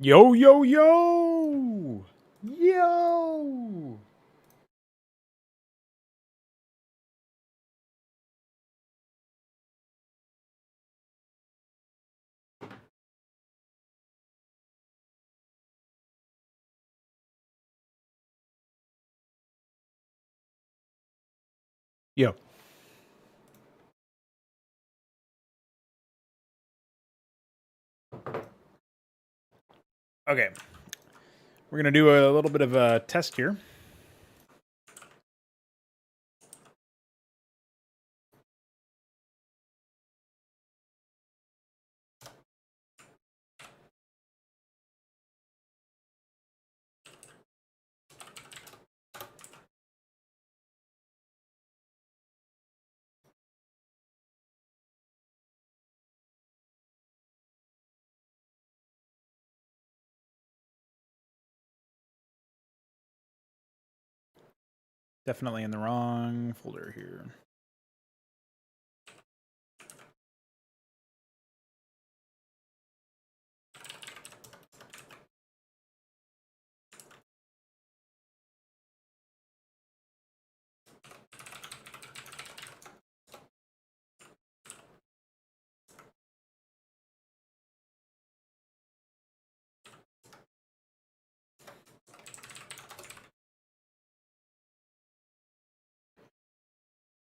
Yo, yo, yo! Yo! Yo. Okay. We're going to do a little bit of a test here. Definitely in the wrong folder here.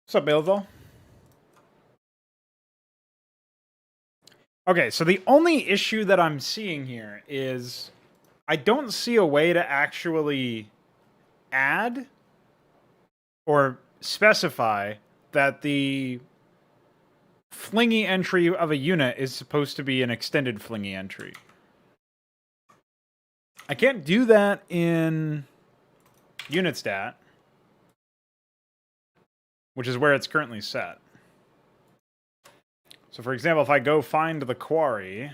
What's up, Baleville? Okay, so the only issue that I'm seeing here is I don't see a way to actually add or specify that the flingy entry of a unit is supposed to be an extended flingy entry. I can't do that in unit stat, which is where it's currently set. So for example, if I go find the quarry,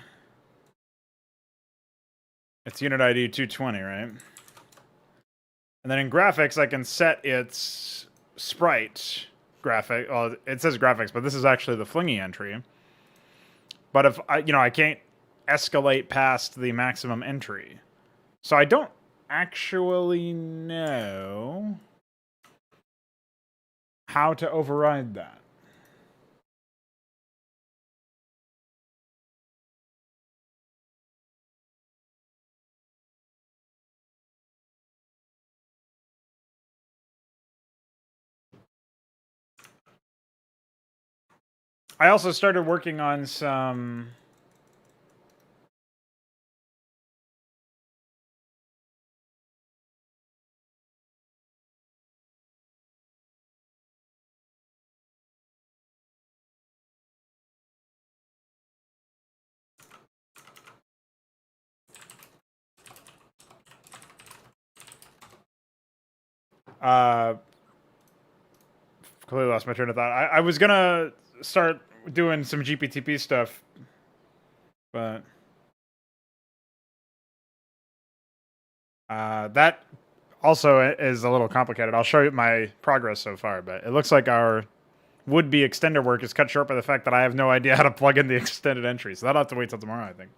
it's unit ID 220, right? And then in graphics, I can set its sprite graphic. Well, it says graphics, but this is actually the flingy entry. But if I can't escalate past the maximum entry. So I don't actually know how to override that. I also started working on some completely lost my train of thought. I was gonna start doing some GPTP stuff, but that also is a little complicated. I'll show you my progress so far, but it looks like our would-be extender work is cut short by the fact that I have no idea how to plug in the extended entry, so that'll have to wait till tomorrow, I think.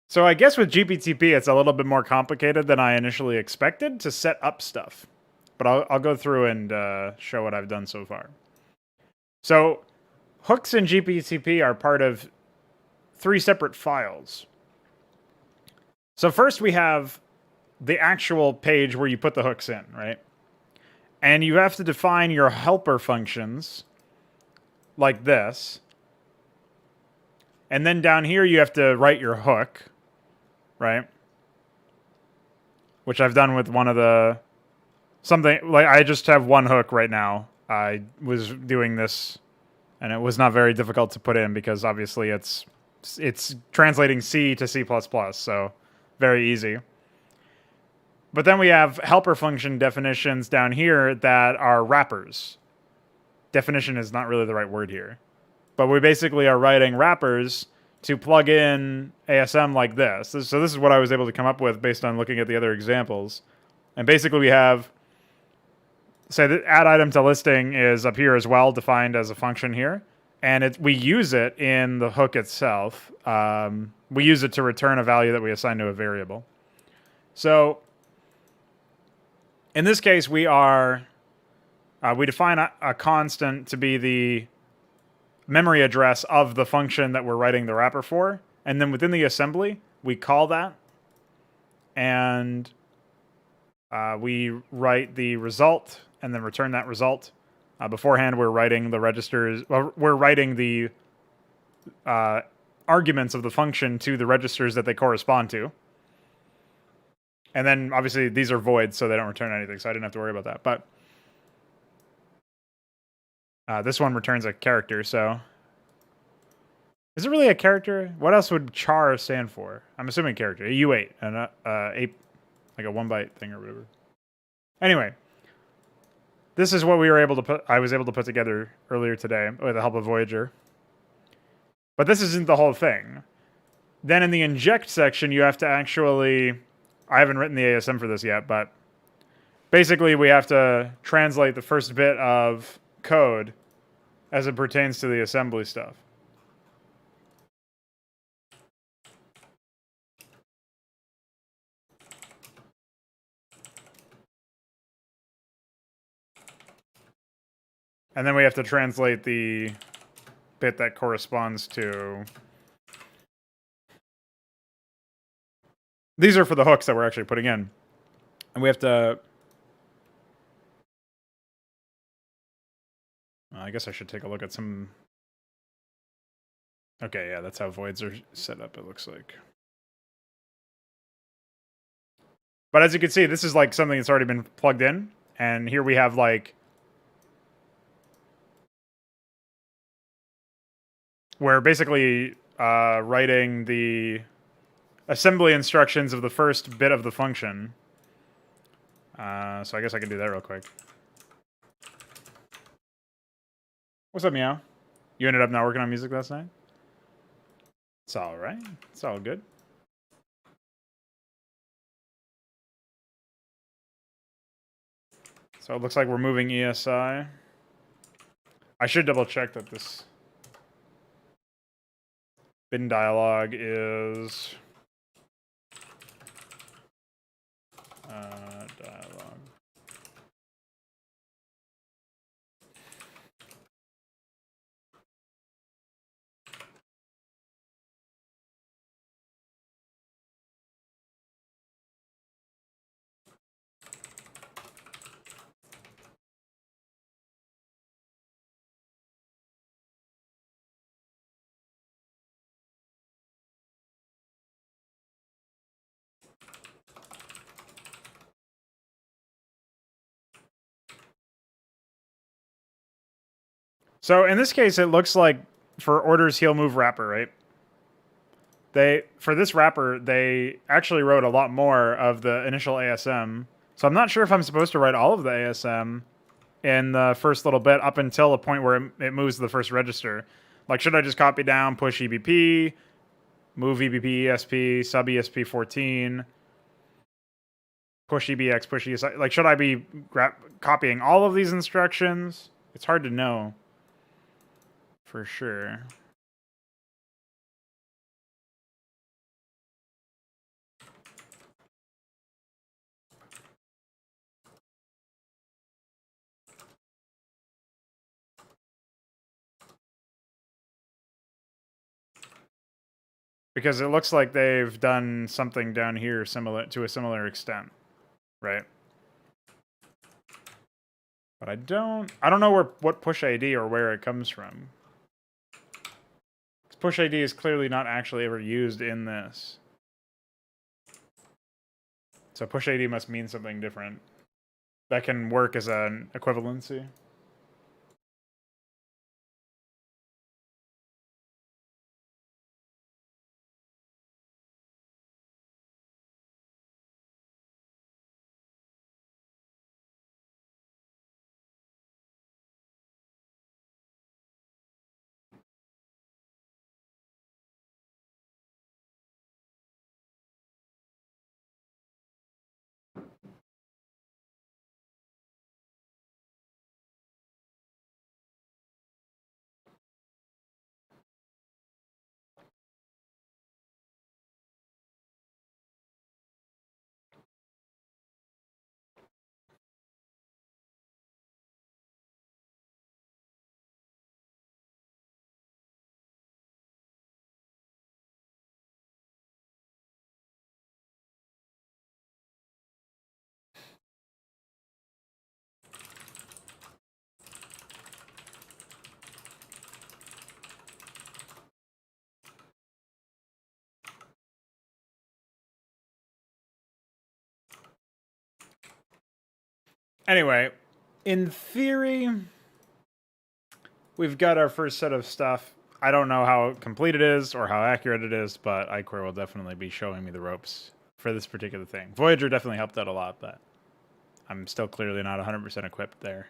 So I guess with GPTP, it's a little bit more complicated than I initially expected to set up stuff. But I'll go through and show what I've done so far. So hooks in GPTP are part of 3 separate files. So first we have the actual page where you put the hooks in, right? And you have to define your helper functions like this. And then down here you have to write your hook, right? Which I've done with one of the... Something, like, I just have one hook right now. I was doing this, and it was not very difficult to put in because obviously it's translating C to C++, so very easy. But then we have helper function definitions down here that are wrappers. Definition is not really the right word here. But we basically are writing wrappers to plug in ASM like this. So this is what I was able to come up with based on looking at the other examples. And basically we have, say that add item to listing is up here as well, defined as a function here. And we use it in the hook itself. We use it to return a value that we assign to a variable. So in this case, we define a constant to be the memory address of the function that we're writing the wrapper for. And then within the assembly, we call that. And we write the result and then return that result. Beforehand, we're writing the registers. Well, we're writing the arguments of the function to the registers that they correspond to. And then, obviously, these are voids, so they don't return anything, so I didn't have to worry about that. But this one returns a character, so... Is it really a character? What else would char stand for? I'm assuming character. A U8, an ape, like a 1-byte thing or whatever. Anyway, this is what we were able to put. I was able to put together earlier today with the help of Voyager. But this isn't the whole thing. Then in the inject section, you have to actually... I haven't written the ASM for this yet, but basically we have to translate the first bit of code as it pertains to the assembly stuff. And then we have to translate the bit that corresponds to... These are for the hooks that we're actually putting in. And we have to... I guess I should take a look at some... Okay, yeah, that's how voids are set up, it looks like. But as you can see, this is like something that's already been plugged in. And here we have like... We're basically writing the assembly instructions of the first bit of the function. So I guess I can do that real quick. What's up, Meow? You ended up not working on music last night? It's all right. It's all good. So it looks like we're moving ESI. I should double check that this bin dialog is dialog. So in this case, it looks like for orders heal move wrapper, right? For this wrapper, they actually wrote a lot more of the initial ASM. So I'm not sure if I'm supposed to write all of the ASM in the first little bit up until the point where it moves to the first register. Like, should I just copy down, push EBP, move EBP, ESP, sub ESP 14, push EBX, push ESI? Like, should I be copying all of these instructions? It's hard to know for sure. Because it looks like they've done something down here similar to a similar extent, right? But I don't know what push ID or where it comes from. Push ID is clearly not actually ever used in this. So push ID must mean something different. That can work as an equivalency. Anyway, in theory, we've got our first set of stuff. I don't know how complete it is or how accurate it is, but iQuare will definitely be showing me the ropes for this particular thing. Voyager definitely helped out a lot, but I'm still clearly not 100% equipped there.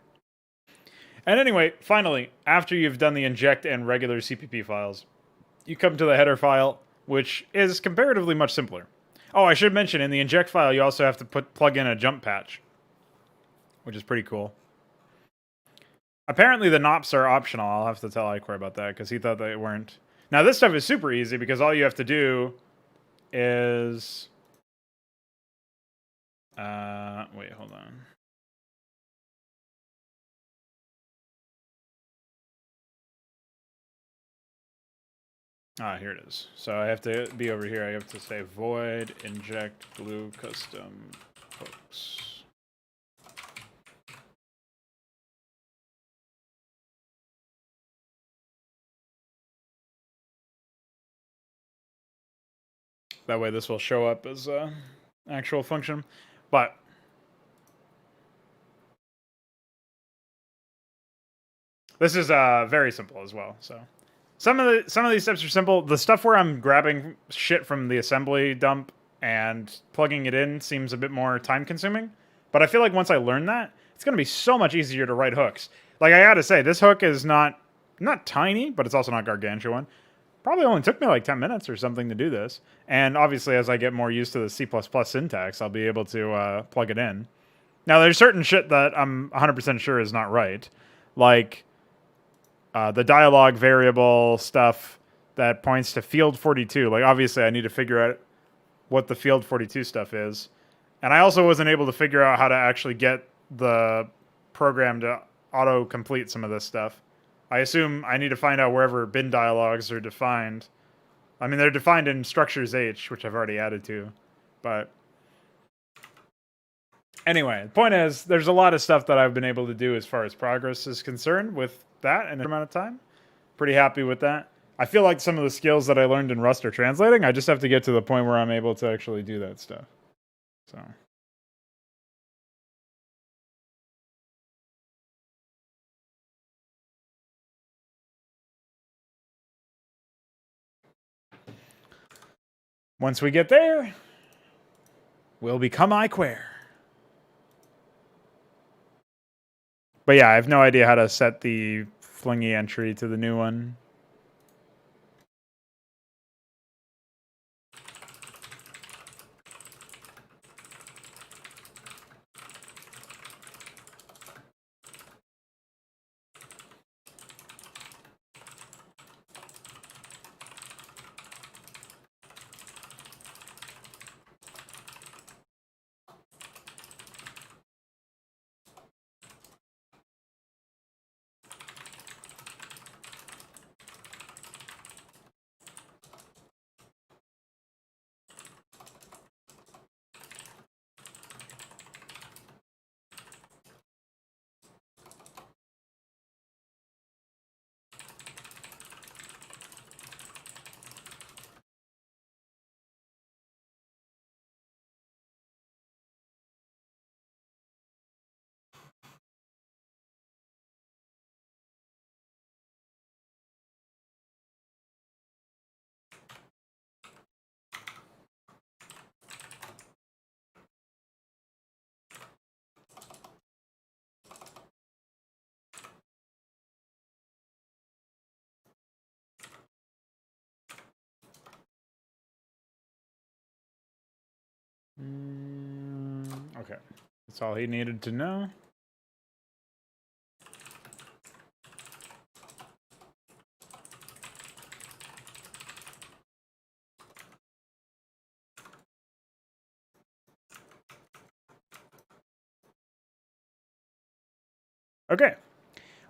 And anyway, finally, after you've done the inject and regular CPP files, you come to the header file, which is comparatively much simpler. Oh, I should mention, in the inject file, you also have to plug in a jump patch, which is pretty cool. Apparently, the NOPs are optional. I'll have to tell iQuare about that, because he thought they weren't. Now, this stuff is super easy, because all you have to do is... wait, hold on. Ah, here it is. So I have to be over here. I have to say void inject glue custom hooks. That way this will show up as a actual function. But this is very simple as well. So some of these steps are simple. The stuff where I'm grabbing shit from the assembly dump and plugging it in seems a bit more time consuming. But I feel like once I learn that, it's going to be so much easier to write hooks. Like, I gotta say, this hook is not tiny, but it's also not gargantuan. Probably only took me like 10 minutes or something to do this. And obviously, as I get more used to the C++ syntax, I'll be able to plug it in. Now, there's certain shit that I'm 100% sure is not right. Like the dialog variable stuff that points to field 42. Like, obviously, I need to figure out what the field 42 stuff is. And I also wasn't able to figure out how to actually get the program to auto-complete some of this stuff. I assume I need to find out wherever bin dialogues are defined. I mean, they're defined in structures H, which I've already added to. But anyway, the point is, there's a lot of stuff that I've been able to do as far as progress is concerned with that in an amount of time. Pretty happy with that. I feel like some of the skills that I learned in Rust are translating. I just have to get to the point where I'm able to actually do that stuff. So... once we get there, we'll become iQuare. But yeah, I have no idea how to set the flingy entry to the new one. Okay, that's all he needed to know. Okay,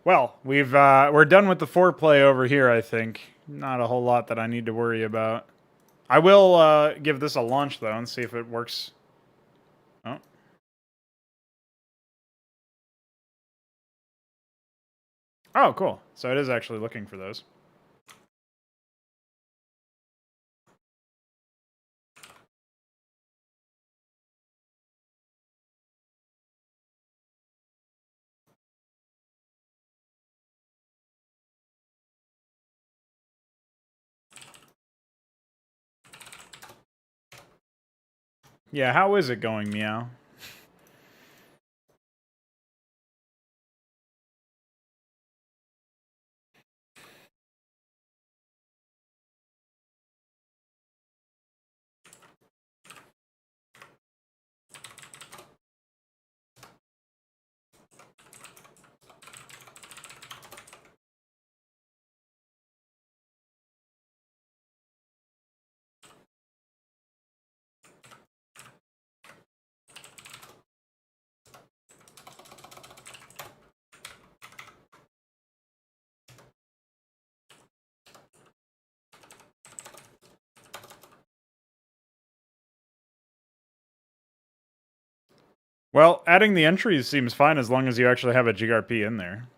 well, we're done with the foreplay over here. I think not a whole lot that I need to worry about. I will give this a launch though and see if it works. Oh. Oh, cool. So it is actually looking for those. Yeah, how is it going, Meow? Well, adding the entries seems fine as long as you actually have a GRP in there.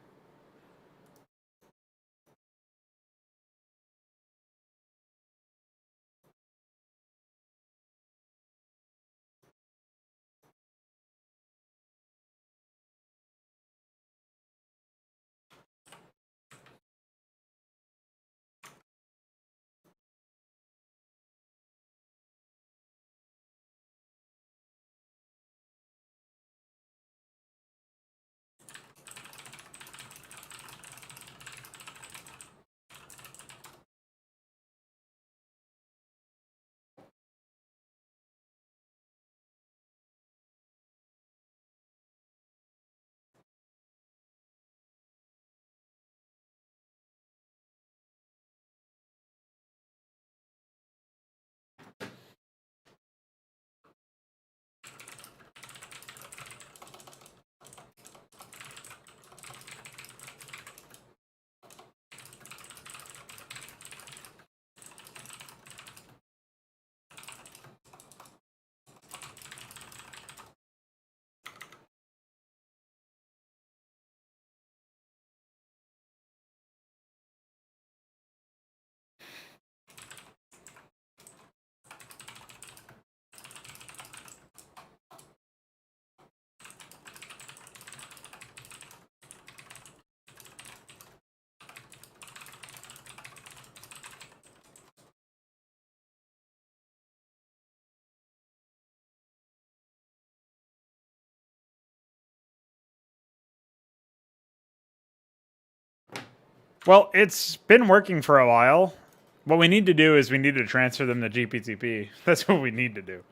Well, it's been working for a while. What we need to do is we need to transfer them to GPTP. That's what we need to do.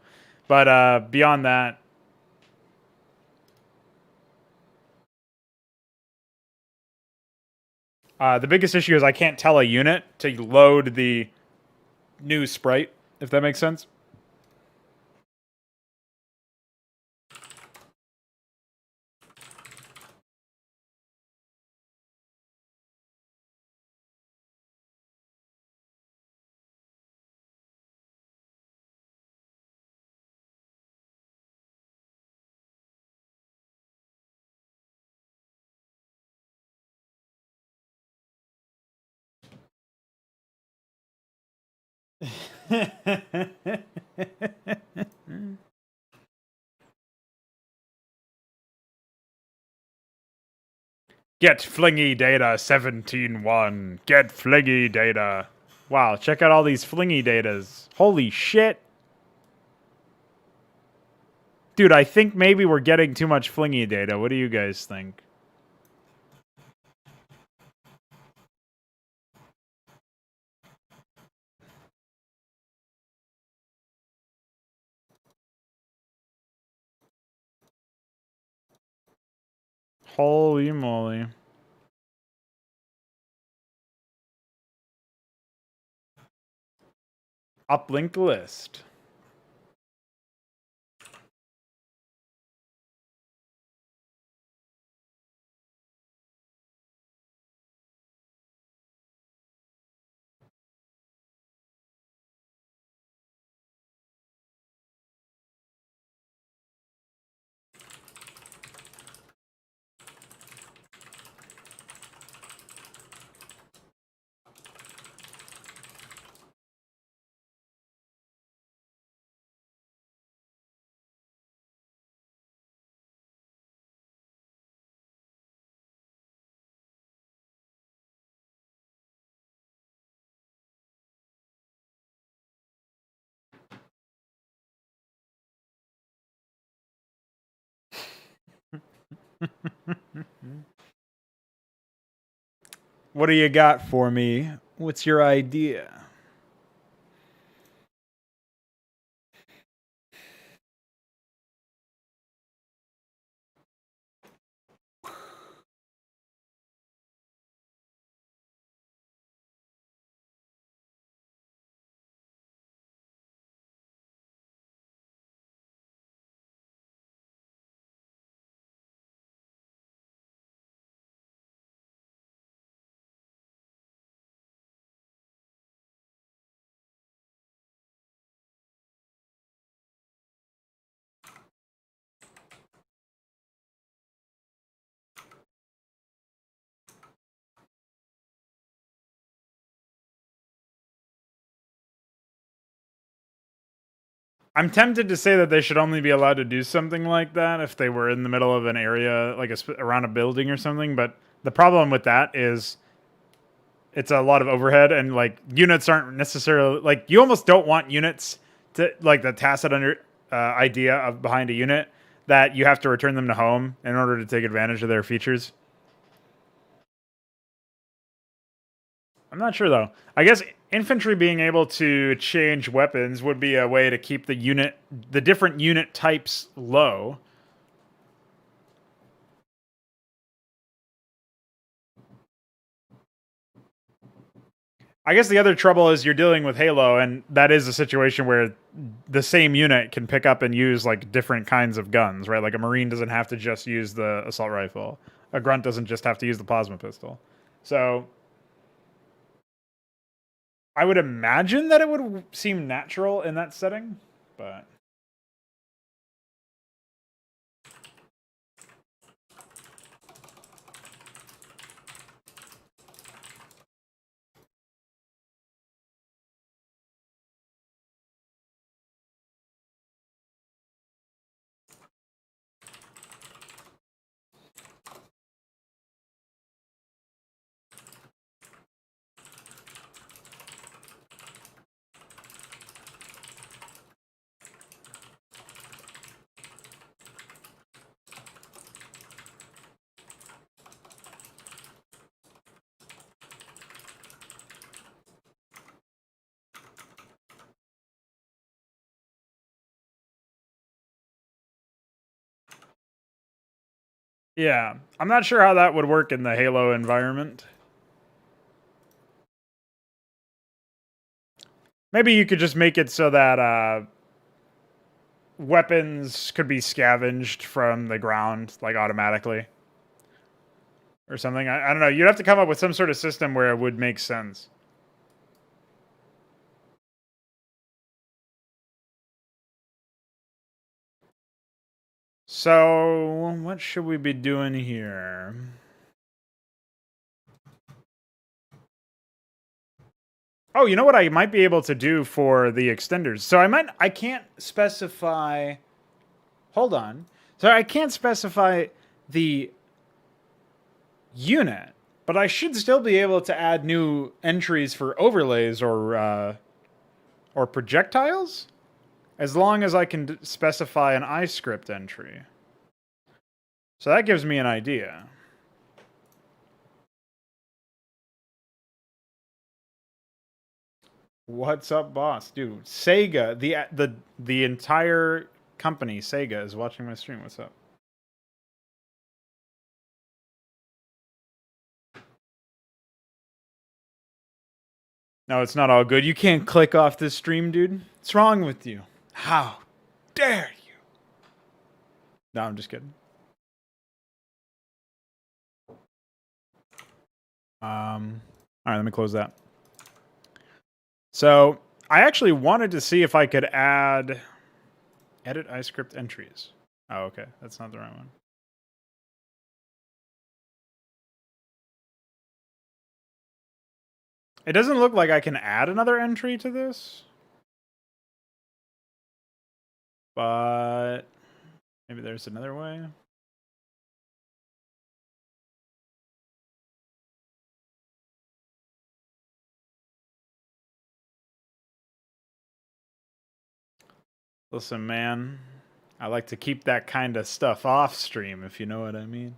But beyond that, the biggest issue is I can't tell a unit to load the new sprite, if that makes sense. Get flingy data 17.1. Get flingy data. Wow, check out all these flingy datas. Holy shit. Dude, I think maybe we're getting too much flingy data. What do you guys think? Holy moly. Uplink list. What do you got for me? What's your idea? I'm tempted to say that they should only be allowed to do something like that if they were in the middle of an area, like around a building or something. But the problem with that is it's a lot of overhead, and like units aren't necessarily like you almost don't want units to like the tacit under idea of behind a unit that you have to return them to home in order to take advantage of their features. I'm not sure though. I guess infantry being able to change weapons would be a way to keep the different unit types low. I guess the other trouble is you're dealing with Halo, and that is a situation where the same unit can pick up and use like different kinds of guns, right? Like a Marine doesn't have to just use the assault rifle. A Grunt doesn't just have to use the plasma pistol. So I would imagine that it would seem natural in that setting, but yeah, I'm not sure how that would work in the Halo environment. Maybe you could just make it so that weapons could be scavenged from the ground, like automatically, or something. I don't know. You'd have to come up with some sort of system where it would make sense. So, what should we be doing here? Oh, you know what I might be able to do for the extenders? So I can't specify, hold on. So I can't specify the unit, but I should still be able to add new entries for overlays or projectiles, as long as I can specify an iScript entry. So that gives me an idea. What's up, boss? Dude, Sega, the entire company, Sega, is watching my stream. What's up? No, it's not all good. You can't click off this stream, dude. What's wrong with you? How dare you? No, I'm just kidding. All right, let me close that. So I actually wanted to see if I could add edit iScript entries. Oh, okay, that's not the right one. It doesn't look like I can add another entry to this, but maybe there's another way. Listen, man, I like to keep that kind of stuff off stream, if you know what I mean.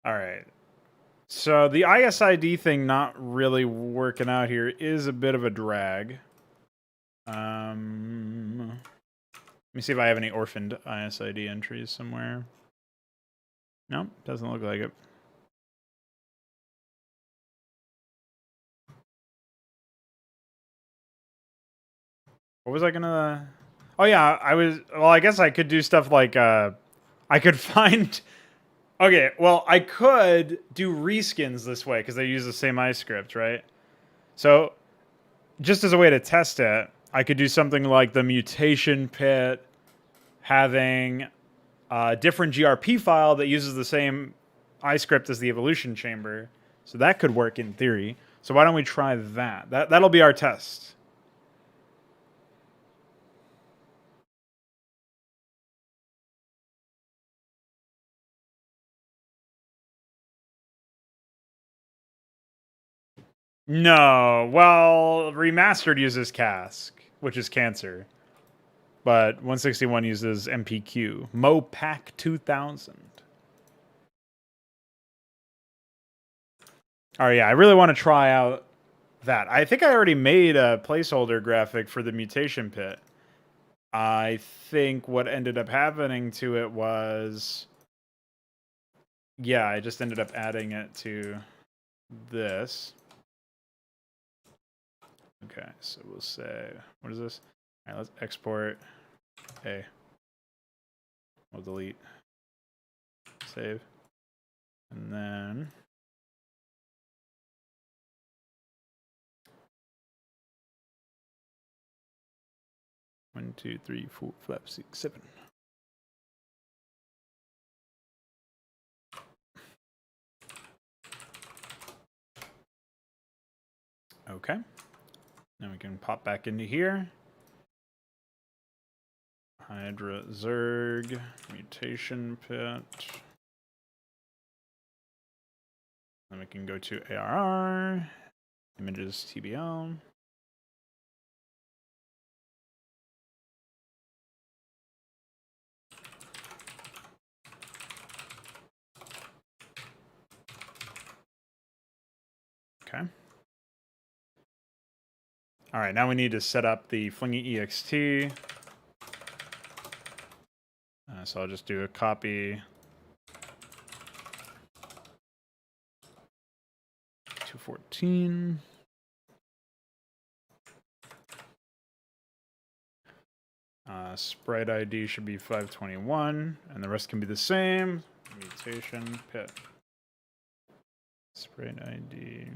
All right. So the ISID thing not really working out here is a bit of a drag. Let me see if I have any orphaned ISID entries somewhere. Nope, doesn't look like it. What was I gonna... Oh yeah, I guess I could do stuff like, I could find... Okay, well, I could do reskins this way, because they use the same iScript, right? So, just as a way to test it, I could do something like the mutation pit having a different GRP file that uses the same iScript as the evolution chamber. So that could work in theory. So why don't we try that? That'll be our test. No, well, remastered uses cask, which is cancer. But 161 uses MPQ. Mopac 2000. Oh yeah, I really want to try out that. I think I already made a placeholder graphic for the mutation pit. I think what ended up happening to it was... Yeah, I just ended up adding it to this. Okay, so we'll say... What is this? All right, let's export. A. We'll delete. Save. And then... One, two, three, four, five, six, seven. Okay. Now we can pop back into here. Hydra Zerg, mutation pit. Then we can go to ARR, images TBL. Okay. All right, now we need to set up the Flingy EXT. So I'll just do a copy. 214. Sprite ID should be 521, and the rest can be the same. Mutation pit. Sprite ID.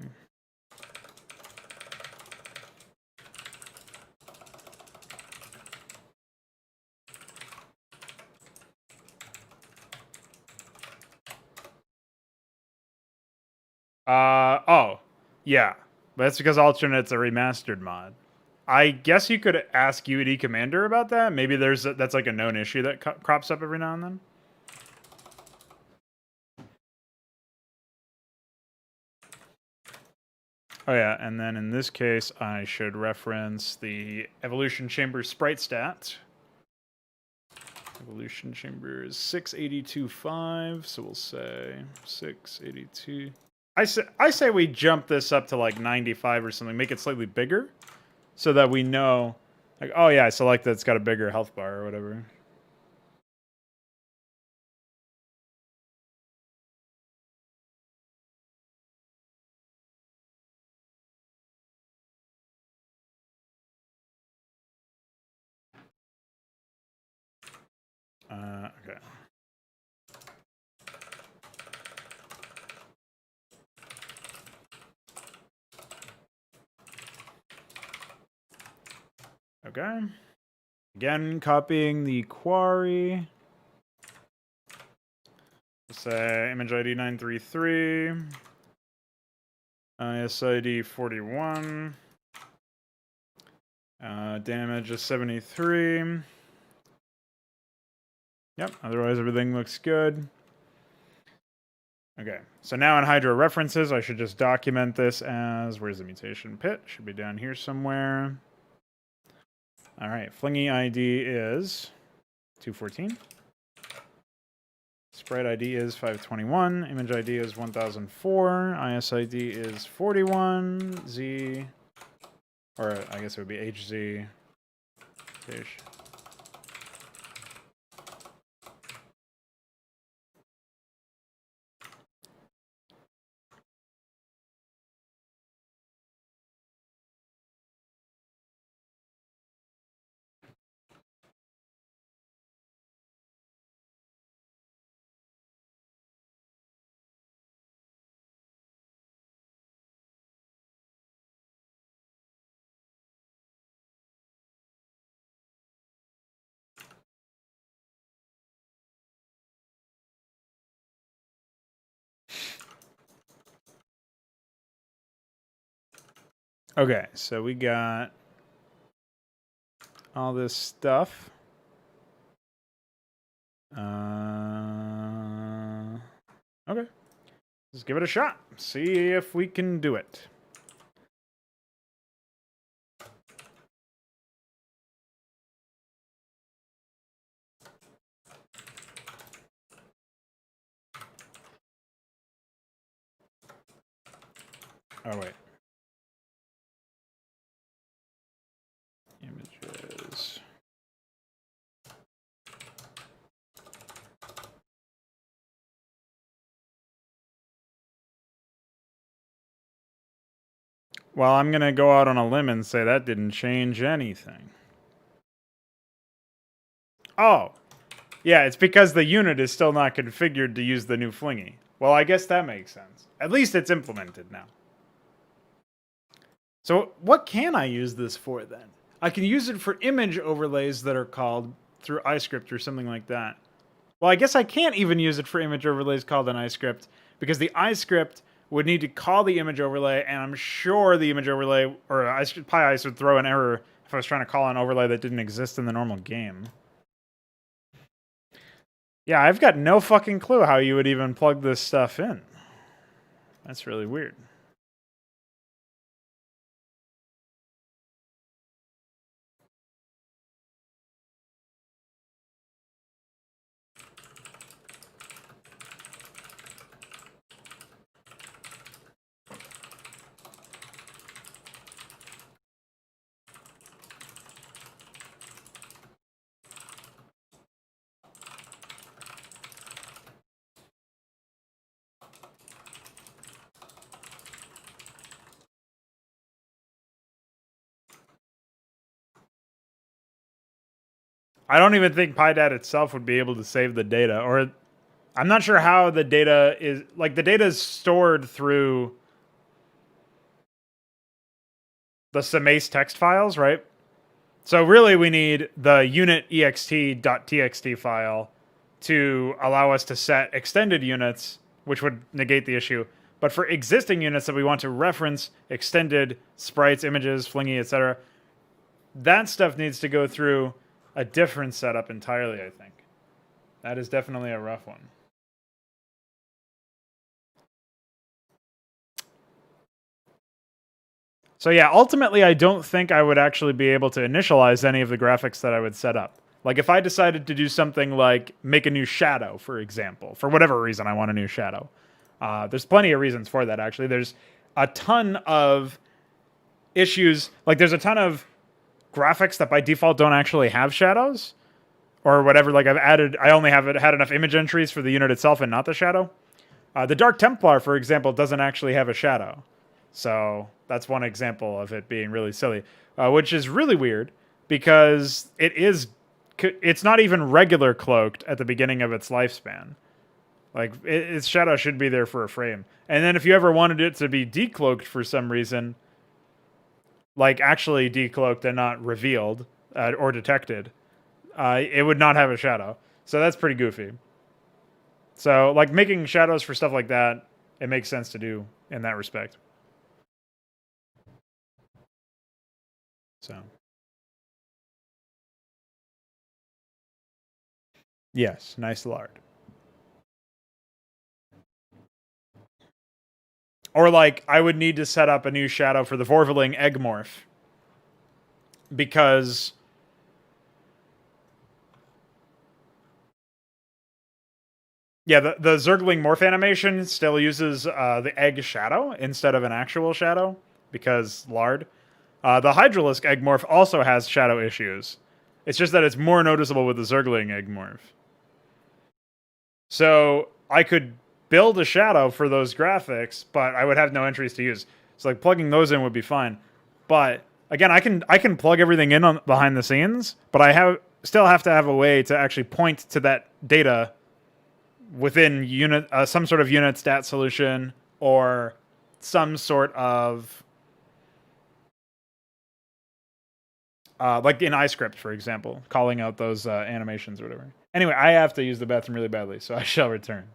Oh, yeah. But that's because Alternate's a remastered mod. I guess you could ask UED Commander about that. Maybe that's like a known issue that crops up every now and then. Oh yeah, and then in this case, I should reference the Evolution Chamber sprite stat. Evolution Chamber is 682.5, so we'll say 682. I say we jump this up to like 95 or something, make it slightly bigger, so that we know, like, oh yeah, I select that it's got a bigger health bar or whatever. Okay. Okay. Again, copying the quarry. Say image ID 933. ISID 41. Damage is 73. Yep, otherwise everything looks good. Okay, so now in Hydra references, I should just document this as, where's the mutation pit? Should be down here somewhere. All right, Flingy ID is 214. Sprite ID is 521. Image ID is 1004. IS ID is 41. Z, or I guess it would be HZ. Fish. Okay, so we got all this stuff. Okay. Let's give it a shot. See if we can do it. Oh, wait. Images. Well, I'm going to go out on a limb and say that didn't change anything. Oh. Yeah, it's because the unit is still not configured to use the new Flingy. Well, I guess that makes sense. At least it's implemented now. So what can I use this for then? I can use it for image overlays that are called through iScript or something like that. Well, I guess I can't even use it for image overlays called an iScript because the iScript would need to call the image overlay, and I'm sure the image overlay or PyIce would throw an error if I was trying to call an overlay that didn't exist in the normal game. Yeah, I've got no fucking clue how you would even plug this stuff in. That's really weird. I don't even think PyDat itself would be able to save the data, or I'm not sure how the data is, like the data is stored through the Samace text files, right? So really we need the unit ext.txt file to allow us to set extended units, which would negate the issue. But for existing units that we want to reference extended sprites, images, Flingy, etc., that stuff needs to go through a different setup entirely, I think. That is definitely a rough one. So yeah, ultimately, I don't think I would actually be able to initialize any of the graphics that I would set up. Like if I decided to do something like make a new shadow, for example, for whatever reason I want a new shadow. There's plenty of reasons for that, actually. There's a ton of issues. Like there's a ton of graphics that by default don't actually have shadows or whatever. Like I only have had enough image entries for the unit itself and not the shadow. The Dark Templar, for example, doesn't actually have a shadow. So that's one example of it being really silly, which is really weird because it's not even regular cloaked at the beginning of its lifespan. Like its shadow should be there for a frame. And then if you ever wanted it to be decloaked for some reason, like actually decloaked and not revealed or detected, it would not have a shadow. So that's pretty goofy. So like making shadows for stuff like that, it makes sense to do in that respect. So yes, nice lard. Or like I would need to set up a new shadow for the Vorvaling egg morph because Yeah, the Zergling morph animation still uses the egg shadow instead of an actual shadow because lard. The Hydralisk egg morph also has shadow issues. It's just that it's more noticeable with the Zergling egg morph. So I could build a shadow for those graphics, but I would have no entries to use. So like plugging those in would be fine. But again, I can plug everything in on behind the scenes, but I still have to have a way to actually point to that data within unit some sort of unit stat solution or some sort of like in iScript, for example, calling out those animations or whatever. Anyway, I have to use the bathroom really badly, so I shall return.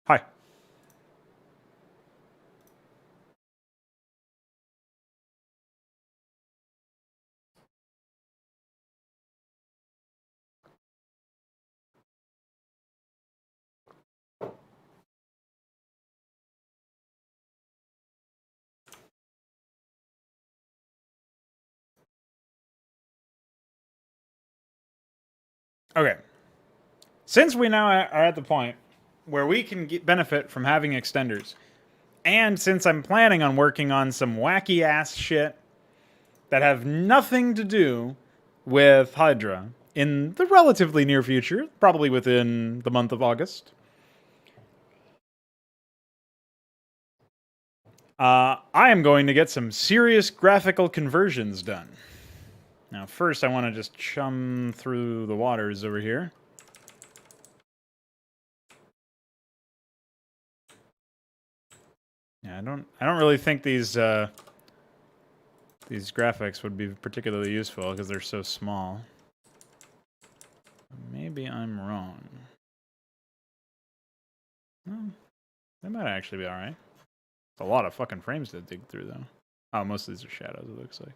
Hi. Okay. Since we now are at the point where we can benefit from having extenders, and since I'm planning on working on some wacky ass shit that have nothing to do with Hydra in the relatively near future, probably within the month of August, I am going to get some serious graphical conversions done. Now, first, I want to just chum through the waters over here. Yeah, I don't really think these graphics would be particularly useful because they're so small. Maybe I'm wrong. Well, they might actually be alright. It's a lot of fucking frames to dig through, though. Oh, most of these are shadows, it looks like.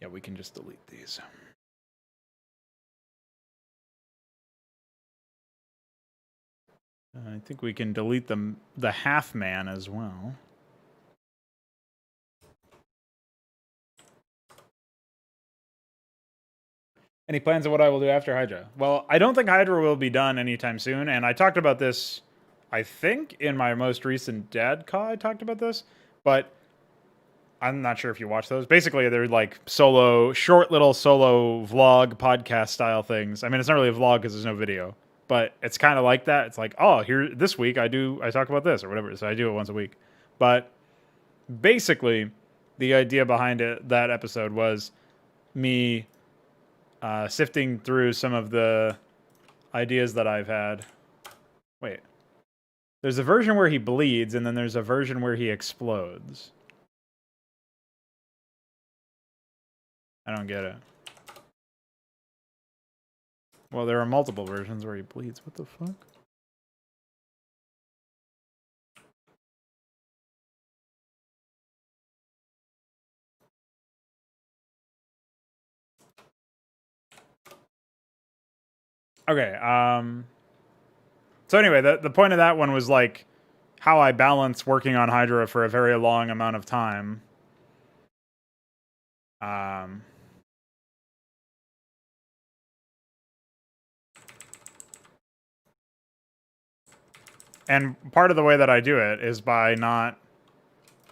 Yeah, we can just delete these. I think we can delete the half man as well. Any plans of what I will do after Hydra? Well, I don't think Hydra will be done anytime soon, and I talked about this I think in my most recent Dad Call I talked about this, but I'm not sure if you watch those. Basically, they're like short little solo vlog podcast style things. I mean, it's not really a vlog because there's no video, but it's kind of like that. It's like, oh, here this week I talk about this or whatever. So I do it once a week. But basically, the idea behind that episode was me sifting through some of the ideas that I've had. Wait, there's a version where he bleeds, and then there's a version where he explodes. I don't get it. Well, there are multiple versions where he bleeds. What the fuck? Okay, so anyway, the point of that one was like how I balance working on Hydra for a very long amount of time. And part of the way that I do it is by not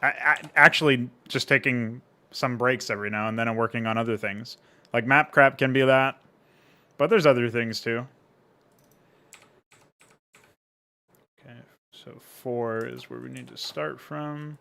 actually just taking some breaks every now and then and working on other things. Like map crap can be that, but there's other things too. Okay, so 4 is where we need to start from.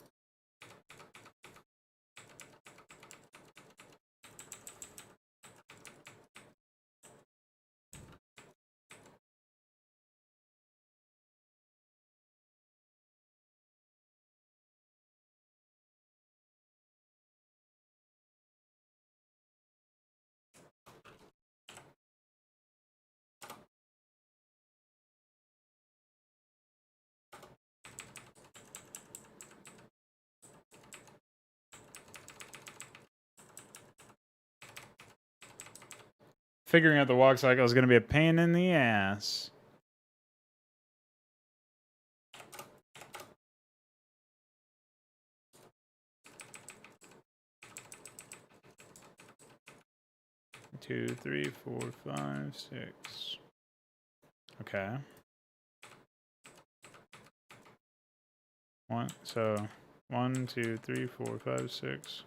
Figuring out the walk cycle is going to be a pain in the ass. Two, 3, 4, 5, 6. Okay. So 1, 2, 3, 4, 5, 6.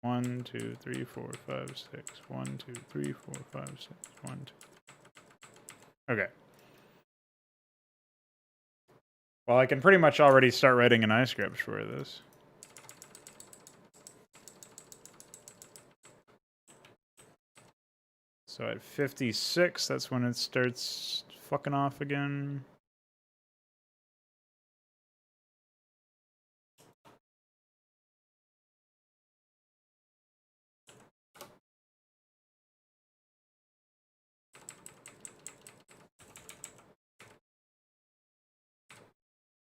1, 2, 3, 4, 5, 6. 1, 2, 3, 4, 5, 6. 1, 2. Okay. Well, I can pretty much already start writing an iScript for this. So at 56, that's when it starts fucking off again.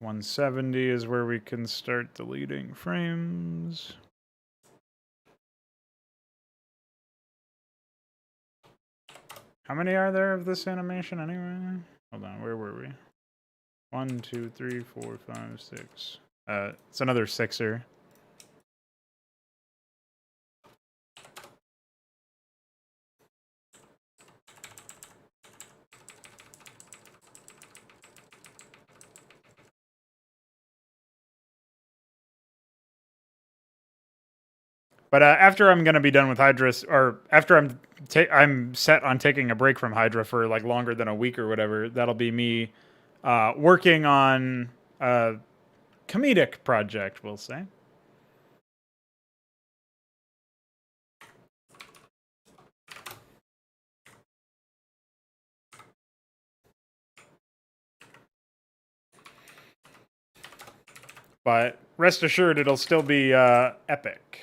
$170 is where we can start deleting frames. How many are there of this animation anyway? Hold on, where were we? 1, 2, 3, 4, 5, 6. It's another 6er. But after I'm gonna be done with Hydra, or after I'm set on taking a break from Hydra for like longer than a week or whatever, that'll be me working on a comedic project, we'll say. But rest assured, it'll still be epic.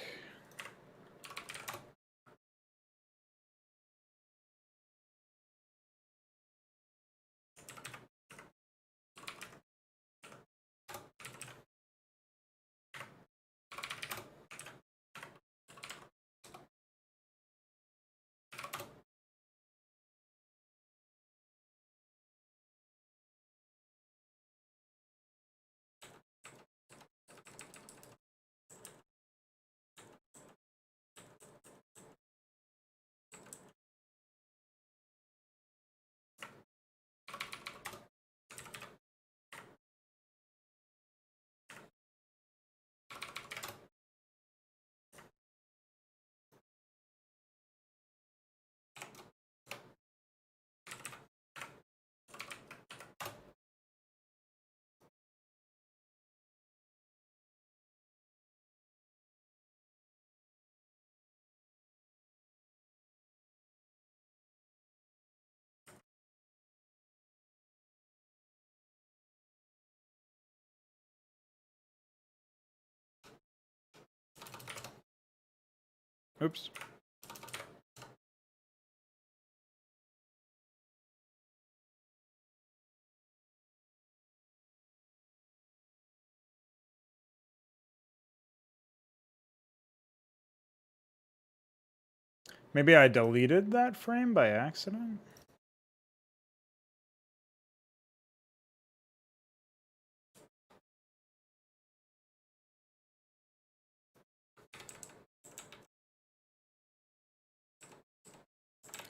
Oops. Maybe I deleted that frame by accident?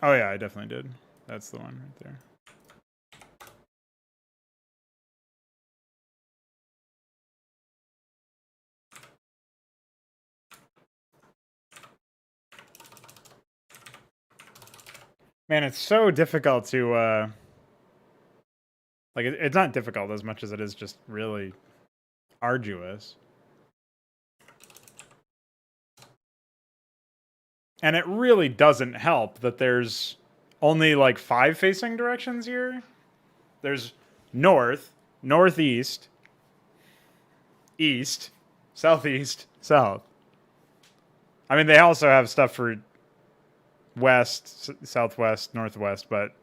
Oh yeah, I definitely did. That's the one right there. Man, it's so difficult to, like, it's not difficult as much as it is just really arduous. And it really doesn't help that there's only like 5 facing directions here. There's north, northeast, east, southeast, south. I mean, they also have stuff for west, southwest, northwest, but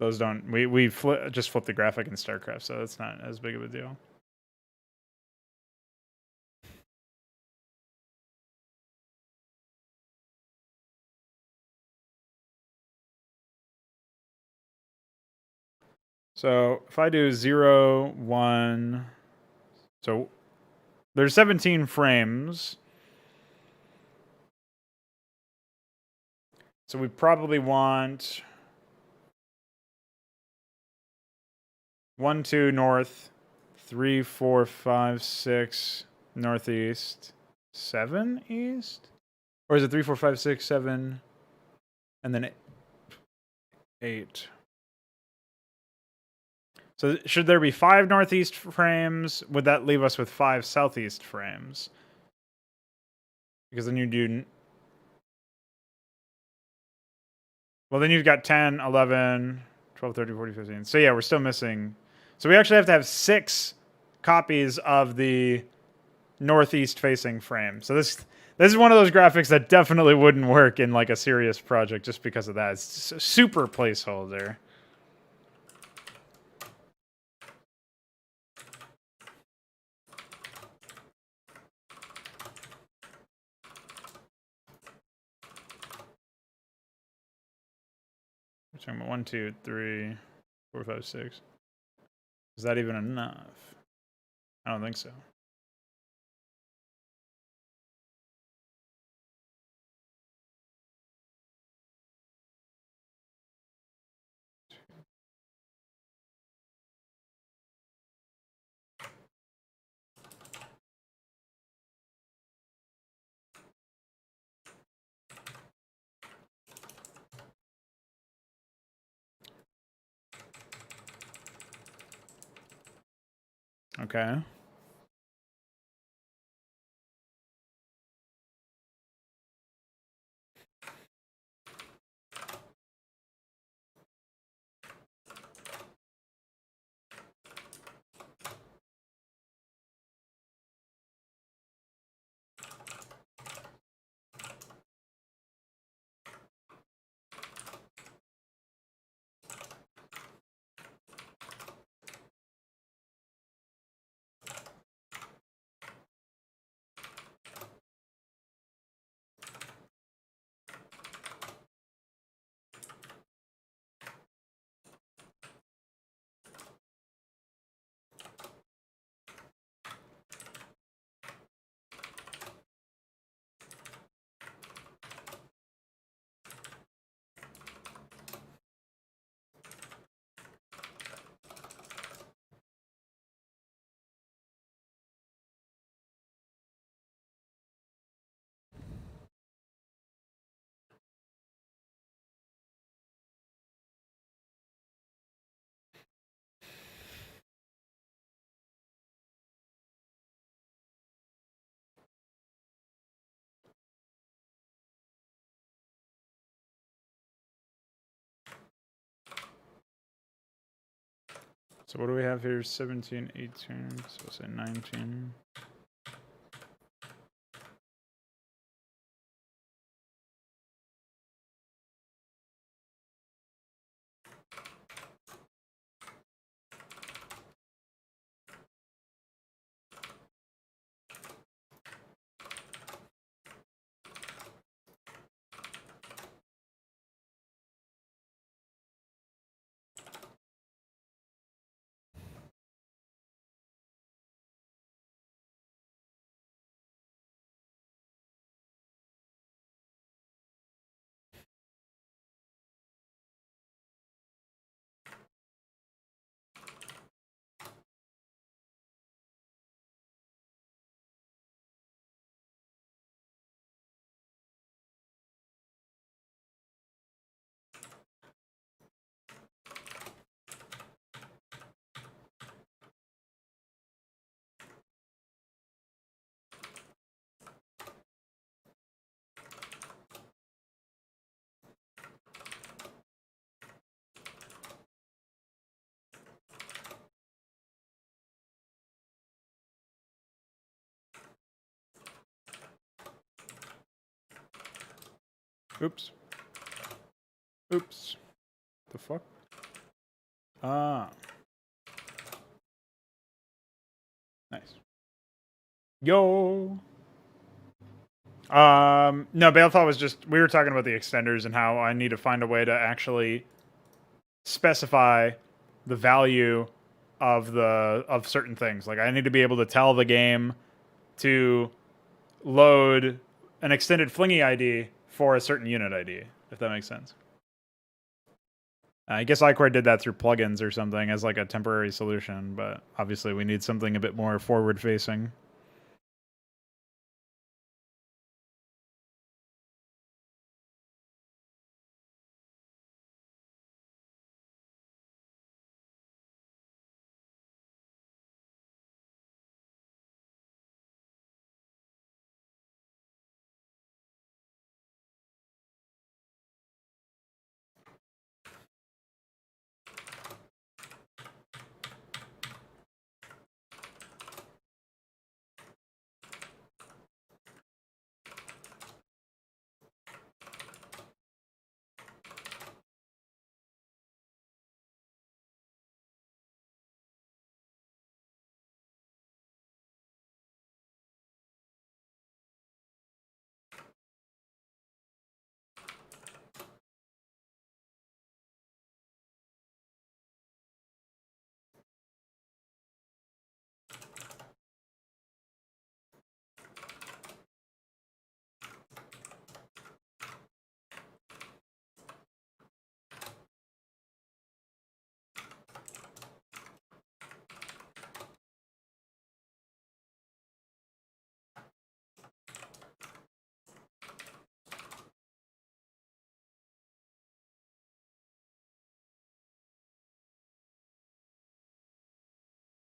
those don't. We just flip the graphic in Starcraft, so it's not as big of a deal. So if I do 0, 1, so there's 17 frames. So we probably want 1, 2 north, 3, 4, 5, 6 northeast, 7 east? Or is it 3, 4, 5, 6, 7, and then 8? So should there be 5 northeast frames? Would that leave us with 5 southeast frames? Because then you do... Well, then you've got 10, 11, 12, 13, 14, 15. So yeah, we're still missing... So we actually have to have 6 copies of the northeast facing frame. So this is one of those graphics that definitely wouldn't work in like a serious project just because of that. It's a super placeholder. We're talking about 1, 2, 3, 4, 5, 6. Is that even enough? I don't think so. Okay. So what do we have here? 17, 18, so we'll say 19. Oops. Oops. The fuck? Ah. Nice. Yo. No, Balethal was just, we were talking about the extenders and how I need to find a way to actually specify the value of certain things. Like I need to be able to tell the game to load an extended flingy ID for a certain unit ID, if that makes sense. I guess iCore did that through plugins or something as like a temporary solution, but obviously we need something a bit more forward facing.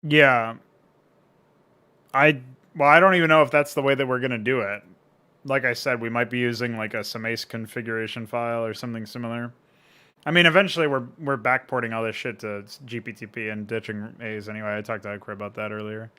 Yeah. I don't even know if that's the way that we're going to do it. Like I said, we might be using like a Samace configuration file or something similar. I mean, eventually we're backporting all this shit to GPTP and ditching A's anyway. I talked to iCore about that earlier.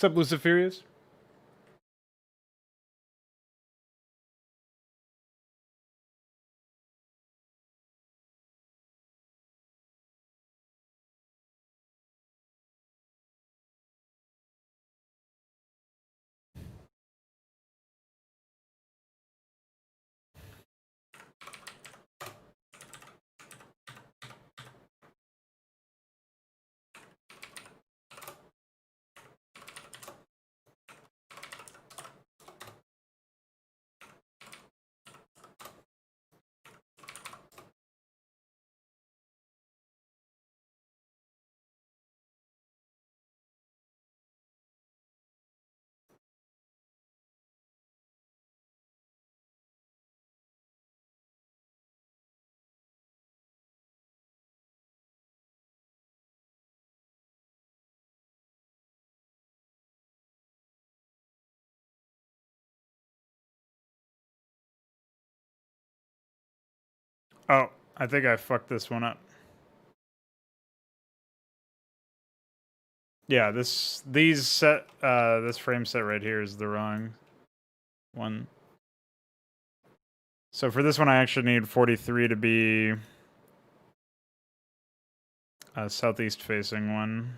What's up, Luciferius? Oh, I think I fucked this one up. Yeah, this frame set right here is the wrong one. So for this one, I actually need 43 to be southeast facing one.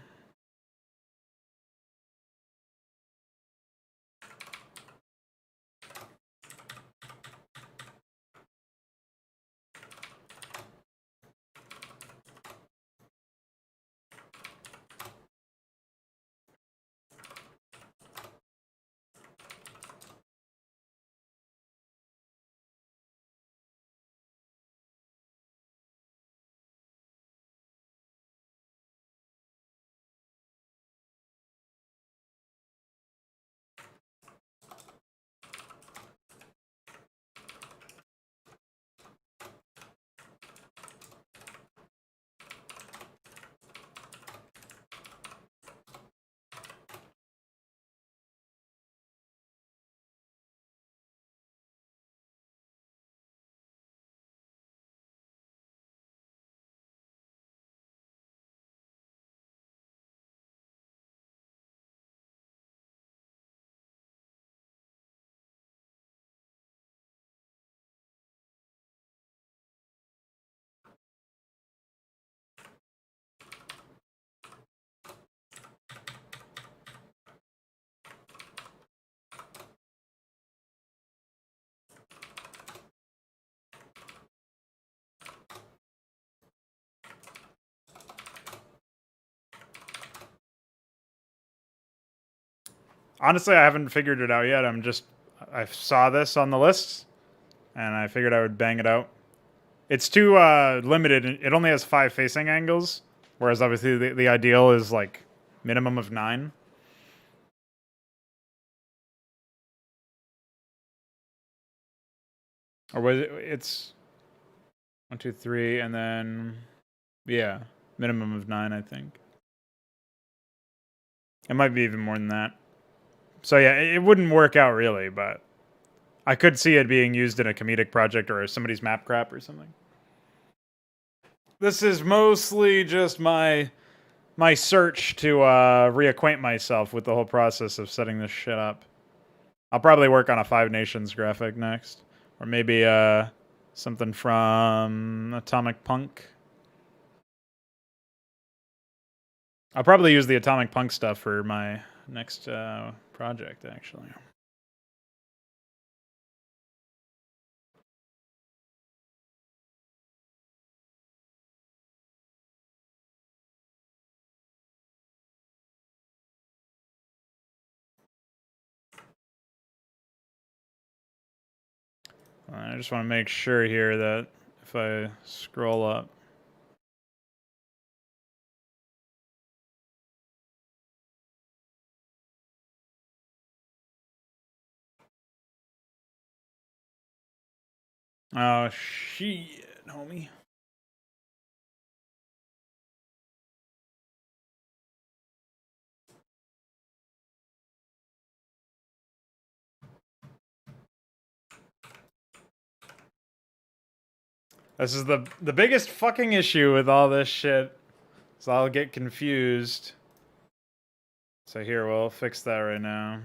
Honestly, I haven't figured it out yet. I saw this on the list, and I figured I would bang it out. It's too limited. It only has 5 facing angles, whereas obviously the ideal is like minimum of 9. Or was it? It's 1, 2, 3, and then yeah, minimum of 9, I think. It might be even more than that. So yeah, it wouldn't work out really, but I could see it being used in a comedic project or somebody's map crap or something. This is mostly just my search to reacquaint myself with the whole process of setting this shit up. I'll probably work on a 5 Nations graphic next, or maybe something from Atomic Punk. I'll probably use the Atomic Punk stuff for my next project, actually. I just want to make sure here that if I scroll up. Oh, shit, homie. This is the biggest fucking issue with all this shit. So I'll get confused. So here, we'll fix that right now.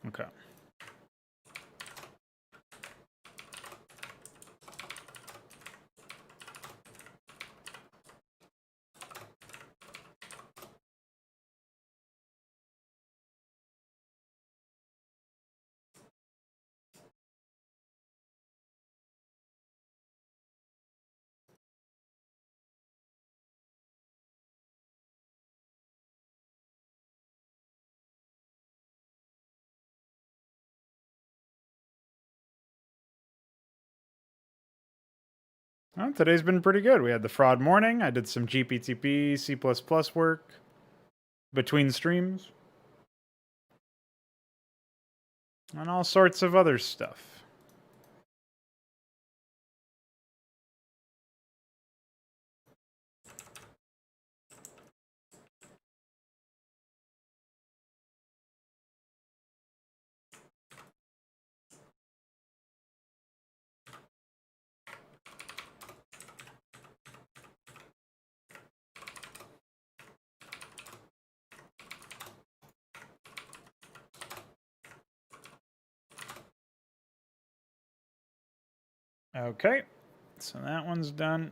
Okay. Well, today's been pretty good. We had the fraud morning. I did some GPTP, C++ work between streams, and all sorts of other stuff. Okay, so that one's done.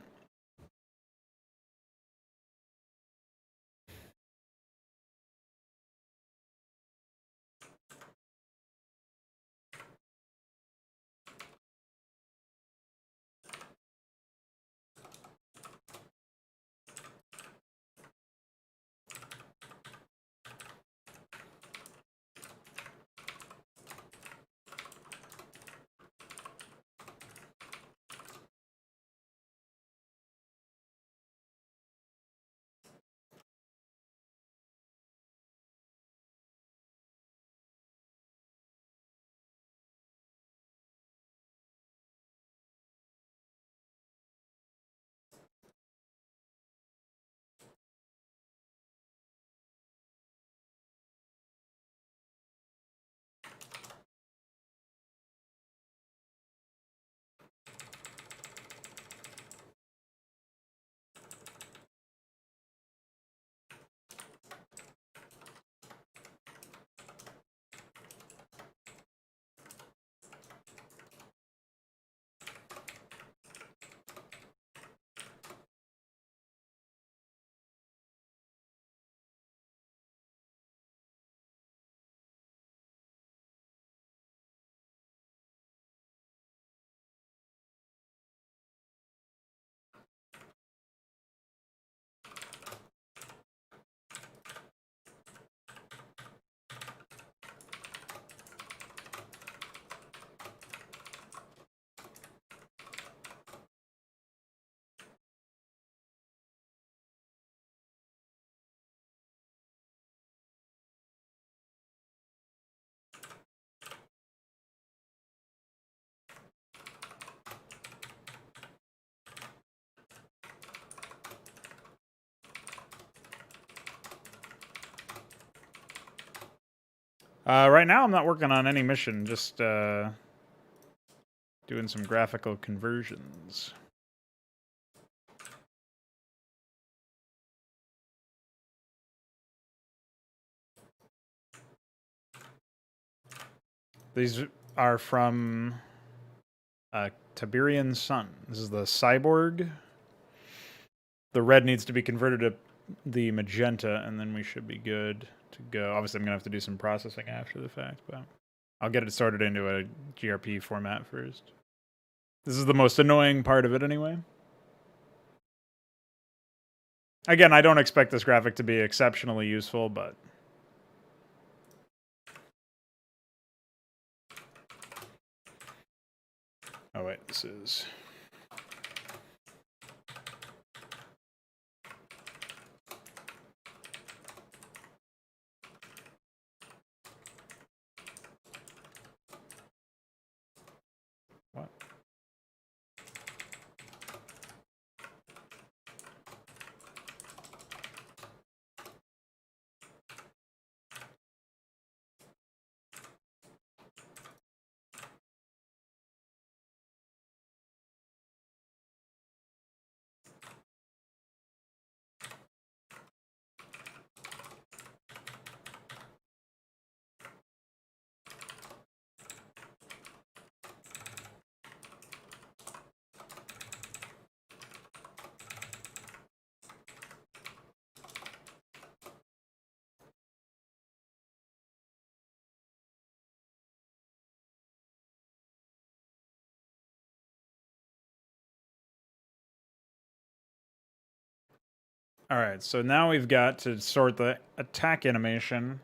Right now, I'm not working on any mission, just doing some graphical conversions. These are from Tiberian Sun. This is the cyborg. The red needs to be converted to the magenta, and then we should be good to go. Obviously, I'm going to have to do some processing after the fact, but I'll get it sorted into a GRP format first. This is the most annoying part of it anyway. Again, I don't expect this graphic to be exceptionally useful, but... Oh wait, this is... What? Alright, so now we've got to sort the attack animation.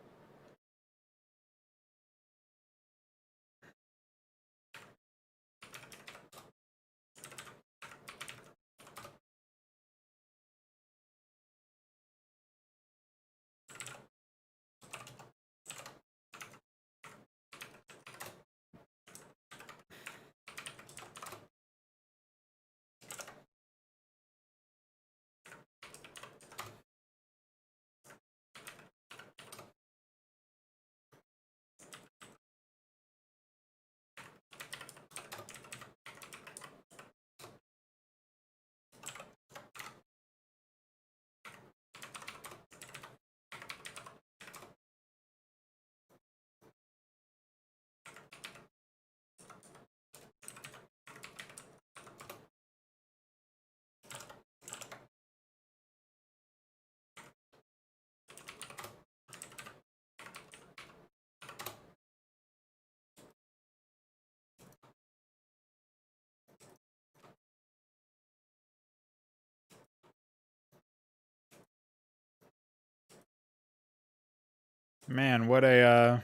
Man, what a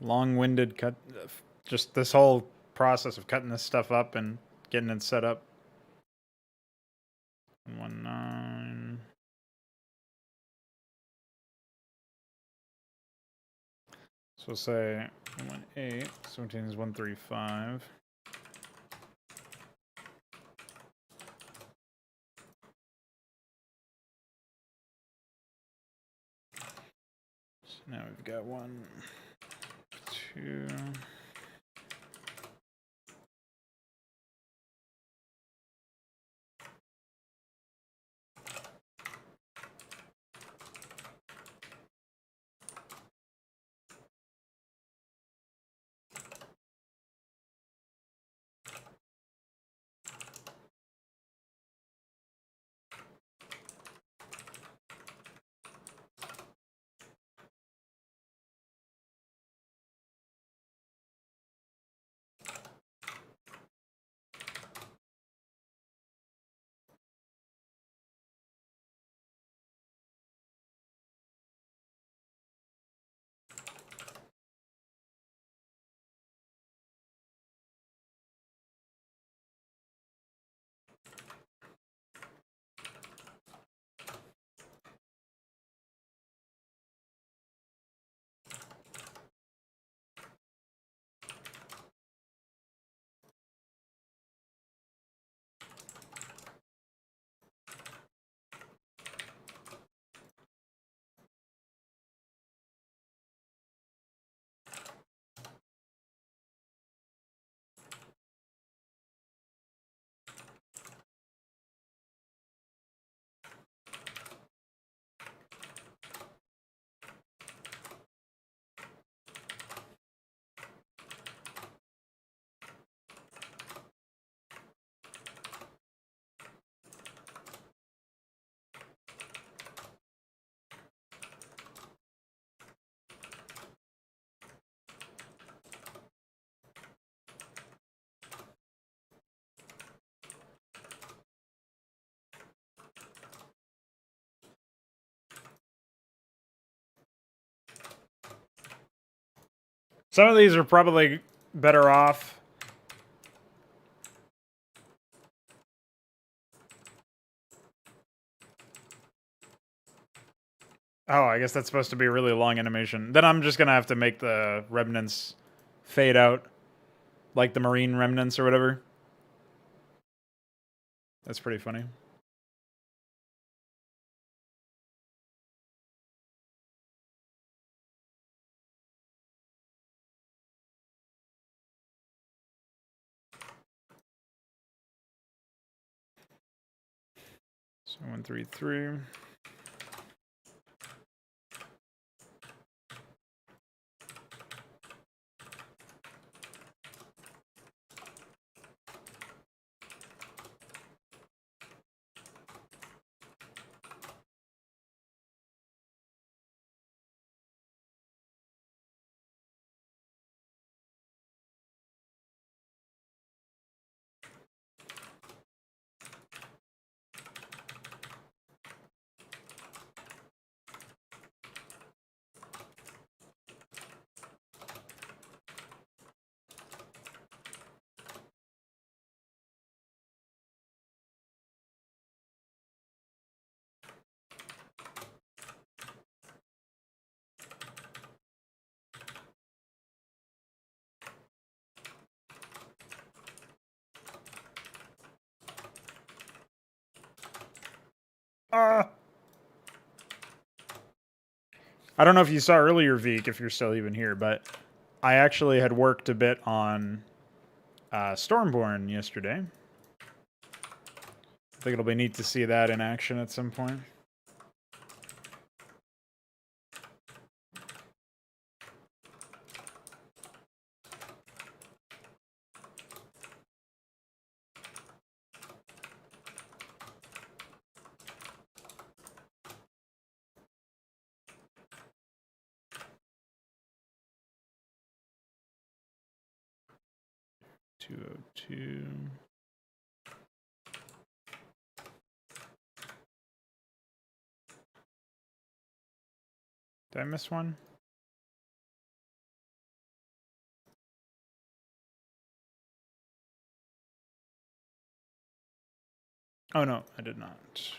long-winded cut. Just this whole process of cutting this stuff up and getting it set up. 1-9. So we'll say 1-8. 17 is 1-3-5. So now we've got 1, 2. Some of these are probably better off. Oh, I guess that's supposed to be a really long animation. Then I'm just gonna have to make the remnants fade out, like the marine remnants or whatever. That's pretty funny. So 1-3-3. I don't know if you saw earlier, Veek, if you're still even here, but I actually had worked a bit on Stormborn yesterday. I think it'll be neat to see that in action at some point. .202. Did I miss one? Oh no, I did not.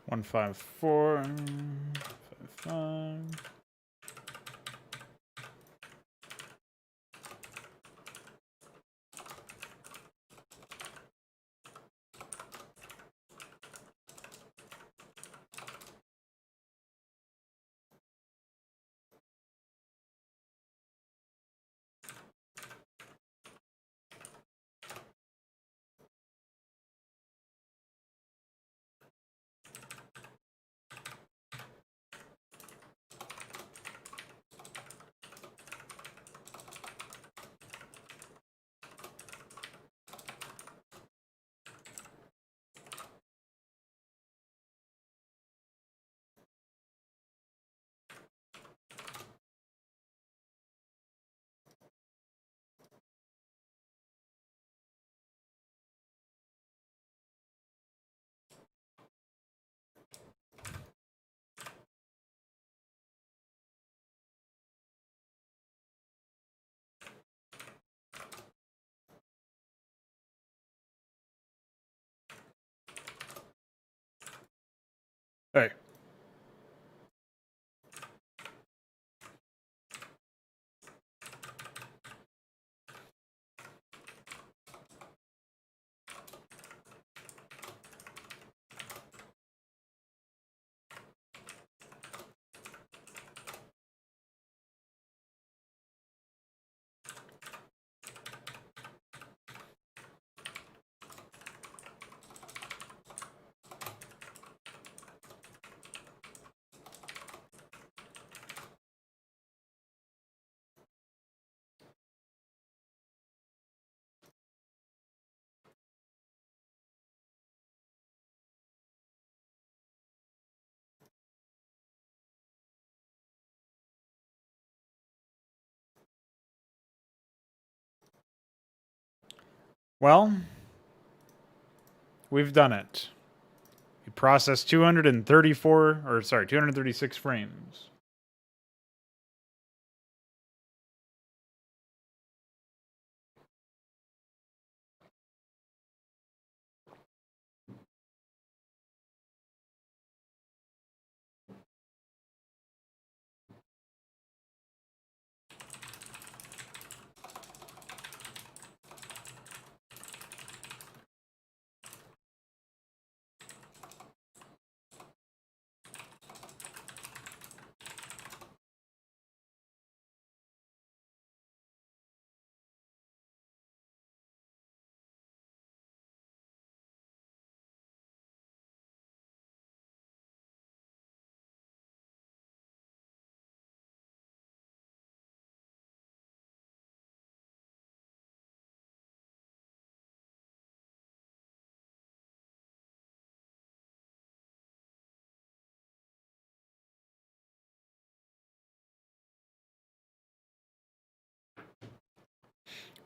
One 154 55. Hey. Well, we've done it. We processed 236 frames.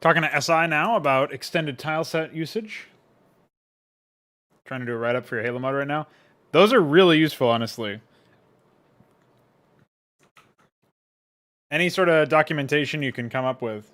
Talking to SI now about extended tile set usage. Trying to do a write-up for your Halo mod right now. Those are really useful, honestly. Any sort of documentation you can come up with.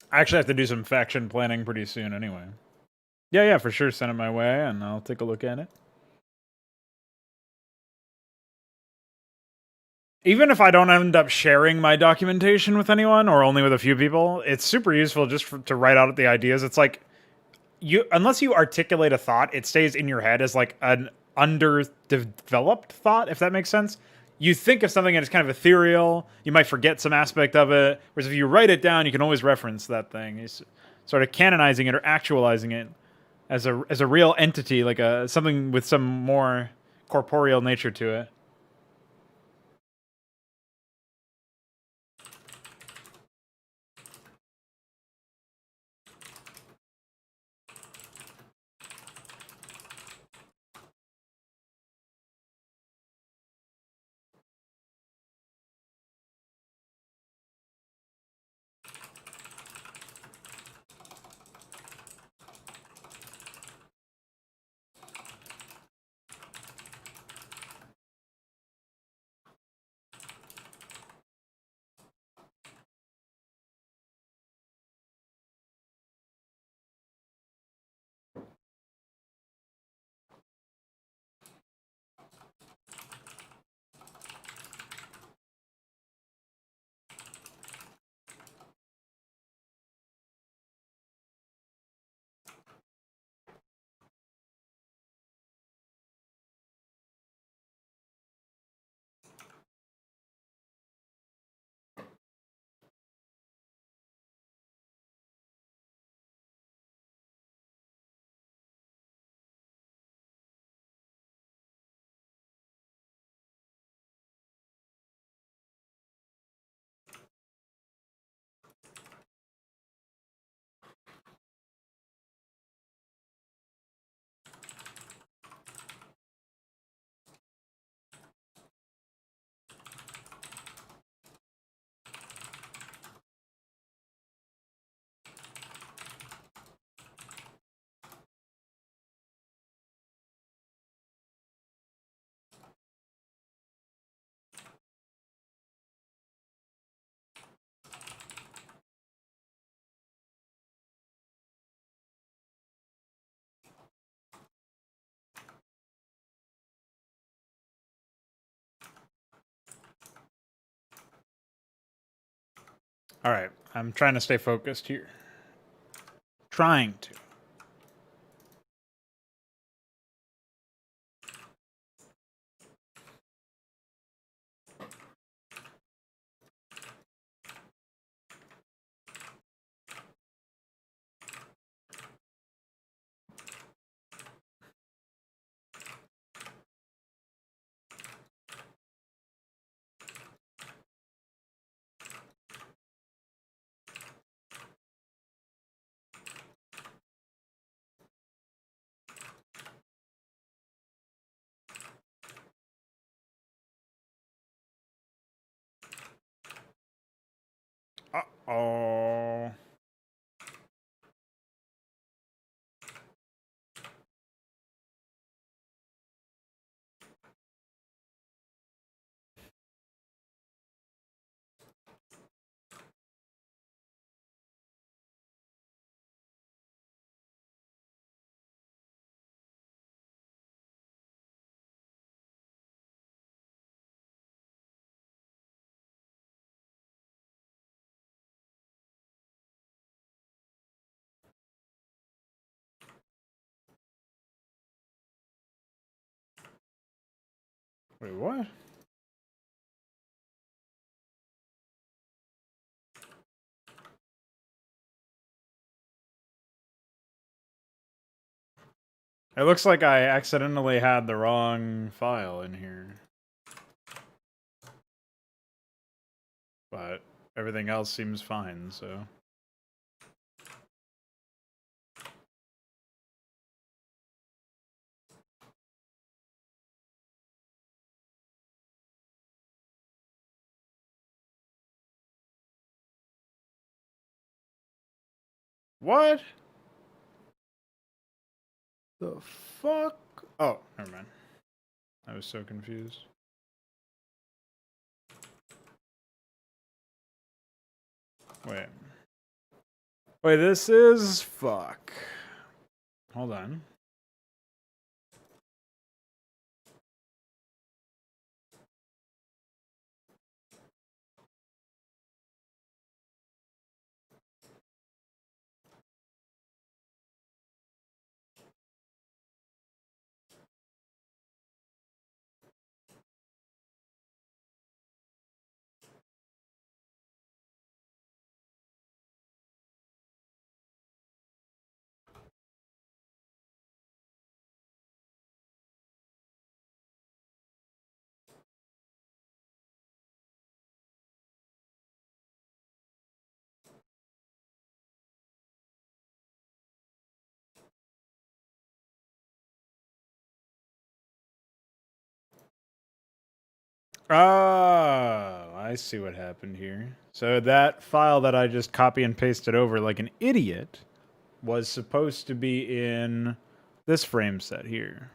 I actually have to do some faction planning pretty soon anyway. Yeah, for sure. Send it my way and I'll take a look at it. Even if I don't end up sharing my documentation with anyone or only with a few people, it's super useful just to write out the ideas. It's like unless you articulate a thought, it stays in your head as like an underdeveloped thought, if that makes sense. You think of something and it's kind of ethereal. You might forget some aspect of it. Whereas if you write it down, you can always reference that thing. You're sort of canonizing it or actualizing it as a real entity, like something with some more corporeal nature to it. All right, I'm trying to stay focused here. Trying to. Uh-oh. Wait, what? It looks like I accidentally had the wrong file in here. But everything else seems fine, so... What? The fuck? Oh, never mind. I was so confused. Wait. Wait, this is... Fuck. Hold on. Oh, I see what happened here. So that file that I just copy and pasted over like an idiot was supposed to be in this frame set here.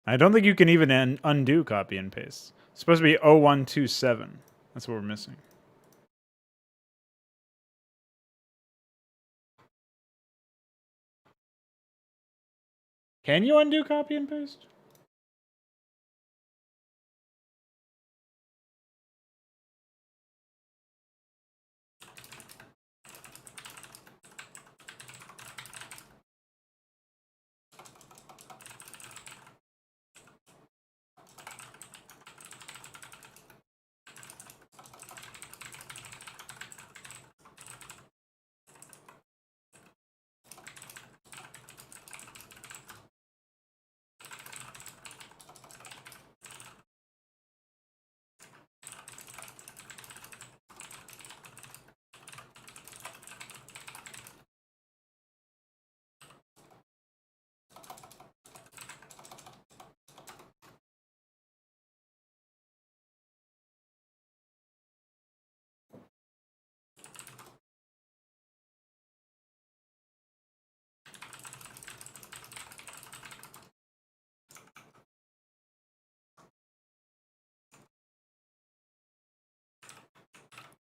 I don't think you can even undo copy and paste. It's supposed to be 0127. That's what we're missing. Can you undo copy and paste?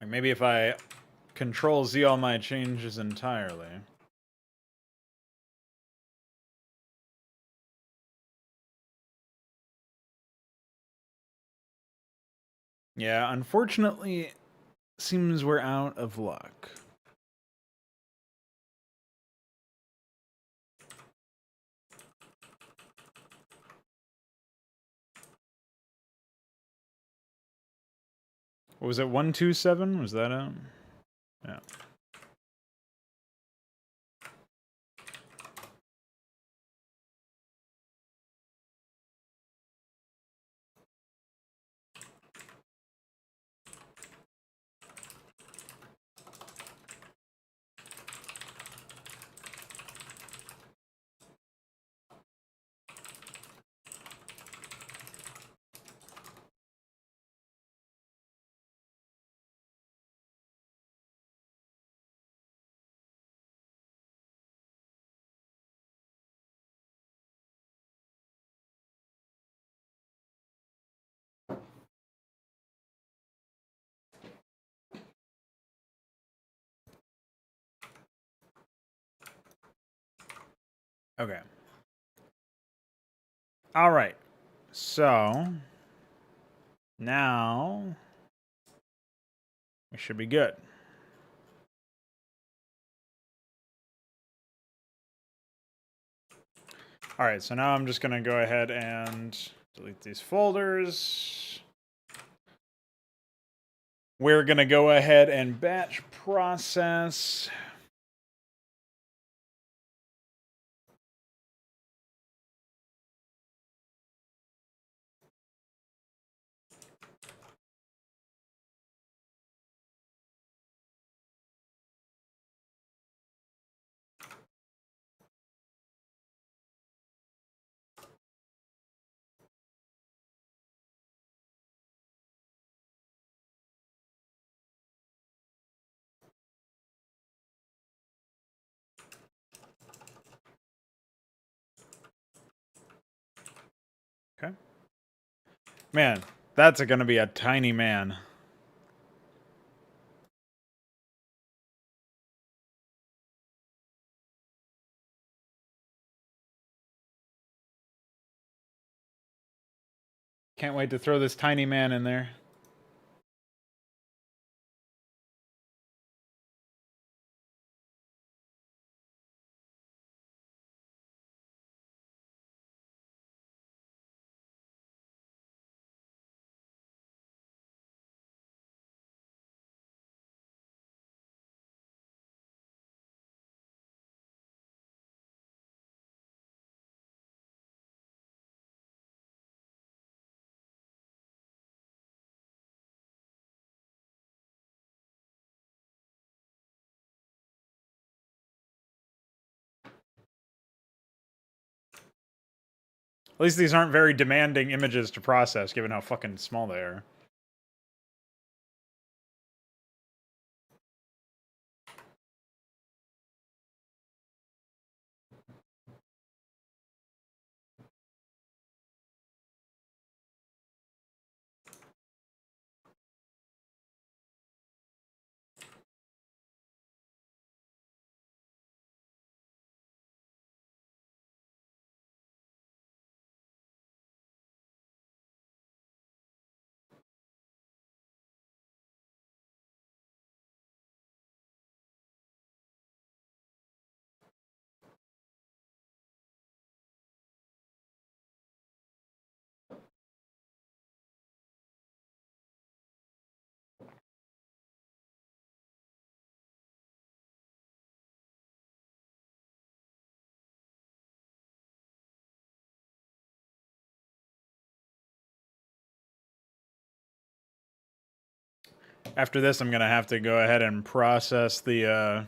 Like maybe if I Control Z all my changes entirely. Yeah, unfortunately, seems we're out of luck. What was it, 127? Was that out? Yeah. Okay. All right. So now we should be good. All right. So now I'm just going to go ahead and delete these folders. We're going to go ahead and batch process. Okay. Man, that's going to be a tiny man. Can't wait to throw this tiny man in there. At least these aren't very demanding images to process, given how fucking small they are. After this, I'm going to have to go ahead and process the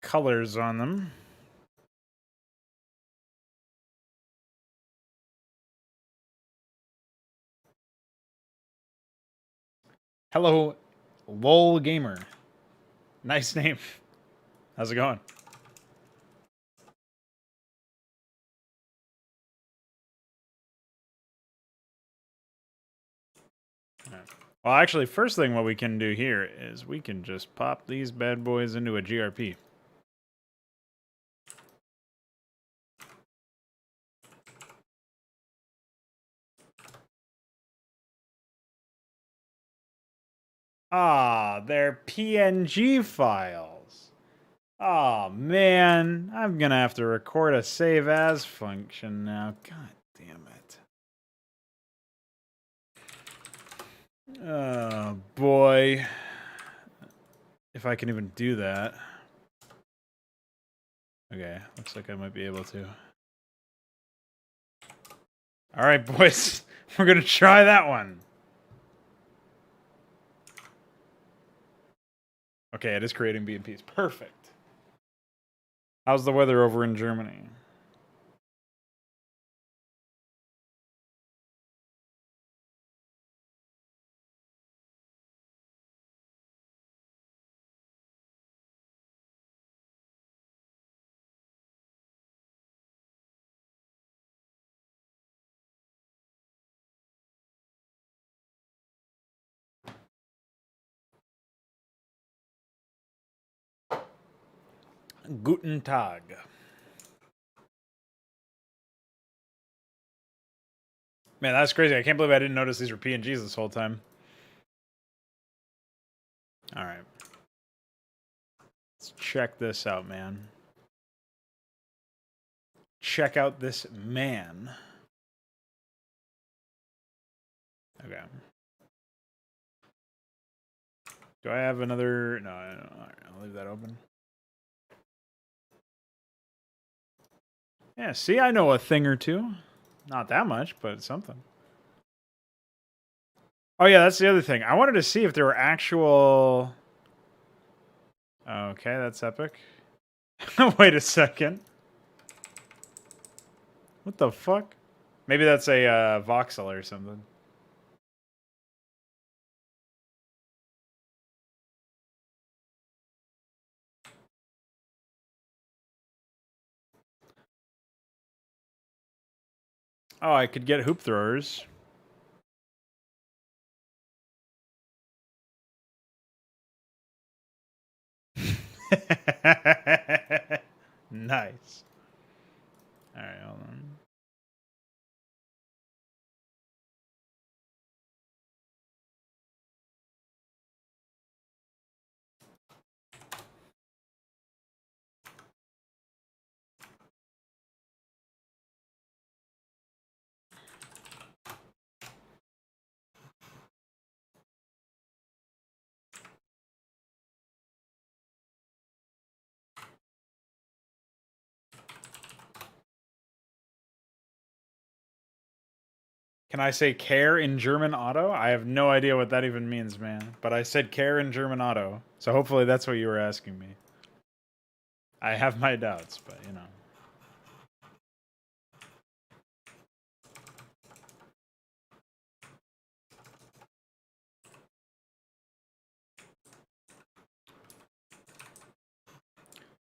colors on them. Hello, LOL Gamer. Nice name. How's it going? Well, actually, first thing what we can do here is we can just pop these bad boys into a GRP. Ah, they're PNG files. Oh man, I'm gonna have to record a save as function now. God damn it. Oh boy. If I can even do that. Okay, looks like I might be able to. Alright, boys. We're gonna try that one. Okay, it is creating BMPs. Perfect. How's the weather over in Germany? Guten Tag. Man, that's crazy. I can't believe I didn't notice these were PNGs this whole time. Alright. Let's check this out, man. Check out this man. Okay. Do I have another? No, I don't. All right, I'll leave that open. Yeah, see, I know a thing or two. Not that much, but something. Oh, yeah, that's the other thing. I wanted to see if there were actual... Okay, that's epic. Wait a second. What the fuck? Maybe that's a voxel or something. Oh, I could get hoop throwers. Nice. All right, hold on. Can I say care in German auto? I have no idea what that even means, man. But I said care in German auto. So hopefully that's what you were asking me. I have my doubts, but you know.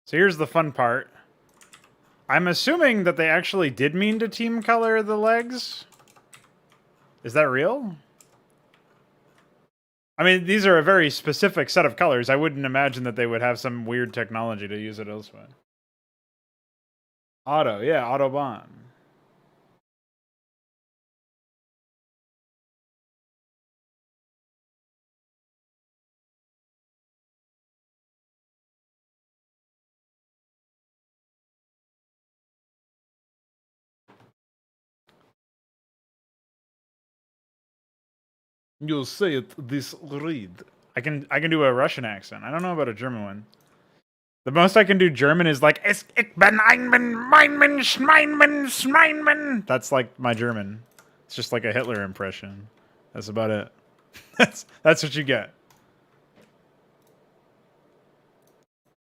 So here's the fun part. I'm assuming that they actually did mean to team color the legs. Is that real? I mean, these are a very specific set of colors. I wouldn't imagine that they would have some weird technology to use it elsewhere. Auto, yeah, Autobahn. You'll say it this read. I can do a Russian accent. I don't know about a German one. The most I can do German is like "Es ich bin ein mein Schmeinman. That's like my German. It's just like a Hitler impression. That's about it. That's what you get.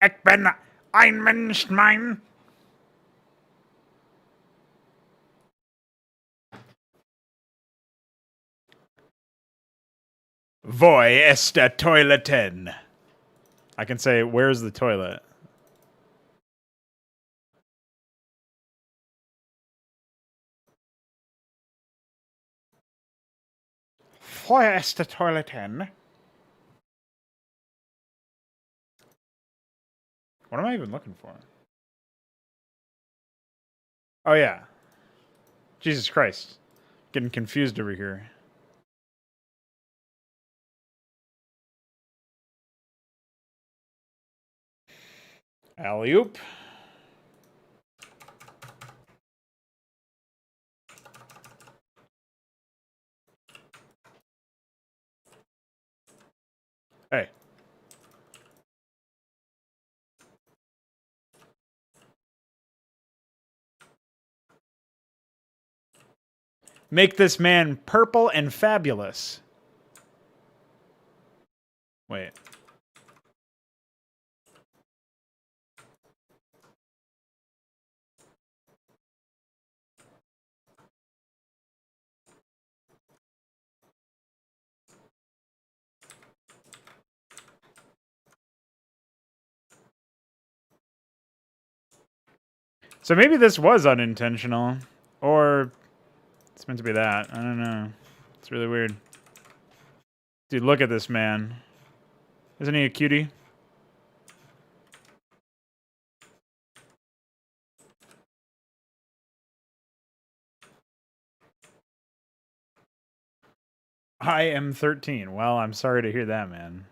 Ich bin ein Mensch, Wo ist der Toiletten? I can say, where's the toilet? Wo ist der Toiletten? What am I even looking for? Oh, yeah. Jesus Christ. Getting confused over here. Alley-oop. Hey. Make this man purple and fabulous. Wait. So maybe this was unintentional. Or it's meant to be that. I don't know. It's really weird. Dude, look at this man. Isn't he a cutie? I am 13. Well, I'm sorry to hear that, man.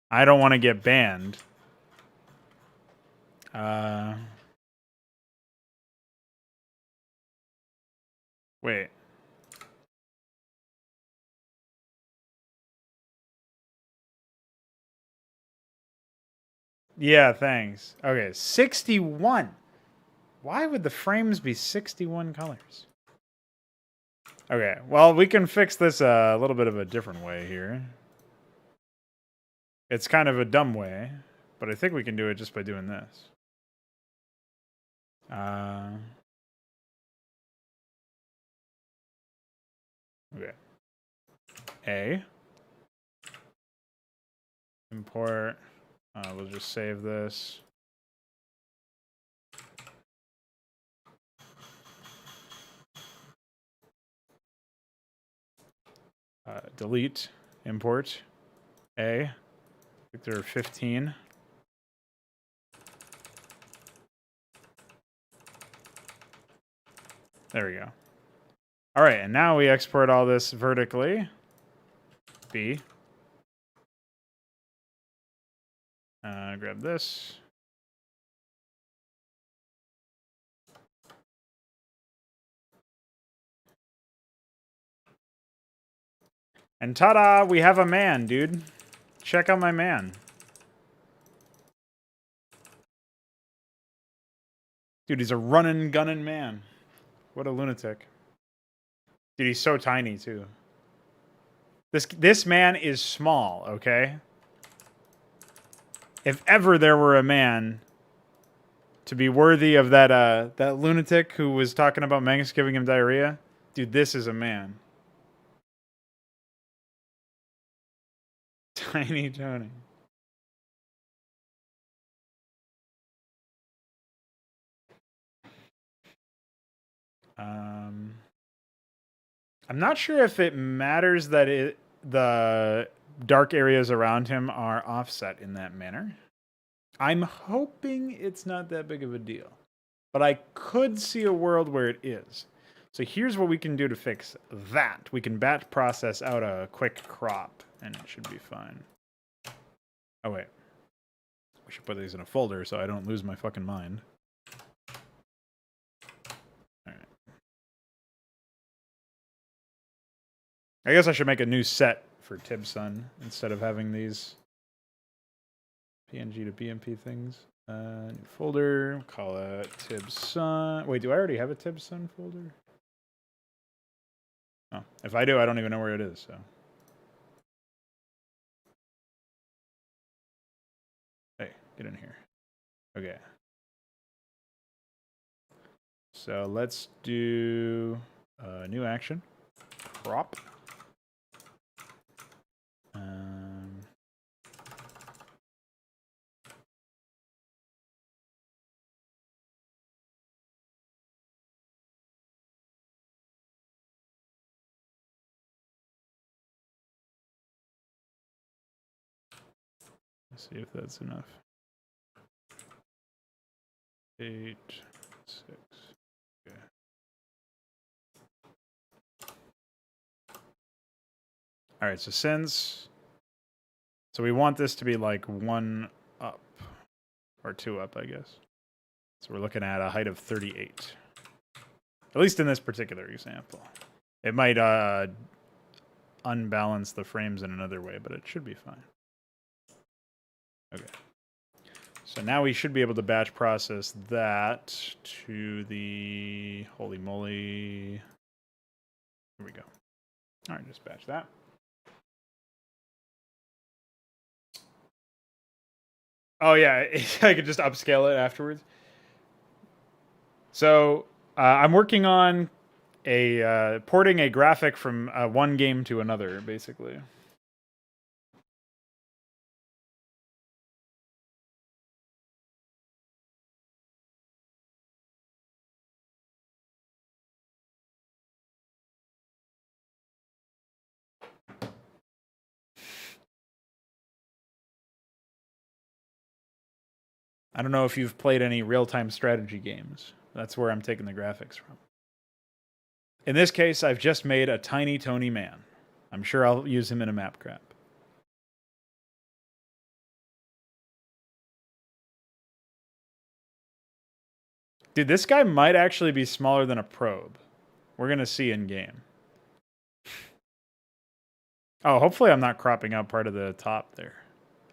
I don't want to get banned. Wait. Yeah, thanks. Okay, 61. Why would the frames be 61 colors? Okay, well, we can fix this a little bit of a different way here. It's kind of a dumb way, but I think we can do it just by doing this. Okay. A. Import. We'll just save this. Delete. Import. A. I think there are 15. There we go. All right, and now we export all this vertically. B. Grab this. And ta-da, we have a man, dude. Check out my man. Dude, he's a running, gunning man. What a lunatic. Dude, he's so tiny, too. This man is small, okay? If ever there were a man to be worthy of that that lunatic who was talking about Mangus giving him diarrhea, dude, this is a man. Tiny Tony. I'm not sure if it matters that the dark areas around him are offset in that manner. I'm hoping it's not that big of a deal, but I could see a world where it is. So here's what we can do to fix that. We can batch process out a quick crop, and it should be fine. Oh, wait. We should put these in a folder so I don't lose my fucking mind. I guess I should make a new set for Tibsun instead of having these PNG to BMP things. New folder, call it Tibsun. Wait, do I already have a Tibsun folder? Oh, if I do, I don't even know where it is, so. Hey, get in here. Okay. So let's do a new action. Crop. Let's see if that's enough. 8, 6. Okay. All right, so we want this to be like 1 up. Or 2 up, I guess. So we're looking at a height of 38. At least in this particular example. It might unbalance the frames in another way, but it should be fine. Okay. So now we should be able to batch process that to the... Holy moly. Here we go. All right, just batch that. Oh, yeah, I could just upscale it afterwards. So I'm working on porting a graphic from one game to another, basically. I don't know if you've played any real-time strategy games. That's where I'm taking the graphics from. In this case, I've just made a tiny Tony man. I'm sure I'll use him in a map crap. Dude, this guy might actually be smaller than a probe. We're going to see in game. Oh, hopefully I'm not cropping out part of the top there.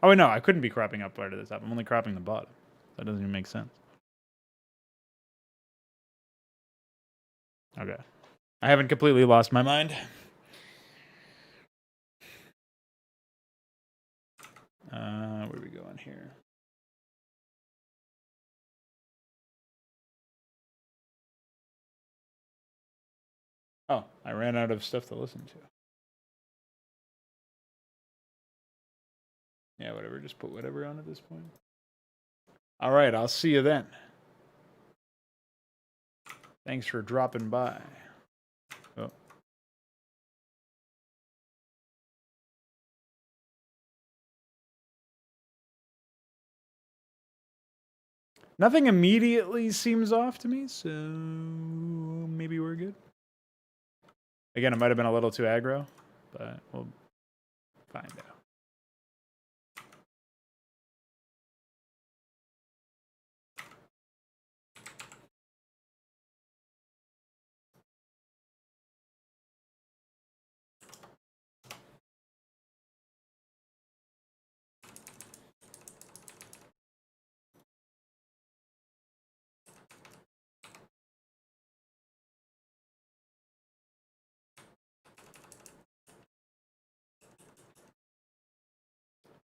Oh, no, I couldn't be cropping out part of the top. I'm only cropping the bottom. That doesn't even make sense. Okay. I haven't completely lost my mind. Where are we going here? Oh, I ran out of stuff to listen to. Yeah, whatever. Just put whatever on at this point. All right, I'll see you then. Thanks for dropping by. Oh. Nothing immediately seems off to me, so maybe we're good. Again, it might have been a little too aggro, but we'll find out.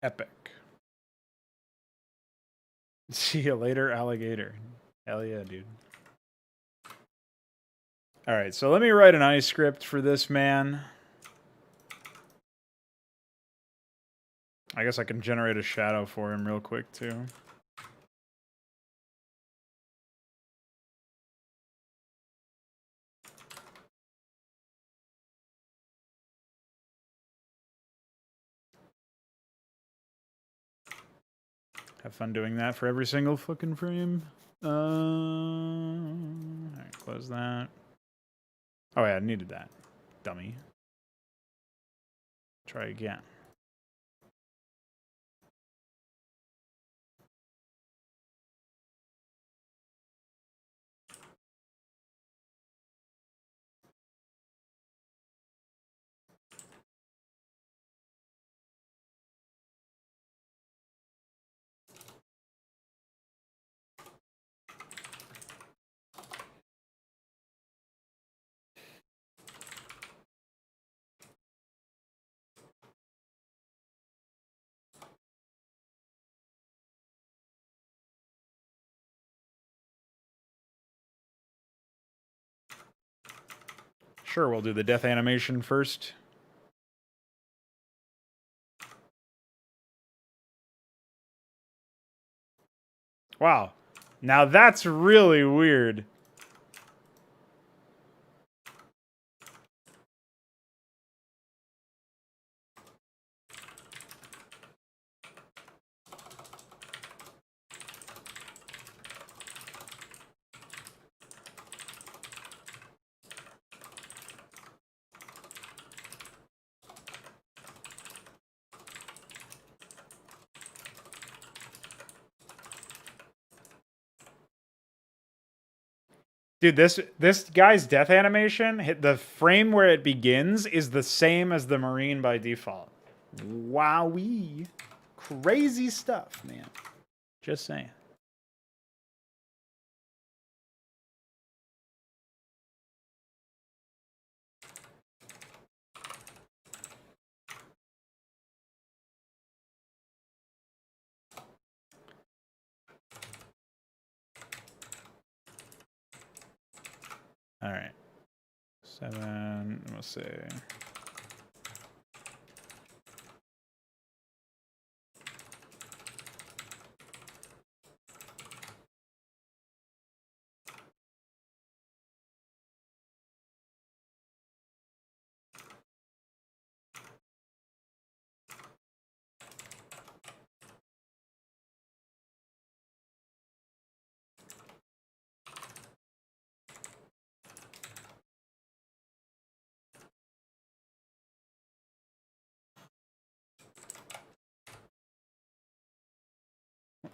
Epic. See you later, alligator. Hell yeah, dude. All right, so let me write an ice script for this man. I guess I can generate a shadow for him real quick, too. Have fun doing that for every single fucking frame. Alright, close that. Oh yeah, I needed that. Dummy. Try again. Sure, we'll do the death animation first. Wow. Now that's really weird. Dude, this guy's death animation, the frame where it begins is the same as the Marine by default. Wowee. Crazy stuff, man. Just saying. All right. 7, we'll say.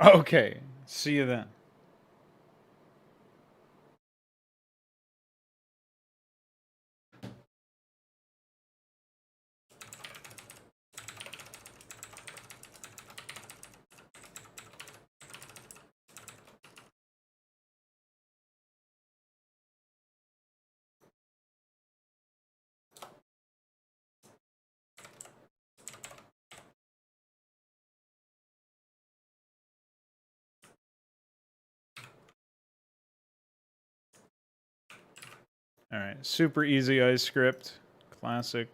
Okay. See you then. All right. Super easy ice script. Classic.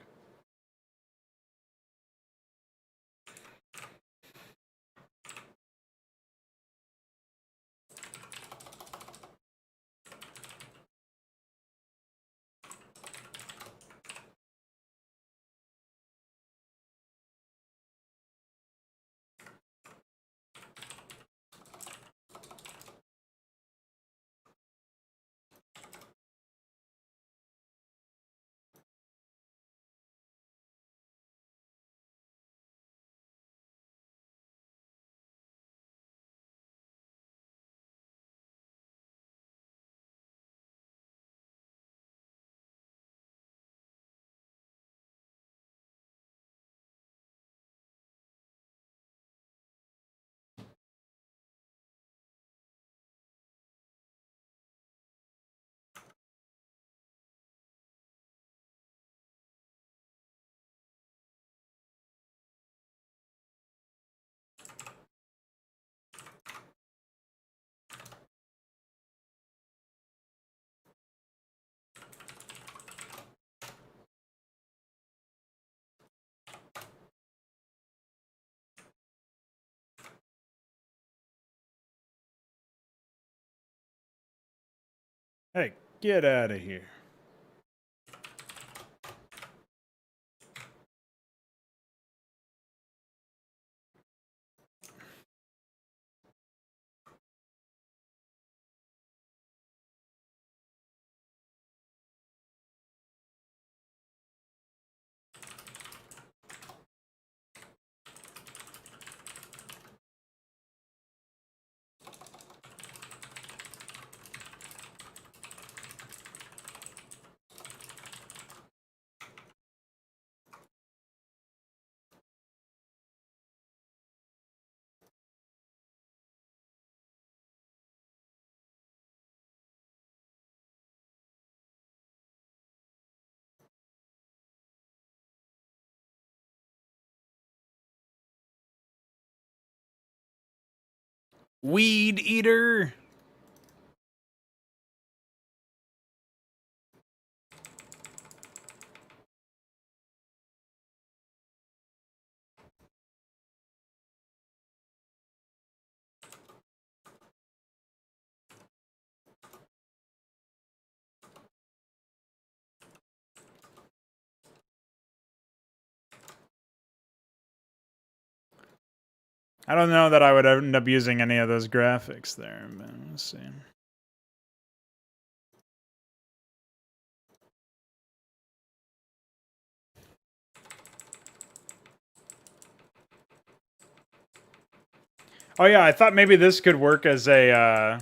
Hey, get out of here. Weed eater. I don't know that I would end up using any of those graphics there, but let's see. Oh yeah, I thought maybe this could work as a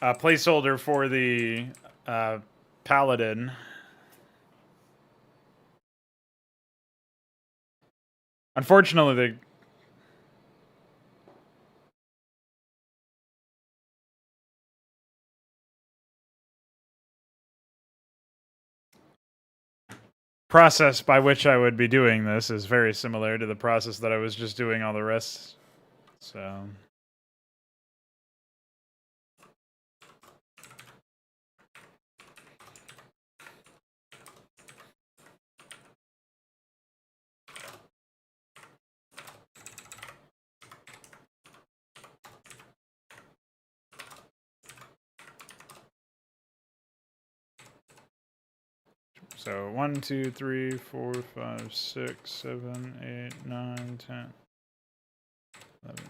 placeholder for the paladin. Unfortunately, the process by which I would be doing this is very similar to the process that I was just doing all the rest. So... So 1, 2, 3, 4, 5, 6, 7, 8, 9, 10, 11.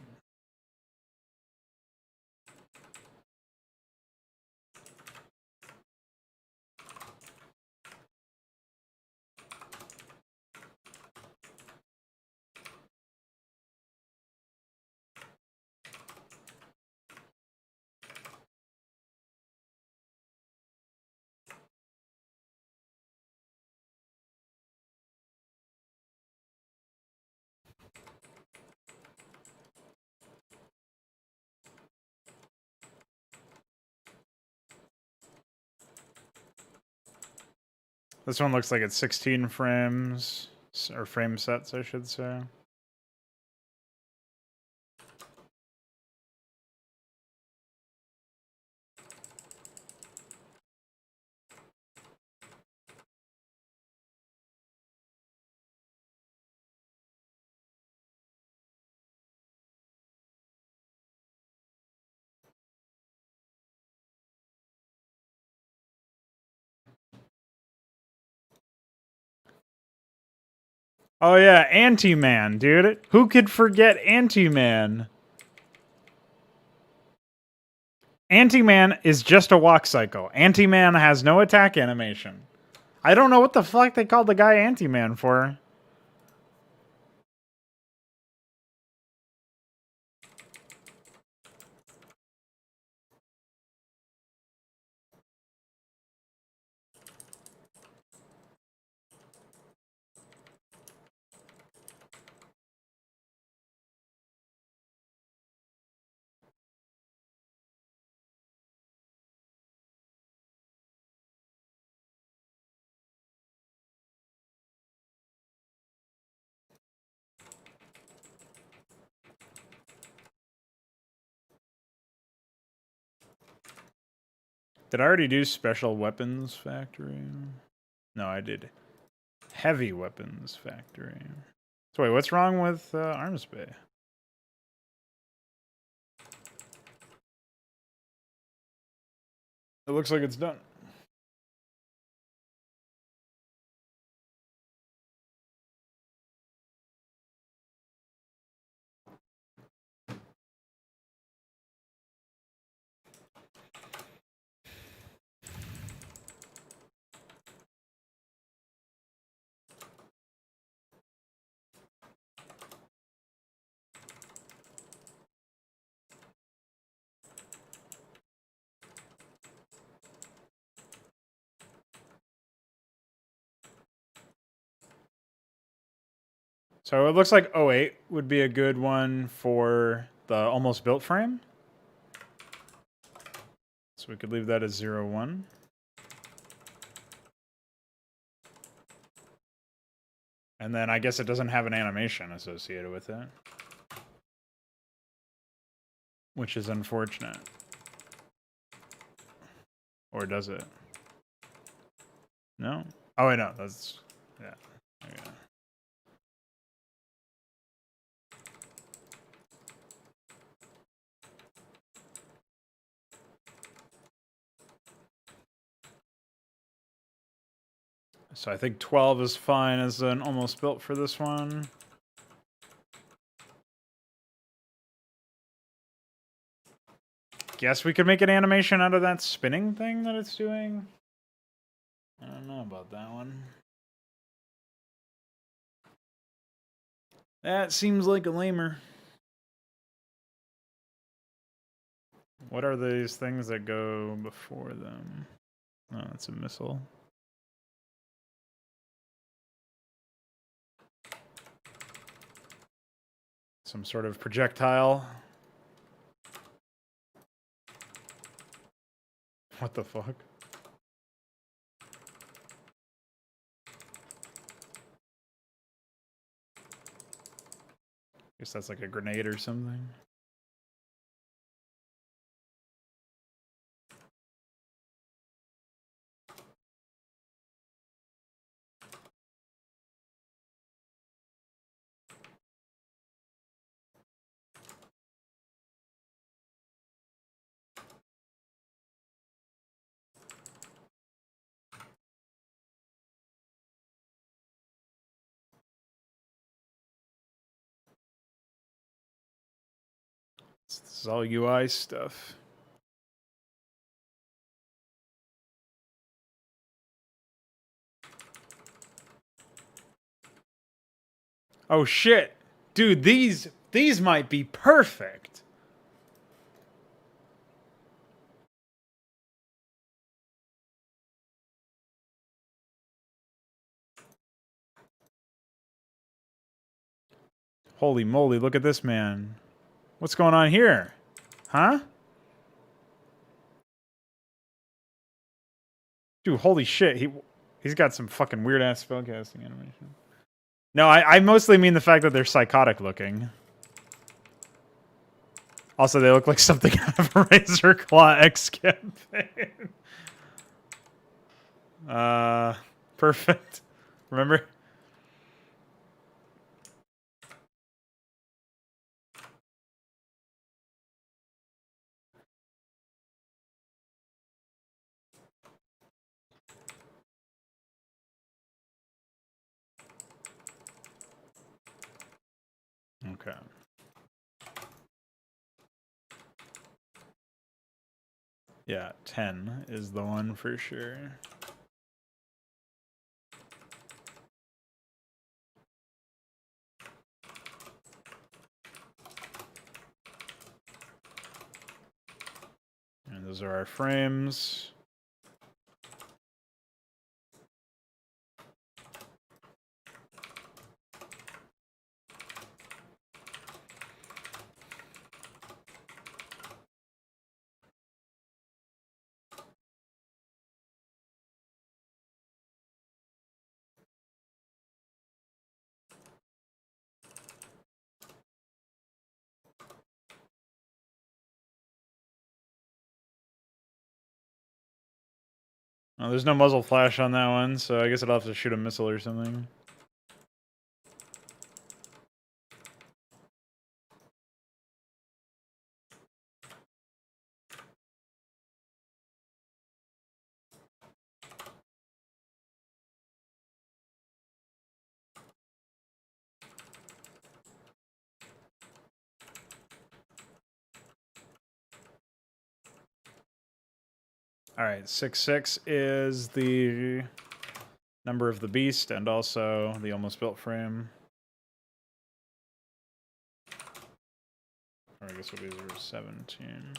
This one looks like it's 16 frames, or frame sets, I should say. Oh yeah, Anti-Man, dude. Who could forget Anti-Man? Anti-Man is just a walk cycle. Anti-Man has no attack animation. I don't know what the fuck they called the guy Anti-Man for. Did I already do Special Weapons Factory? No, I did Heavy Weapons Factory. So wait, what's wrong with Arms Bay? It looks like it's done. So it looks like 08 would be a good one for the almost built frame. So we could leave that as 01. And then I guess it doesn't have an animation associated with it, which is unfortunate. Or does it? No? Oh, wait, no. That's... yeah. There you go. So I think 12 is fine as an almost built for this one. Guess we could make an animation out of that spinning thing that it's doing. I don't know about that one. That seems like a lamer. What are these things that go before them? Oh, it's a missile. Some sort of projectile. What the fuck? Guess that's like a grenade or something. This is all UI stuff. Oh shit. Dude, these might be perfect. Holy moly, look at this man. What's going on here? Huh? Dude, holy shit. He's got some fucking weird ass spellcasting animation. No, I mostly mean the fact that they're psychotic looking. Also, they look like something out of a Razor Claw X campaign. Perfect. Remember? Okay. Yeah, 10 is the one for sure. And those are our frames. Oh, there's no muzzle flash on that one, so I guess I'll have to shoot a missile or something. Alright, 6-6 is the number of the beast and also the almost built frame. Or I guess it'll be 0-17.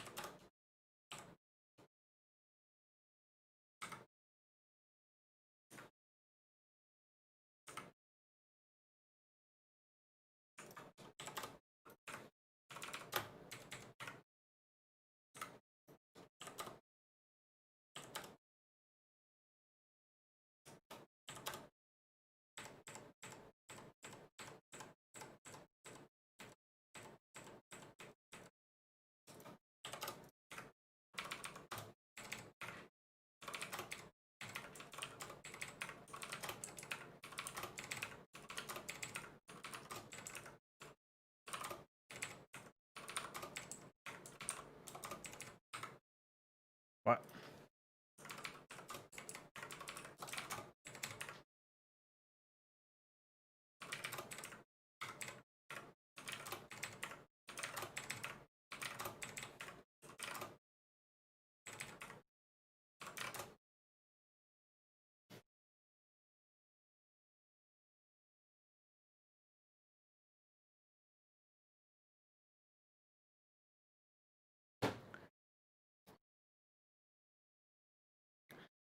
What?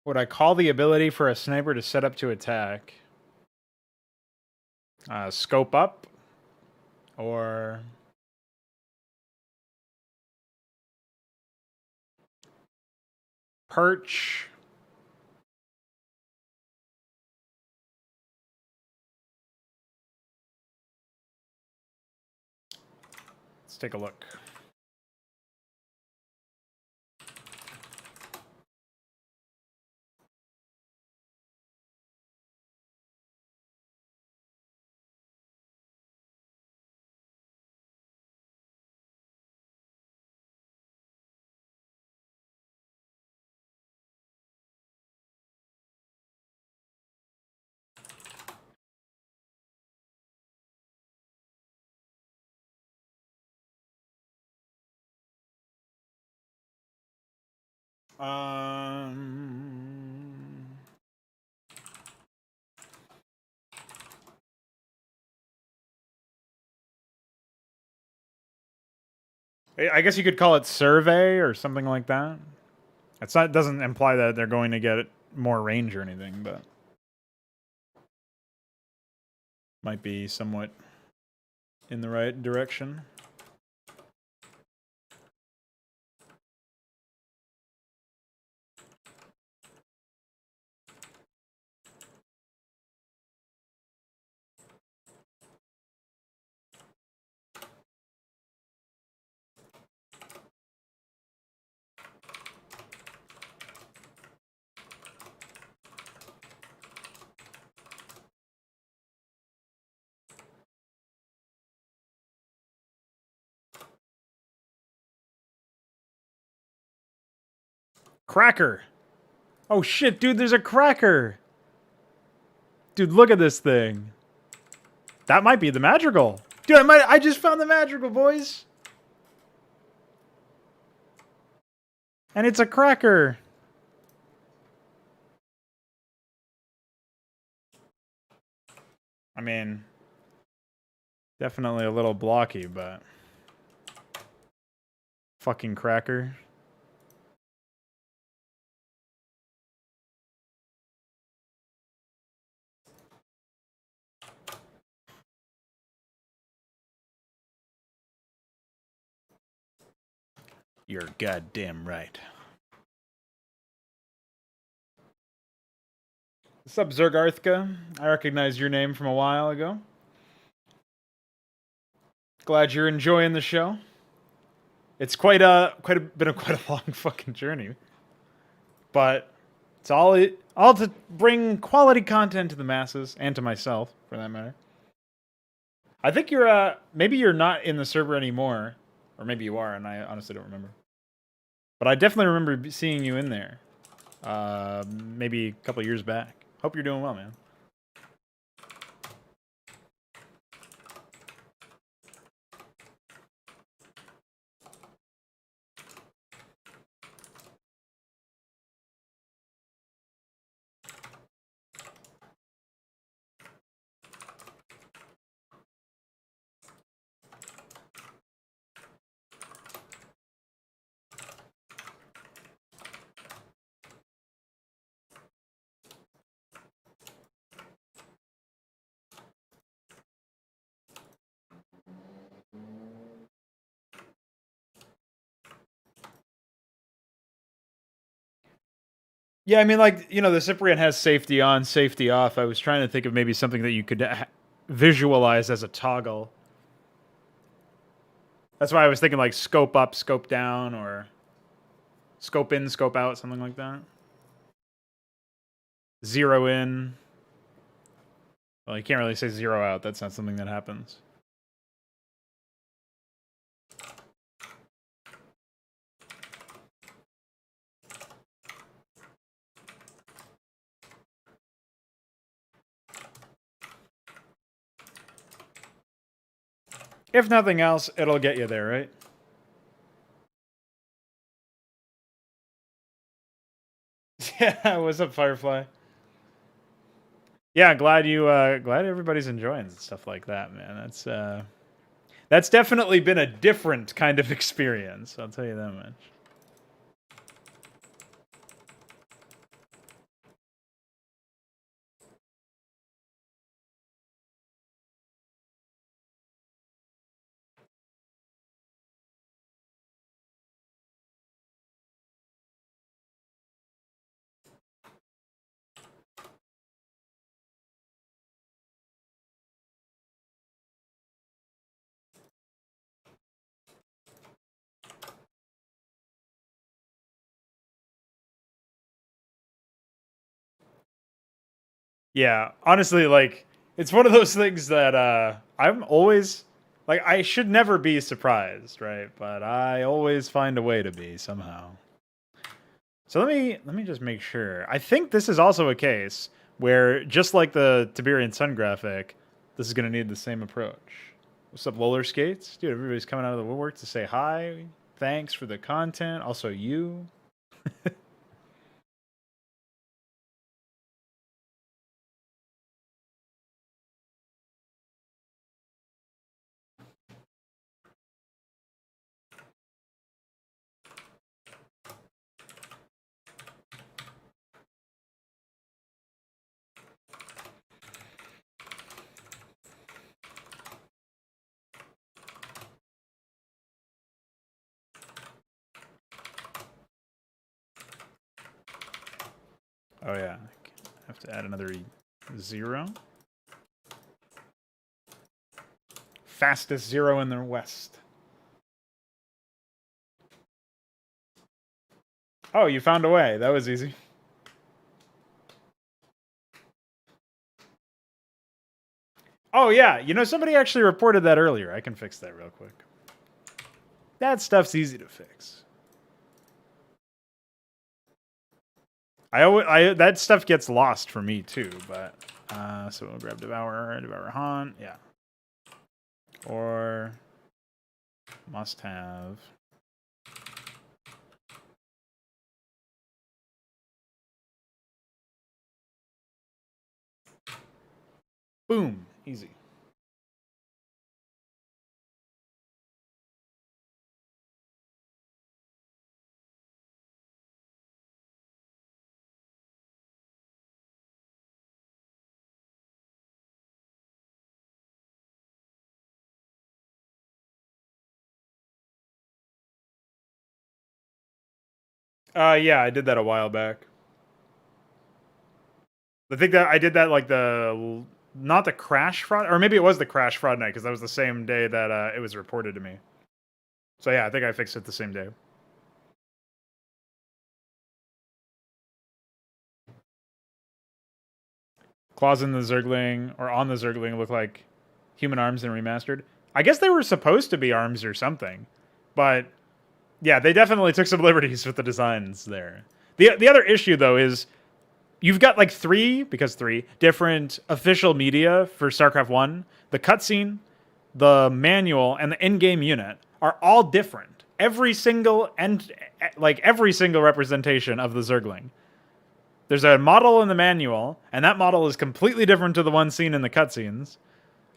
Would I call the ability for a sniper to set up to attack? Scope up? Or... perch? Let's take a look. I guess you could call it survey or something like that. It's not. It doesn't imply that they're going to get more range or anything, but might be somewhat in the right direction. Cracker. Oh shit, dude, there's a cracker. Dude, look at this thing. That might be the madrigal. Dude, I just found the madrigal, boys. And it's a cracker. I mean, definitely a little blocky, but fucking cracker. You're goddamn right. What's up, Zergarthka? I recognize your name from a while ago. Glad you're enjoying the show. It's been a long fucking journey, but it's all to bring quality content to the masses and to myself, for that matter. I think you're maybe you're not in the server anymore, or maybe you are, and I honestly don't remember. But I definitely remember seeing you in there, maybe a couple years back. Hope you're doing well, man. Yeah, I mean, like, you know, the Cyprian has safety on, safety off. I was trying to think of maybe something that you could visualize as a toggle. That's why I was thinking like scope up, scope down, or scope in, scope out, something like that. Zero in. Well, you can't really say zero out. That's not something that happens. If nothing else, it'll get you there, right? Yeah, what's up, Firefly? Yeah, glad everybody's enjoying stuff like that, man. That's definitely been a different kind of experience, I'll tell you that much. Yeah, honestly, like it's one of those things that I'm always like I should never be surprised, right? But I always find a way to be somehow. So let me just make sure. I think this is also a case where just like the Tiberian Sun graphic, this is gonna need the same approach. What's up, roller skates? Dude, everybody's coming out of the woodwork to say hi. Thanks for the content. Also you. Oh yeah. I have to add another 0. Fastest 0 in the West. Oh, you found a way. That was easy. Oh yeah, you know somebody actually reported that earlier. I can fix that real quick. That stuff's easy to fix. I that stuff gets lost for me too, but so we'll grab devour haunt, yeah, or must have. Boom, easy. Yeah, I did that a while back. I think that I did that like not the crash fraud, or maybe it was the crash fraud night because that was the same day that it was reported to me. So yeah, I think I fixed it the same day. Claws in the Zergling or on the Zergling look like human arms and remastered. I guess they were supposed to be arms or something, but yeah, they definitely took some liberties with the designs there. The other issue though is you've got like three different official media for StarCraft 1. The cutscene, the manual, and the in-game unit are all different. Every single representation of the Zergling. There's a model in the manual, and that model is completely different to the one seen in the cutscenes.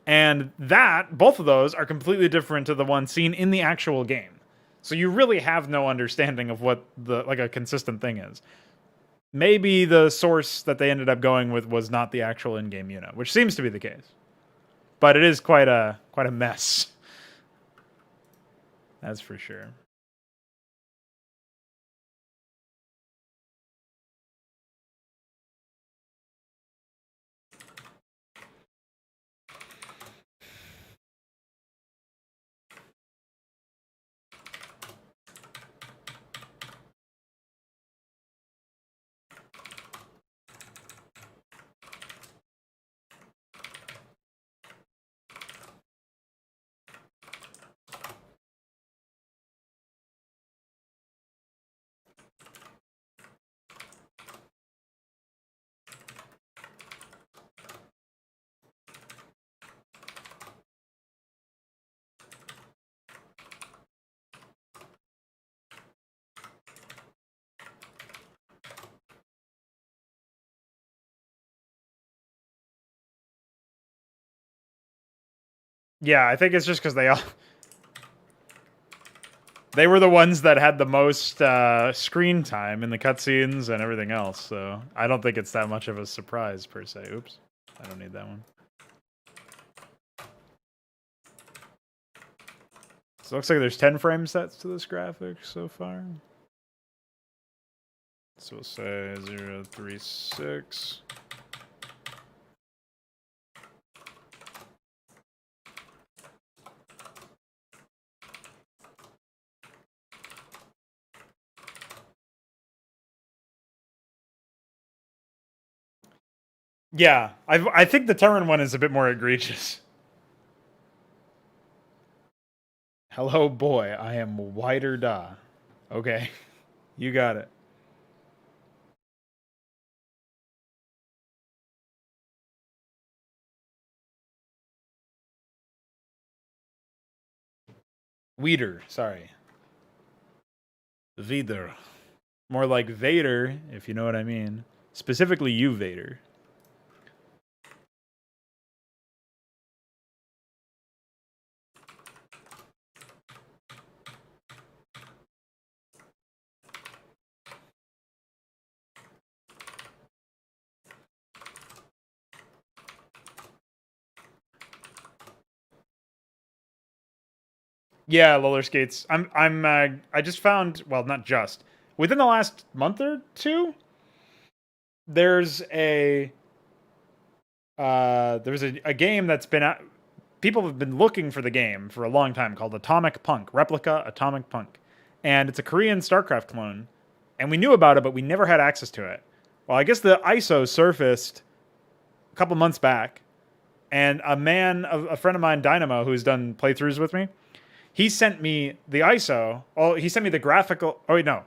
And both of those are completely different to the one seen in the actual game. So you really have no understanding of what a consistent thing is. Maybe the source that they ended up going with was not the actual in-game unit, which seems to be the case. But it is quite a mess. That's for sure. Yeah, I think it's just because they were the ones that had the most screen time in the cutscenes and everything else. So I don't think it's that much of a surprise per se. Oops, I don't need that one. So it looks like there's 10 frame sets to this graphic so far. So we'll say 036. Yeah, I think the Terran one is a bit more egregious. Hello, boy. I am Wider Da. Okay, you got it. Weeder, sorry. Vader. More like Vader, if you know what I mean. Specifically, you, Vader. Yeah, roller skates. I just found, well, not just within the last month or two. There's a game that's been out. People have been looking for the game for a long time called Atomic Punk, Replica Atomic Punk, and it's a Korean Starcraft clone. And we knew about it, but we never had access to it. Well, I guess the ISO surfaced a couple months back, and a friend of mine, Dynamo, who's done playthroughs with me, he sent me the ISO. Oh, he sent me the graphical. Oh wait, no.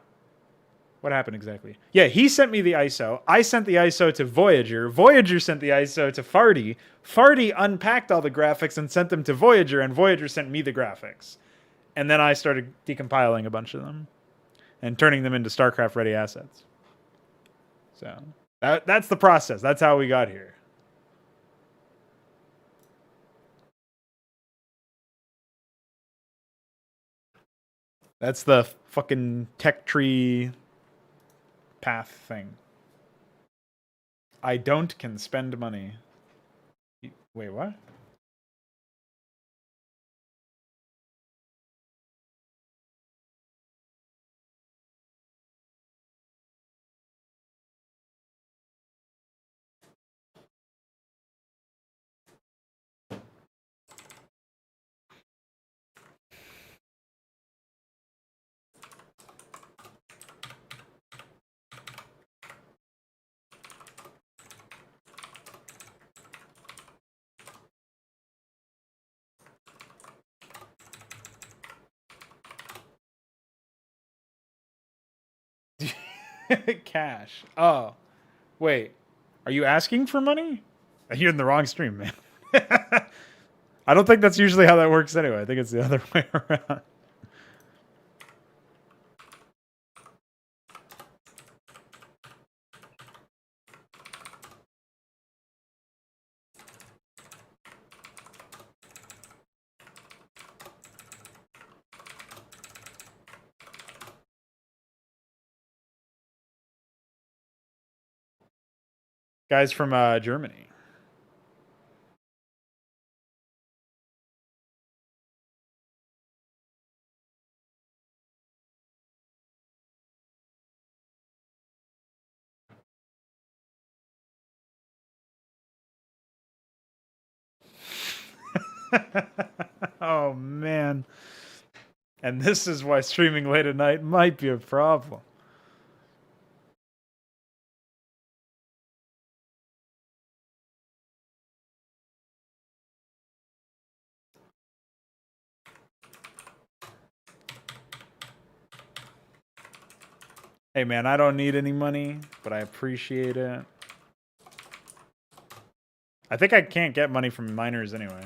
What happened exactly? Yeah, he sent me the ISO. I sent the ISO to Voyager. Voyager sent the ISO to Farty. Farty unpacked all the graphics and sent them to Voyager, and Voyager sent me the graphics. And then I started decompiling a bunch of them and turning them into StarCraft ready assets. So that's the process. That's how we got here. That's the fucking tech tree path thing. I don't can spend money. Wait, what? Cash. Oh, wait. Are you asking for money? You're in the wrong stream, man. I don't think that's usually how that works anyway. I think it's the other way around. Guys from Germany. Oh, man. And this is why streaming late at night might be a problem. Hey, man, I don't need any money, but I appreciate it. I think I can't get money from miners anyway.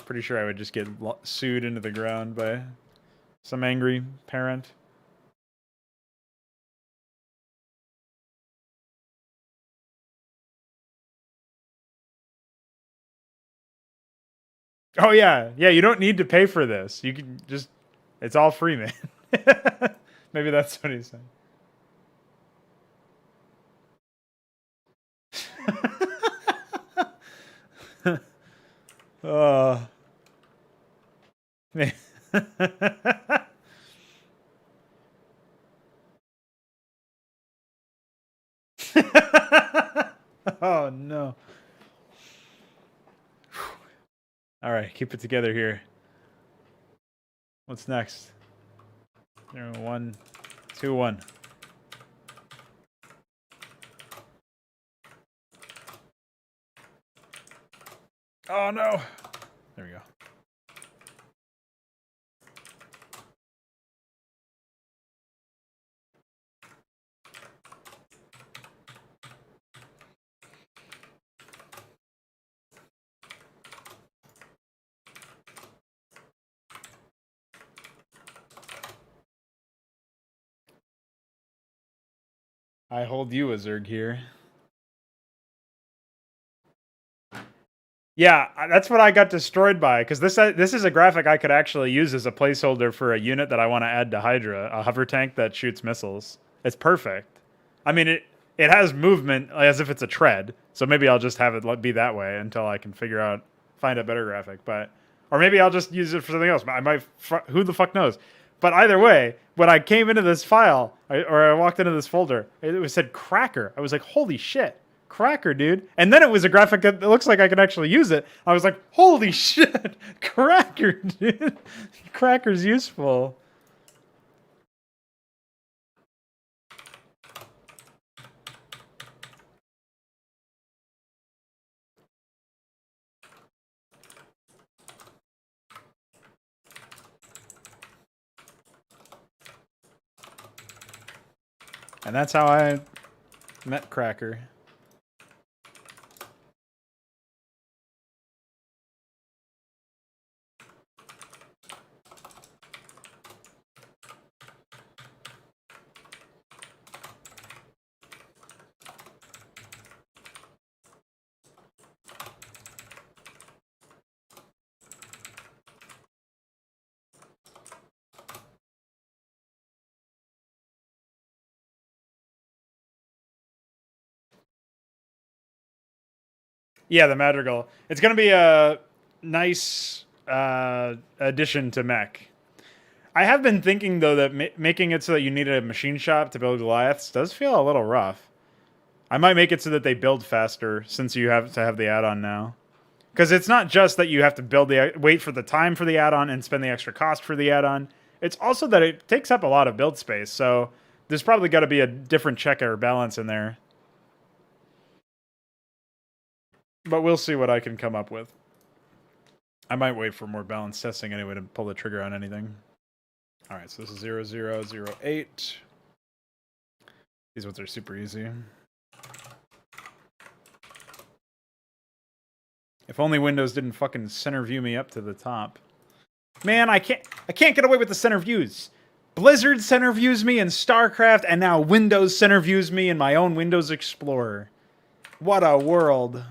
Pretty sure I would just get sued into the ground by some angry parent. Oh yeah, yeah. You don't need to pay for this. You can just—it's all free, man. Maybe that's what he's saying. Man. Oh no. All right, keep it together here. What's next? 0, 1, 2, 1. Oh no. There we go. I hold you a Zerg here. Yeah, that's what I got destroyed by, because this is a graphic I could actually use as a placeholder for a unit that I want to add to Hydra, a hover tank that shoots missiles. It's perfect. I mean, it has movement as if it's a tread, so maybe I'll just have it be that way until I can find a better graphic. But or maybe I'll just use it for something else. I might, who the fuck knows? But either way, when I came into this file, or I walked into this folder, it said Cracker. I was like, holy shit. Cracker, dude. And then it was a graphic that looks like I can actually use it. I was like, holy shit. Cracker, dude. Cracker's useful. And that's how I met Cracker. Yeah, the Madrigal. It's going to be a nice addition to mech. I have been thinking, though, that making it so that you need a machine shop to build Goliaths does feel a little rough. I might make it so that they build faster, since you have to have the add-on now. Because it's not just that you have to wait for the time for the add-on and spend the extra cost for the add-on. It's also that it takes up a lot of build space, so there's probably got to be a different check or balance in there. But we'll see what I can come up with. I might wait for more balanced testing anyway to pull the trigger on anything. Alright, so this is 0008. These ones are super easy. If only Windows didn't fucking center view me up to the top. Man, I can't get away with the center views. Blizzard center views me in Starcraft, and now Windows center views me in my own Windows Explorer. What a world.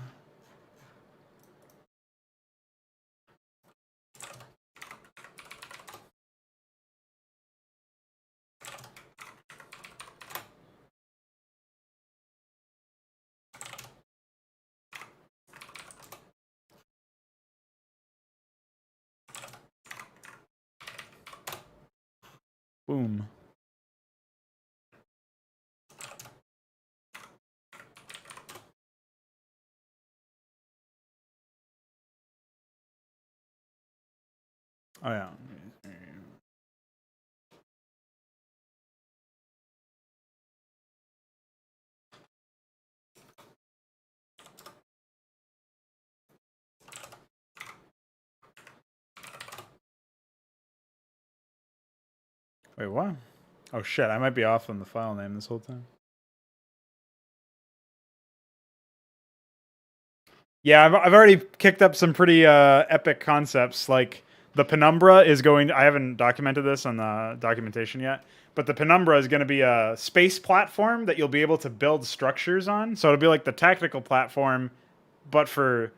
Boom. Oh, yeah. Wait, what? Oh, shit. I might be off on the file name this whole time. Yeah, I've already kicked up some pretty epic concepts. Like, the Penumbra is going... I haven't documented this on the documentation yet. But the Penumbra is going to be a space platform that you'll be able to build structures on. So it'll be like the tactical platform, but for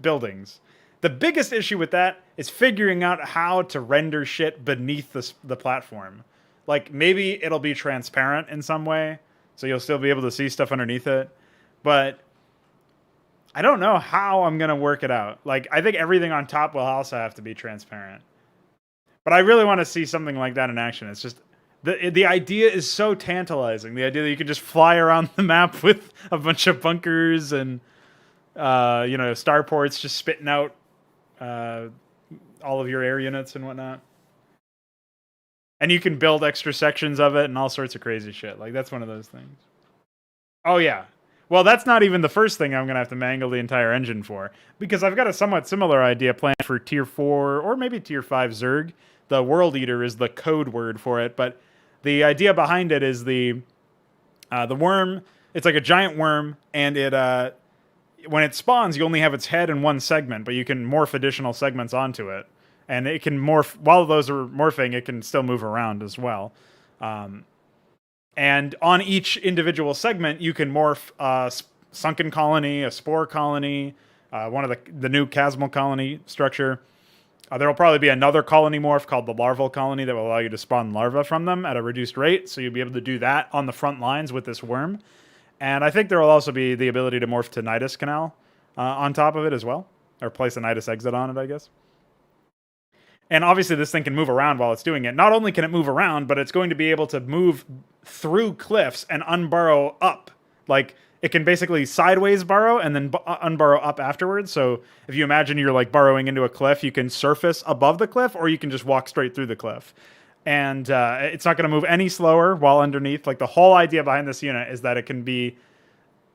buildings. The biggest issue with that is figuring out how to render shit beneath the platform. Like, maybe it'll be transparent in some way, so you'll still be able to see stuff underneath it. But I don't know how I'm going to work it out. Like, I think everything on top will also have to be transparent. But I really want to see something like that in action. It's just... The idea is so tantalizing. The idea that you can just fly around the map with a bunch of bunkers and, starports just spitting out all of your air units and whatnot. And you can build extra sections of it and all sorts of crazy shit. Like, that's one of those things. Oh, yeah. Well, that's not even the first thing I'm going to have to mangle the entire engine for, because I've got a somewhat similar idea planned for Tier 4 or maybe Tier 5 Zerg. The World Eater is the code word for it, but the idea behind it is the worm. It's like a giant worm, and it when it spawns, you only have its head in one segment, but you can morph additional segments onto it, and it can morph. While those are morphing, it can still move around as well. And on each individual segment, you can morph a sunken colony, a spore colony, one of the new chasmal colony structure. There will probably be another colony morph called the larval colony that will allow you to spawn larvae from them at a reduced rate. So you'll be able to do that on the front lines with this worm. And I think there will also be the ability to morph to Nidus Canal on top of it as well, or place a Nidus exit on it, I guess. And obviously this thing can move around while it's doing it. Not only can it move around, but it's going to be able to move through cliffs and unburrow up. Like, it can basically sideways burrow and then unburrow up afterwards. So if you imagine you're like burrowing into a cliff, you can surface above the cliff, or you can just walk straight through the cliff. And it's not going to move any slower while underneath. Like, the whole idea behind this unit is that it can be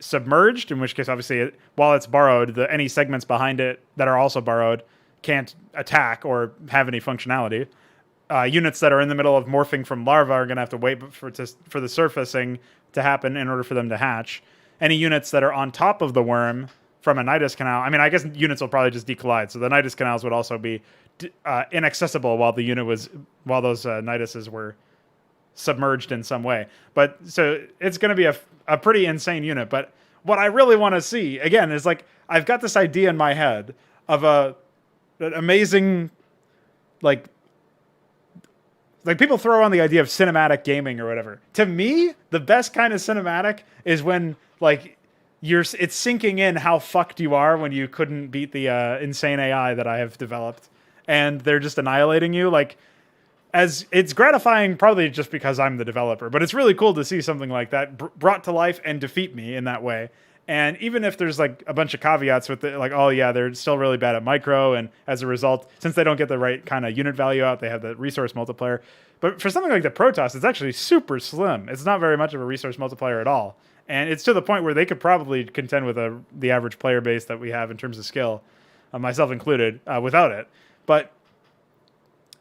submerged, in which case, obviously, while it's burrowed, any segments behind it that are also burrowed can't attack or have any functionality. Units that are in the middle of morphing from larvae are going to have to wait for the surfacing to happen in order for them to hatch. Any units that are on top of the worm from a Nidus Canal, I mean, I guess units will probably just decollide, so the Nidus Canals would also be inaccessible while those Niduses were submerged in some way. But so it's going to be a pretty insane unit. But what I really want to see, again, is like, I've got this idea in my head of an amazing, like people throw on the idea of cinematic gaming or whatever. To me, the best kind of cinematic is when like it's sinking in how fucked you are when you couldn't beat the insane AI that I have developed, and they're just annihilating you. Like, as it's gratifying, probably just because I'm the developer, but it's really cool to see something like that brought to life and defeat me in that way. And even if there's like a bunch of caveats with it, like, oh yeah, they're still really bad at micro, and as a result, since they don't get the right kind of unit value out, they have the resource multiplier. But for something like the Protoss, it's actually super slim. It's not very much of a resource multiplier at all. And it's to the point where they could probably contend with the average player base that we have in terms of skill, myself included, without it. But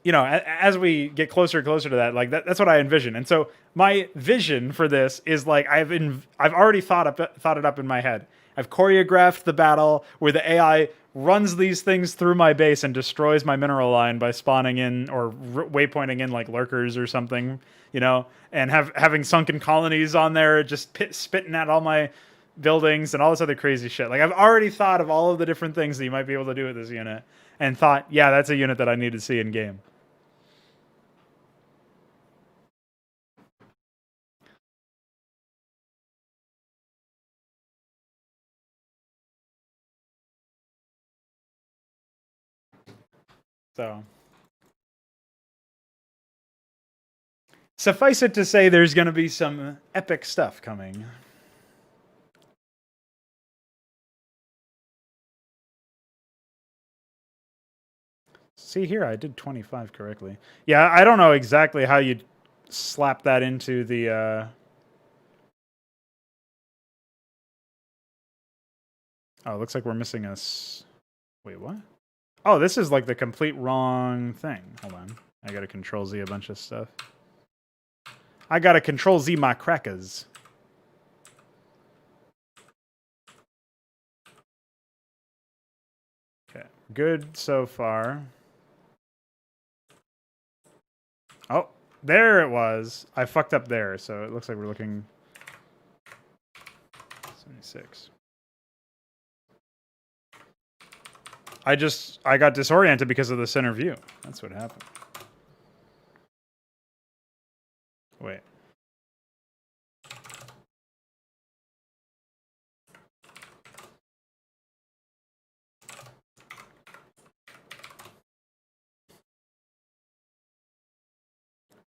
you know, as we get closer and closer to that, like that's what I envision. And so my vision for this is like I've already thought it up in my head. I've choreographed the battle where the AI runs these things through my base and destroys my mineral line by spawning in or waypointing in like lurkers or something, you know, and having sunken colonies on there just spitting at all my buildings and all this other crazy shit. Like, I've already thought of all of the different things that you might be able to do with this unit, and thought, yeah, that's a unit that I need to see in game. So suffice it to say, there's going to be some epic stuff coming. See here, I did 25 correctly. Yeah, I don't know exactly how you'd slap that into the... Oh, it looks like we're missing a... Wait, what? Oh, this is like the complete wrong thing. Hold on. I gotta Control Z a bunch of stuff. I gotta Control Z my crackers. Okay, good so far. Oh, there it was. I fucked up there, so it looks like we're looking 76. I got disoriented because of the center view. That's what happened. Wait.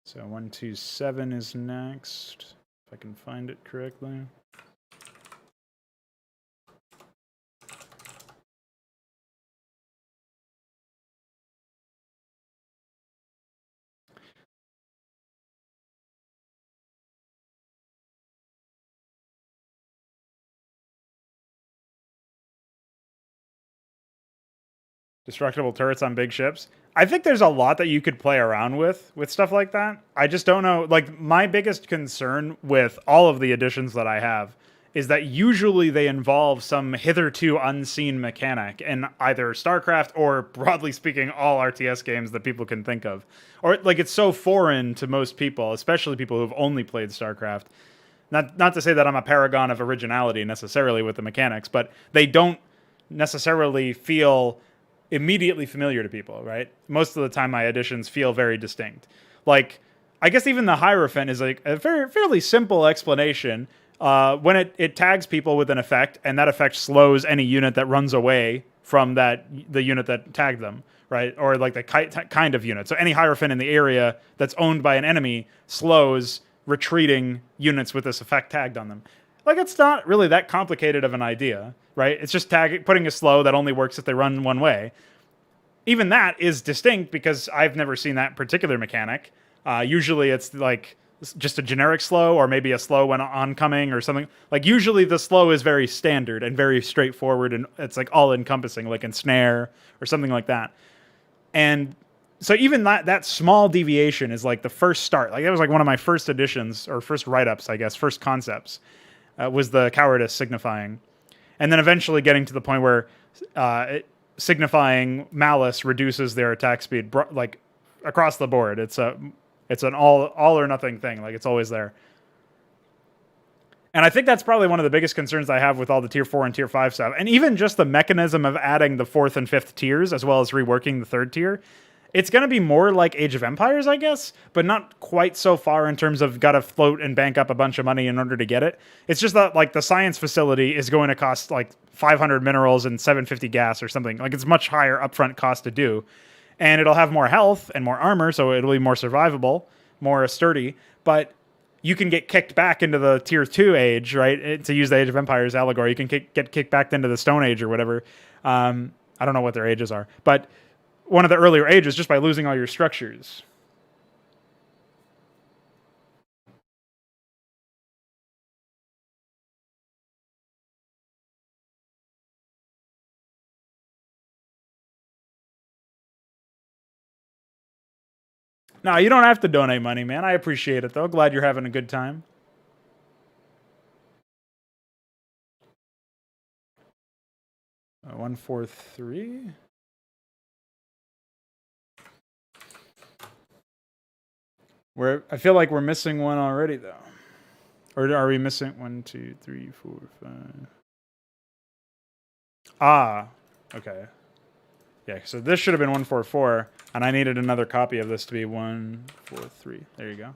So 127 is next, if I can find it correctly. Destructible turrets on big ships. I think there's a lot that you could play around with stuff like that. I just don't know. Like, my biggest concern with all of the additions that I have is that usually they involve some hitherto unseen mechanic in either StarCraft or, broadly speaking, all RTS games that people can think of. Or, like, it's so foreign to most people, especially people who've only played StarCraft. Not to say that I'm a paragon of originality necessarily with the mechanics, but they don't necessarily feel immediately familiar to people, right? Most of the time my additions feel very distinct. Like, I guess even the Hierophant is like a fairly simple explanation. When it tags people with an effect, and that effect slows any unit that runs away from the unit that tagged them, right? Or like the kind of unit. So any Hierophant in the area that's owned by an enemy slows retreating units with this effect tagged on them. Like, it's not really that complicated of an idea, right? It's just putting a slow that only works if they run one way. Even that is distinct because I've never seen that particular mechanic. Usually it's like just a generic slow, or maybe a slow when oncoming or something. Like, usually the slow is very standard and very straightforward, and it's like all encompassing, like in snare or something like that. And so even that small deviation is like the first start. Like, that was like one of my first additions, or first write-ups, I guess, first concepts, was the cowardice signifying. And then eventually getting to the point where signifying malice reduces their attack speed, like, across the board. It's an all or nothing thing. Like, it's always there. And I think that's probably one of the biggest concerns I have with all the tier 4 and tier 5 stuff. And even just the mechanism of adding the 4th and 5th tiers, as well as reworking the 3rd tier. It's going to be more like Age of Empires, I guess, but not quite so far in terms of got to float and bank up a bunch of money in order to get it. It's just that, like, the science facility is going to cost like 500 minerals and 750 gas or something. Like, it's much higher upfront cost to do. And it'll have more health and more armor, so it'll be more survivable, more sturdy. But you can get kicked back into the tier 2 age, right? To use the Age of Empires allegory, you can get kicked back into the Stone Age or whatever. I don't know what their ages are, but one of the earlier ages just by losing all your structures. No, you don't have to donate money, man. I appreciate it, though. Glad you're having a good time. Uh, 143. I feel like we're missing one already, though. Or are we missing 1, 2, 3, 4, 5? Ah, okay. Yeah, so this should have been 144, and I needed another copy of this to be 143. There you go.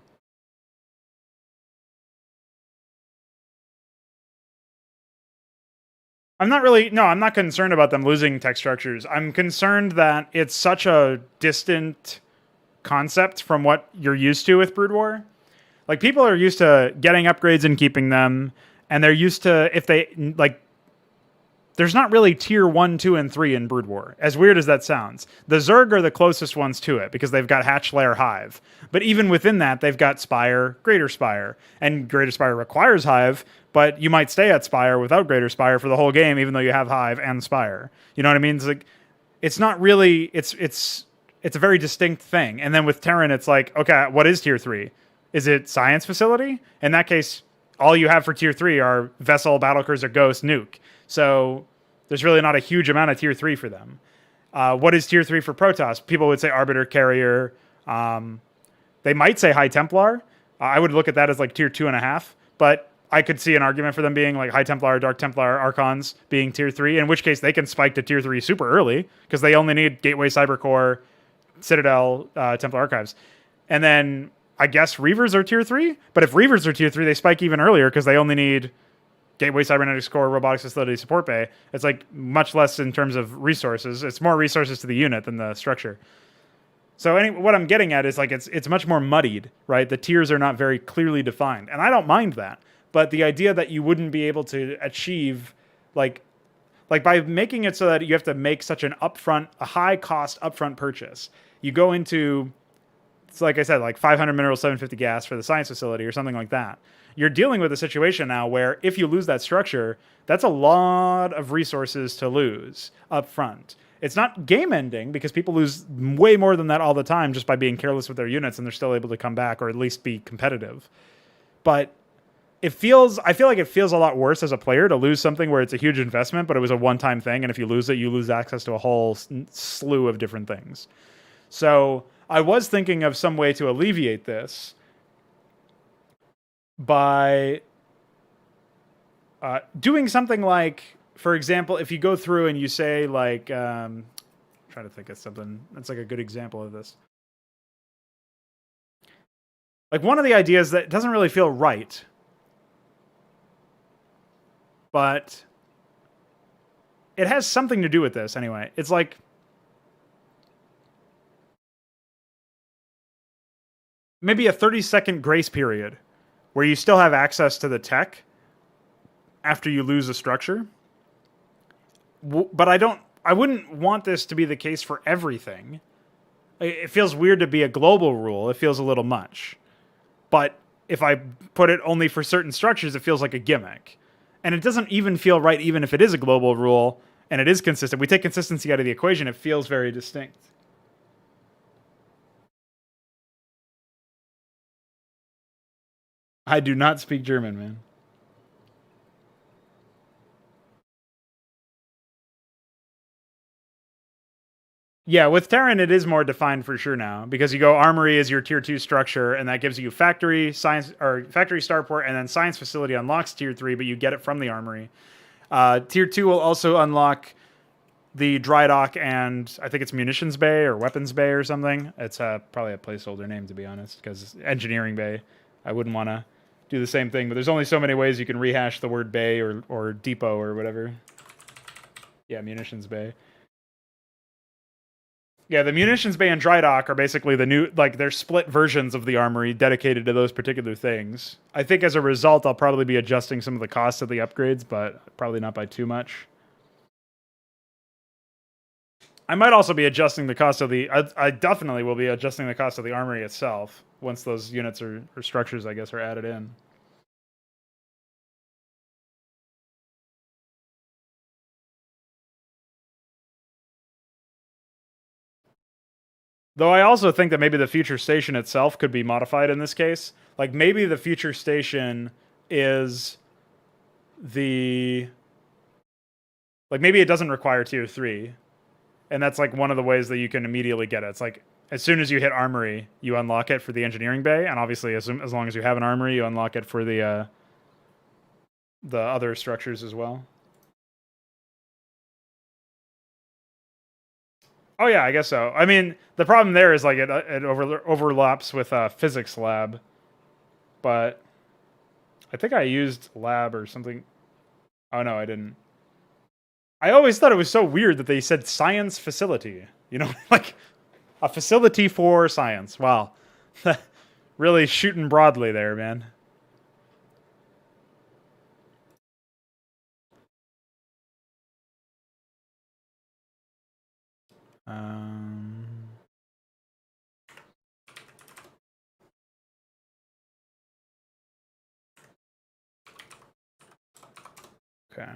I'm not concerned about them losing tech structures. I'm concerned that it's such a distant concept from what you're used to with Brood War. Like, people are used to getting upgrades and keeping them, and they're used to, if they, like, there's not really tier 1, 2, and 3 in Brood War, as weird as that sounds. The Zerg are the closest ones to it, because they've got Hatch, Lair, Hive. But even within that, they've got Spire, Greater Spire. And Greater Spire requires Hive, but you might stay at Spire without Greater Spire for the whole game, even though you have Hive and Spire. You know what I mean? It's like, it's not really, it's a very distinct thing. And then with Terran, it's like, okay, what is tier 3? Is it Science Facility? In that case, all you have for tier 3 are Vessel, Battlecruiser, Ghost, Nuke. So there's really not a huge amount of tier 3 for them. What is tier 3 for Protoss? People would say Arbiter, Carrier. They might say High Templar. I would look at that as like tier 2.5. But I could see an argument for them being like High Templar, Dark Templar, Archons being tier 3, in which case they can spike to tier 3 super early because they only need Gateway, Cybercore, Citadel, Templar Archives. And then I guess Reavers are tier 3. But if Reavers are tier 3, they spike even earlier because they only need Gateway, Cybernetics Core, Robotics Facility, Support Bay. It's like much less in terms of resources. It's more resources to the unit than the structure. So what I'm getting at is like it's much more muddied, right? The tiers are not very clearly defined. And I don't mind that. But the idea that you wouldn't be able to achieve like by making it so that you have to make such a high cost upfront purchase, you go into, it's like I said, like 500 minerals, 750 gas for the science facility or something like that. You're dealing with a situation now where if you lose that structure, that's a lot of resources to lose up front. It's not game ending because people lose way more than that all the time just by being careless with their units, and they're still able to come back or at least be competitive. But I feel like it feels a lot worse as a player to lose something where it's a huge investment, but it was a one-time thing, and if you lose it, you lose access to a whole slew of different things. So I was thinking of some way to alleviate this by doing something like, for example, if you go through and you say like, try to think of something that's like a good example of this. Like one of the ideas that doesn't really feel right, but it has something to do with this anyway. It's like maybe a 30-second grace period where you still have access to the tech after you lose a structure. But I wouldn't want this to be the case for everything. It feels weird to be a global rule. It feels a little much. But if I put it only for certain structures, it feels like a gimmick. And it doesn't even feel right, even if it is a global rule and it is consistent. We take consistency out of the equation, it feels very distinct. I do not speak German, man. Yeah, with Terran, it is more defined for sure now because you go Armory is your tier 2 structure, and that gives you factory, science, or factory starport, and then science facility unlocks tier 3, but you get it from the Armory. Tier 2 will also unlock the dry dock and I think it's munitions bay or weapons bay or something. It's probably a placeholder name, to be honest, because engineering bay. I wouldn't want to do the same thing, but there's only so many ways you can rehash the word bay or depot or whatever. Yeah, munitions bay. Yeah, the munitions bay and dry dock are basically the new, like, they're split versions of the armory dedicated to those particular things. I think as a result, I'll probably be adjusting some of the costs of the upgrades, but probably not by too much. I might also be adjusting the cost of the... I definitely will be adjusting the cost of the armory itself once those units or structures, I guess, are added in. Though I also think that maybe the future station itself could be modified in this case. Like, maybe the future station is the... Like, maybe it doesn't require tier 3. And that's, like, one of the ways that you can immediately get it. It's like, as soon as you hit Armory, you unlock it for the Engineering Bay. And obviously, as long as you have an Armory, you unlock it for the other structures as well. Oh yeah, I guess so. I mean, the problem there is like it overlaps with physics lab, but I think I used lab or something. Oh no, I didn't. I always thought it was so weird that they said science facility. You know, like a facility for science. Wow, really shooting broadly there, man. Um, okay.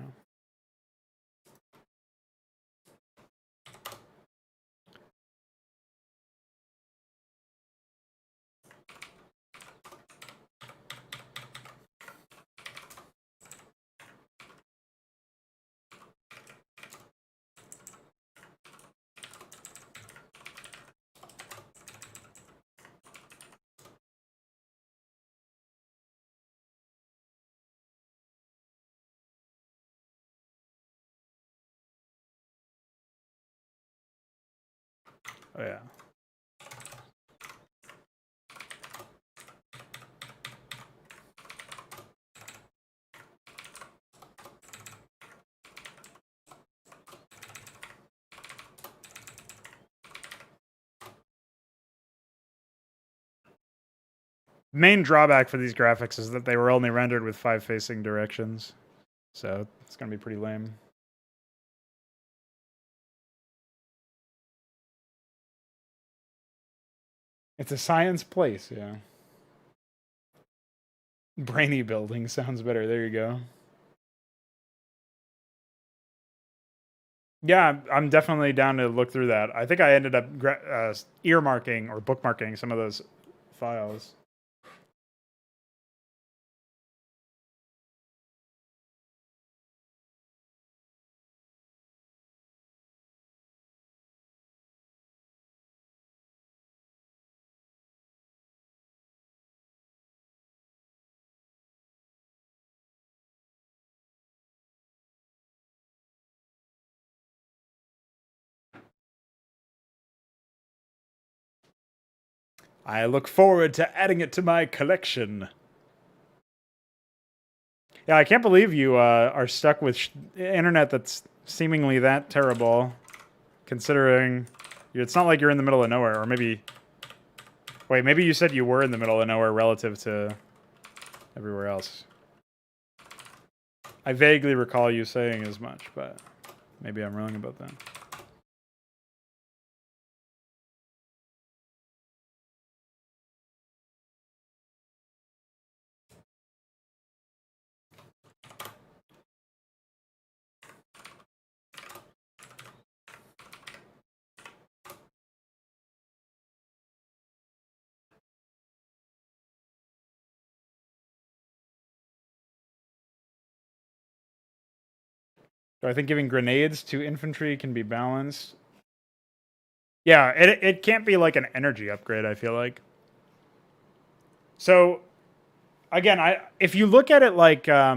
Oh yeah. Main drawback for these graphics is that they were only rendered with 5 facing directions. So it's going to be pretty lame. It's a science place, yeah. Brainy building sounds better. There you go. Yeah, I'm definitely down to look through that. I think I ended up earmarking or bookmarking some of those files. I look forward to adding it to my collection. Yeah, I can't believe you are stuck with internet that's seemingly that terrible, considering it's not like you're in the middle of nowhere. Or maybe, wait, maybe you said you were in the middle of nowhere relative to everywhere else. I vaguely recall you saying as much, but maybe I'm wrong about that. So I think giving grenades to infantry can be balanced. Yeah, it can't be like an energy upgrade, I feel like. So again, if you look at it like I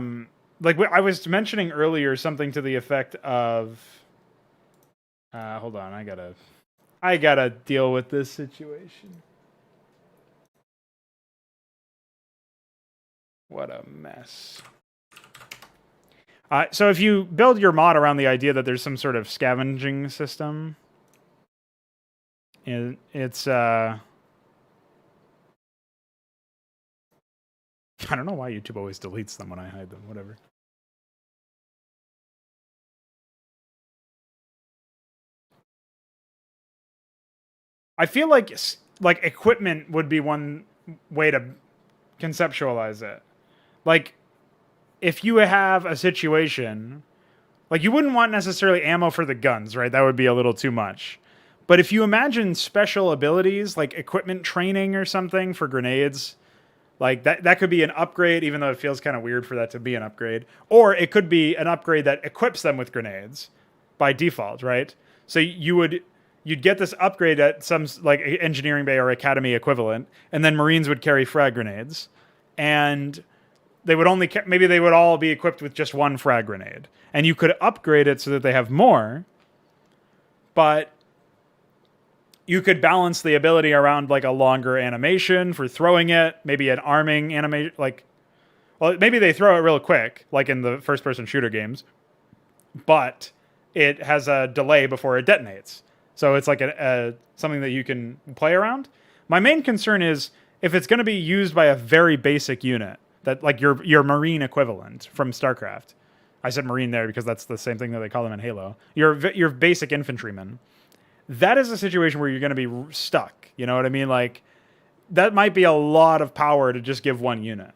was mentioning earlier, something to the effect of hold on, I gotta deal with this situation. What a mess. So if you build your mod around the idea that there's some sort of scavenging system, it's I don't know why YouTube always deletes them when I hide them. Whatever. I feel like equipment would be one way to conceptualize it. Like if you have a situation, like you wouldn't want necessarily ammo for the guns, right? That would be a little too much. But if you imagine special abilities like equipment training or something for grenades, like that could be an upgrade, even though it feels kind of weird for that to be an upgrade. Or it could be an upgrade that equips them with grenades by default, right? So you'd get this upgrade at some like engineering bay or academy equivalent, and then Marines would carry frag grenades, and they would only maybe they would all be equipped with just one frag grenade, and you could upgrade it so that they have more, but you could balance the ability around like a longer animation for throwing it, maybe an arming animation, like, well, maybe they throw it real quick, like in the first-person shooter games, but it has a delay before it detonates. So it's like something that you can play around. My main concern is if it's going to be used by a very basic unit, that like your Marine equivalent from Starcraft. I said Marine there because that's the same thing that they call them in Halo. Your basic infantryman. That is a situation where you're going to be stuck. You know what I mean? Like that might be a lot of power to just give one unit.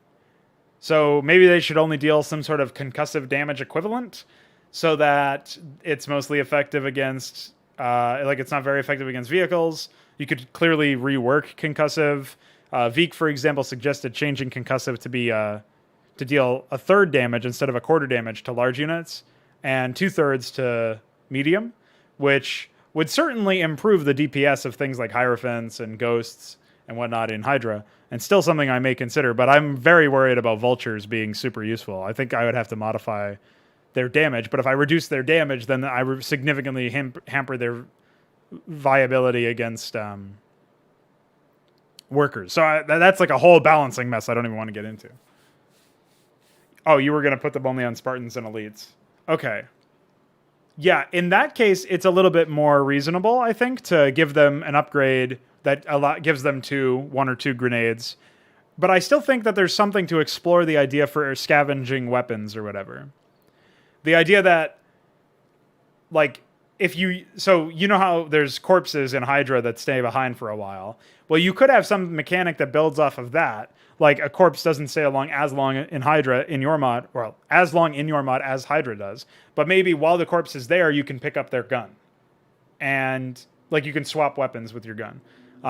So maybe they should only deal some sort of concussive damage equivalent, so that it's mostly effective against, like it's not very effective against vehicles. You could clearly rework concussive. Veek, for example, suggested changing concussive to be to deal a third damage instead of a quarter damage to large units, and 2/3 to medium, which would certainly improve the DPS of things like Hierophants and Ghosts and whatnot in Hydra, and still something I may consider, but I'm very worried about Vultures being super useful. I think I would have to modify their damage, but if I reduce their damage, then I significantly hamper their viability against workers. So that's like a whole balancing mess I don't even want to get into. Oh, you were going to put them only on Spartans and Elites. Okay. Yeah, in that case, it's a little bit more reasonable, I think, to give them an upgrade that gives them one or two grenades. But I still think that there's something to explore the idea for scavenging weapons or whatever. The idea that, like, so you know how there's corpses in Hydra that stay behind for a while. Well, you could have some mechanic that builds off of that. Like a corpse doesn't stay as long in Hydra in your mod, well, as long in your mod as Hydra does. But maybe while the corpse is there, you can pick up their gun, and like you can swap weapons with your gun.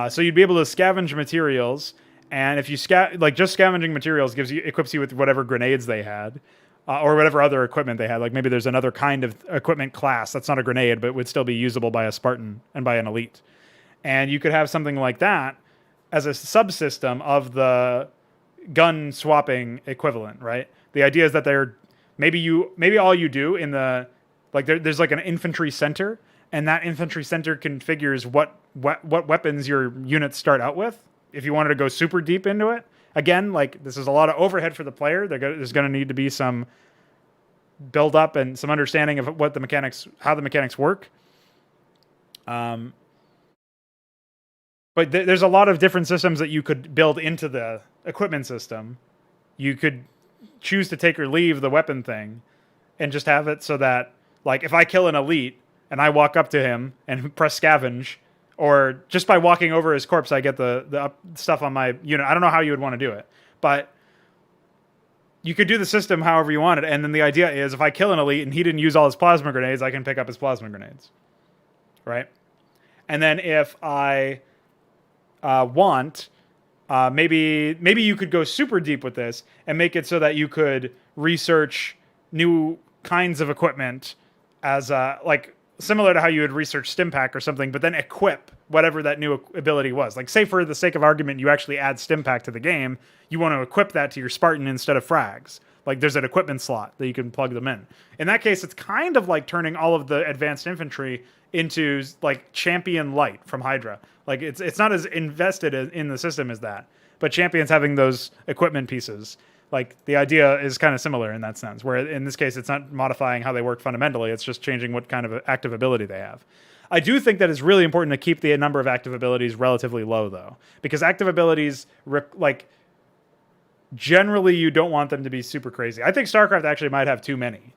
So you'd be able to scavenge materials, and if you just scavenging materials equips you with whatever grenades they had. Or whatever other equipment they had. Like maybe there's another kind of equipment class that's not a grenade, but would still be usable by a Spartan and by an elite. And you could have something like that as a subsystem of the gun swapping equivalent, right? The idea is that maybe all you do in the there's like an infantry center, and that infantry center configures what weapons your units start out with. If you wanted to go super deep into it. Again, like this is a lot of overhead for the player. There's going to need to be some build up and some understanding of how the mechanics work. But there's a lot of different systems that you could build into the equipment system. You could choose to take or leave the weapon thing, and just have it so that, like, if I kill an elite and I walk up to him and press scavenge. Or just by walking over his corpse, I get the stuff on my unit. I don't know how you would want to do it. But you could do the system however you want it. And then the idea is if I kill an elite and he didn't use all his plasma grenades, I can pick up his plasma grenades. Right? And then if I want, maybe you could go super deep with this and make it so that you could research new kinds of equipment as similar to how you would research Stimpack or something, but then equip whatever that new ability was. Like, say for the sake of argument, you actually add Stimpack to the game, you want to equip that to your Spartan instead of frags. Like, there's an equipment slot that you can plug them in. In that case, it's kind of like turning all of the advanced infantry into, like, Champion Light from Hydra. Like, it's not as invested in the system as that, but Champion's having those equipment pieces. Like, the idea is kind of similar in that sense, where in this case, it's not modifying how they work fundamentally. It's just changing what kind of active ability they have. I do think that it's really important to keep the number of active abilities relatively low, though, because active abilities, generally you don't want them to be super crazy. I think Starcraft actually might have too many,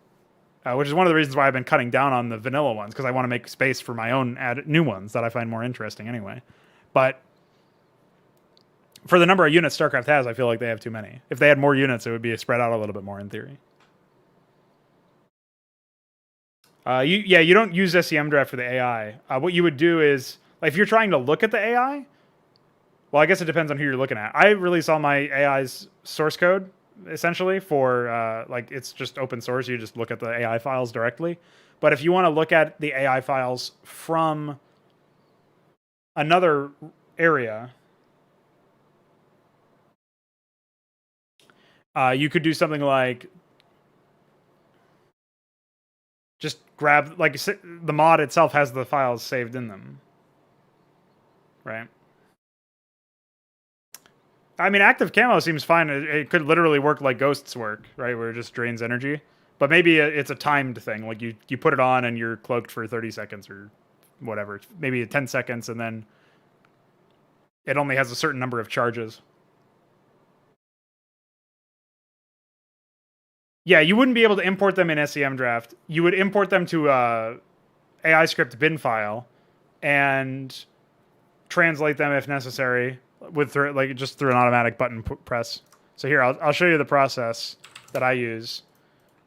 which is one of the reasons why I've been cutting down on the vanilla ones, because I want to make space for my own new ones that I find more interesting anyway. But for the number of units Starcraft has, I feel like they have too many. If they had more units, it would be spread out a little bit more in theory. You don't use SEM draft for the AI. What you would do is, if you're trying to look at the AI, well, I guess it depends on who you're looking at. I release all my AI's source code, essentially, for, it's just open source. You just look at the AI files directly. But if you want to look at the AI files from another area, you could do something like just grab, the mod itself has the files saved in them, right? I mean, active camo seems fine. It could literally work like ghosts work, right? Where it just drains energy. But maybe it's a timed thing. Like you put it on and you're cloaked for 30 seconds or whatever. Maybe 10 seconds, and then it only has a certain number of charges. Yeah, you wouldn't be able to import them in SEM draft. You would import them to a AI script bin file and translate them if necessary just through an automatic button press. So here, I'll show you the process that I use.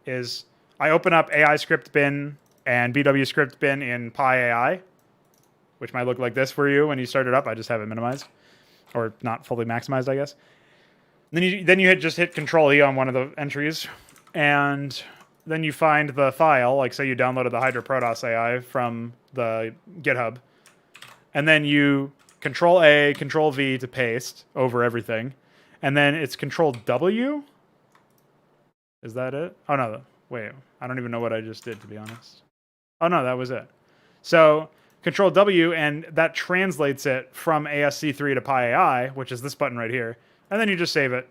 Is I open up AI script bin and BW script bin in PyAI, which might look like this for you when you start it up. I just have it minimized, or not fully maximized, I guess. Then you just hit Control E on one of the entries, and then you find the file, like say you downloaded the Hydra Protoss AI from the GitHub, and then you Control A, Control V to paste over everything, and then it's Control W. Is that it? Oh no, wait, I don't even know what I just did, to be honest. Oh no, that was it. So Control W, and that translates it from ASC3 to PyAI, which is this button right here, and then you just save it.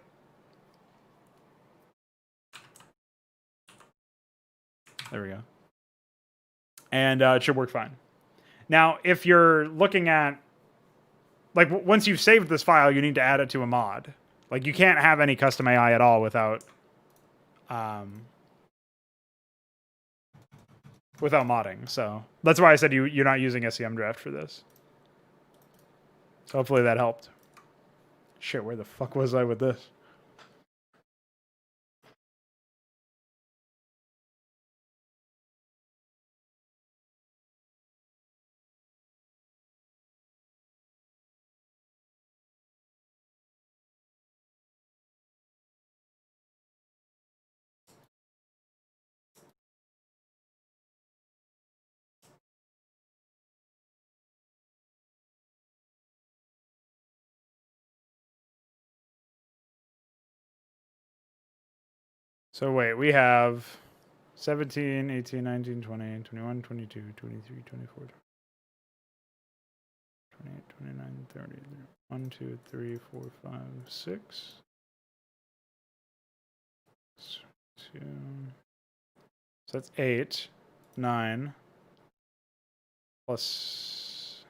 There we go. And it should work fine. Now, if you're looking at, once you've saved this file, you need to add it to a mod. Like, you can't have any custom AI at all without... without modding. So that's why I said you're not using SEM draft for this. So hopefully that helped. Shit, where the fuck was I with this? So wait, we have 17, 18, 19, 20, 21, 22, 23, 24, 28, 29, 30. 1, 2, 3, 4, 5, 6. 2. So that's 8, 9, plus...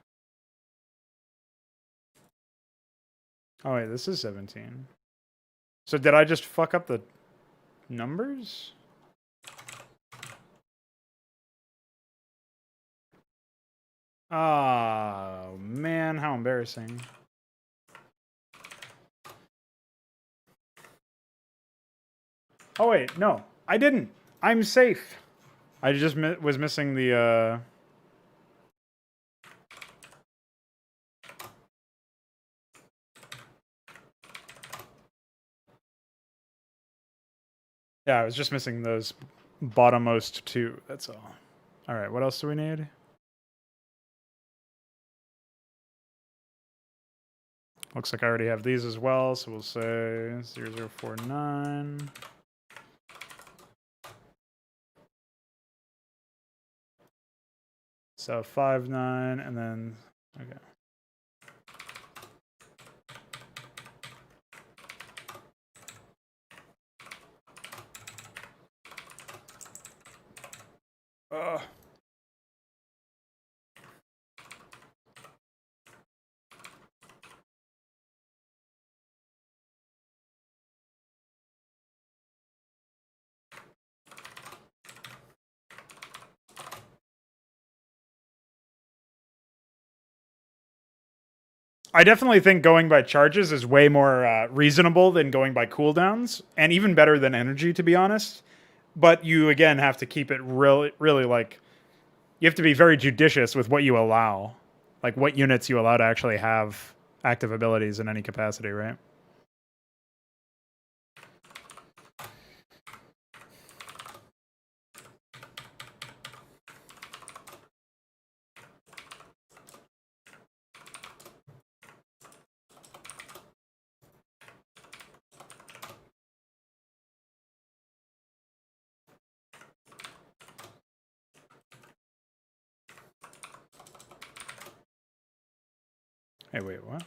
Oh wait, this is 17. So did I just fuck up the numbers? Oh, man, how embarrassing. Oh, wait, no, I didn't. I'm safe. I just was missing the, Yeah, I was just missing those bottommost two, that's all. All right, what else do we need? Looks like I already have these as well, so we'll say 0049. So 59, and then, okay. I definitely think going by charges is way more reasonable than going by cooldowns, and even better than energy, to be honest. But you, again, have to keep it really, like, you have to be very judicious with what you allow. Like, what units you allow to actually have active abilities in any capacity, right? Hey, wait, what?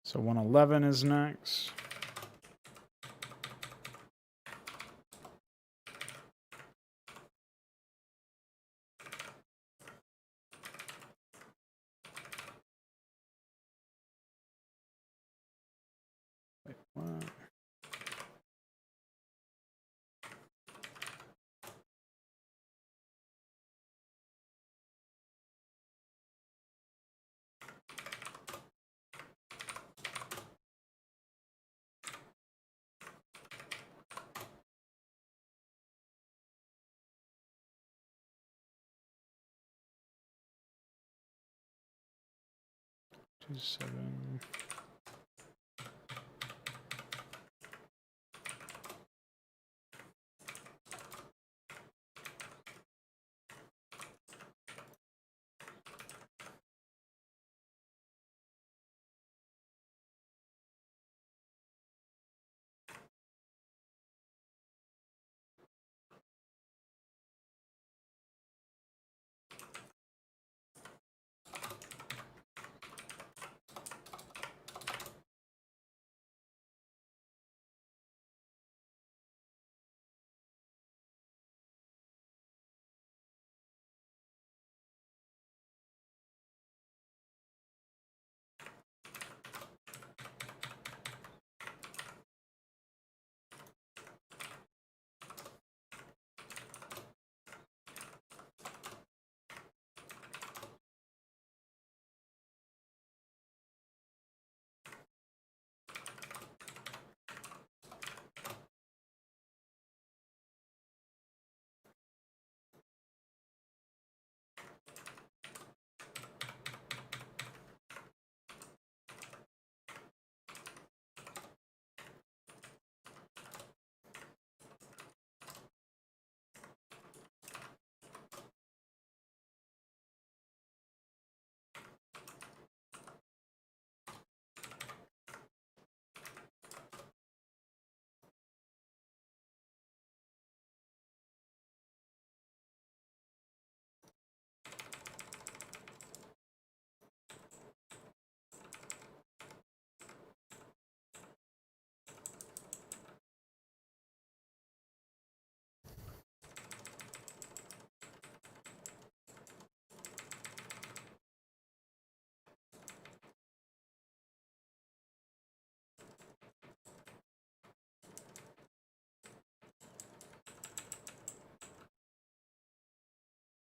So 111 is next. Wait, what? Two, 7.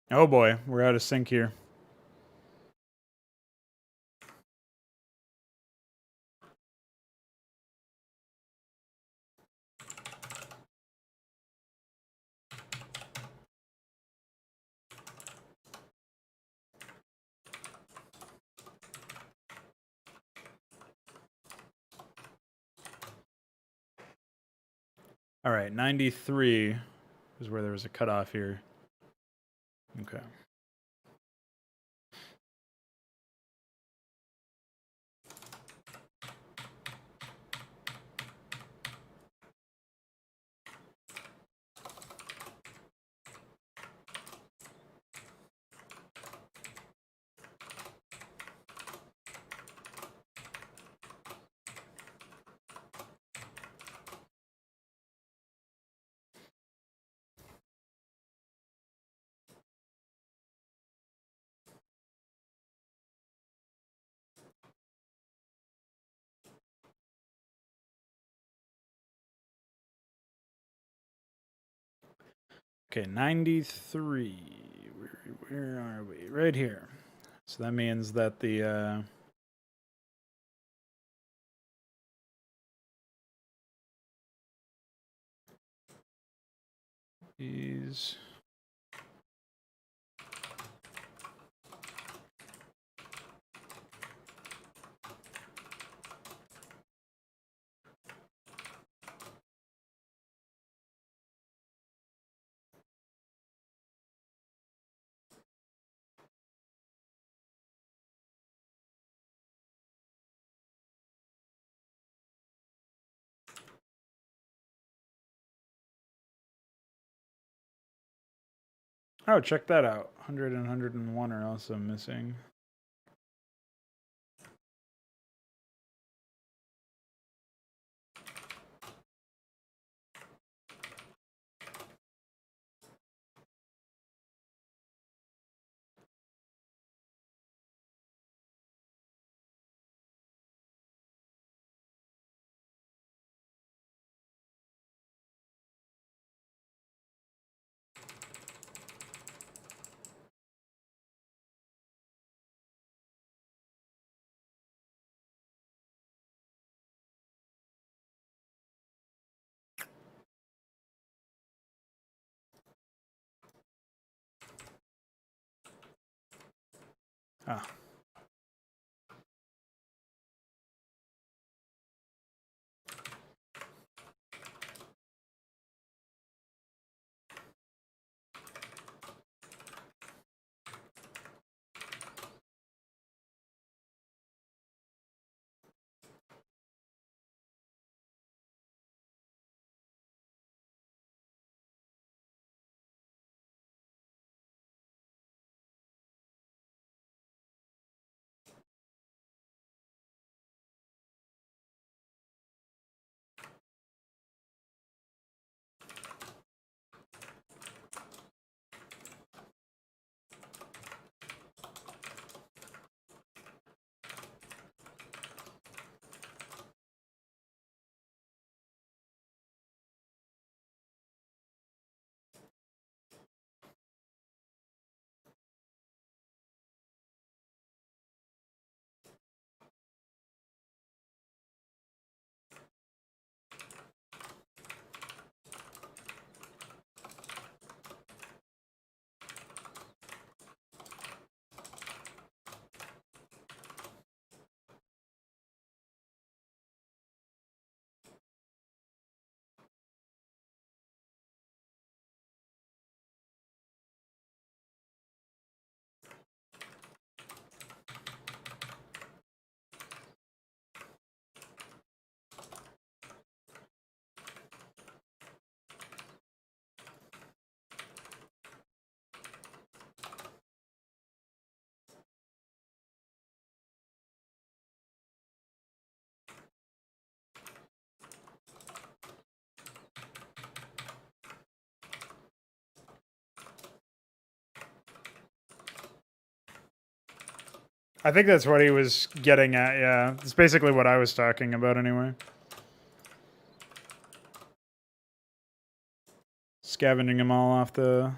Oh boy, we're out of sync here. All right, 93 is where there was a cutoff here. Okay. Okay, 93. Where are we? Right here. So that means that the these. Oh, check that out. 100 and 101 are also missing. Ah. I think that's what he was getting at, yeah. It's basically what I was talking about anyway. Scavenging them all off the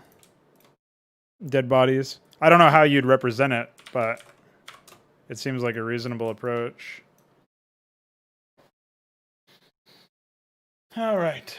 Dead bodies. I don't know how you'd represent it, but it seems like a reasonable approach. All right.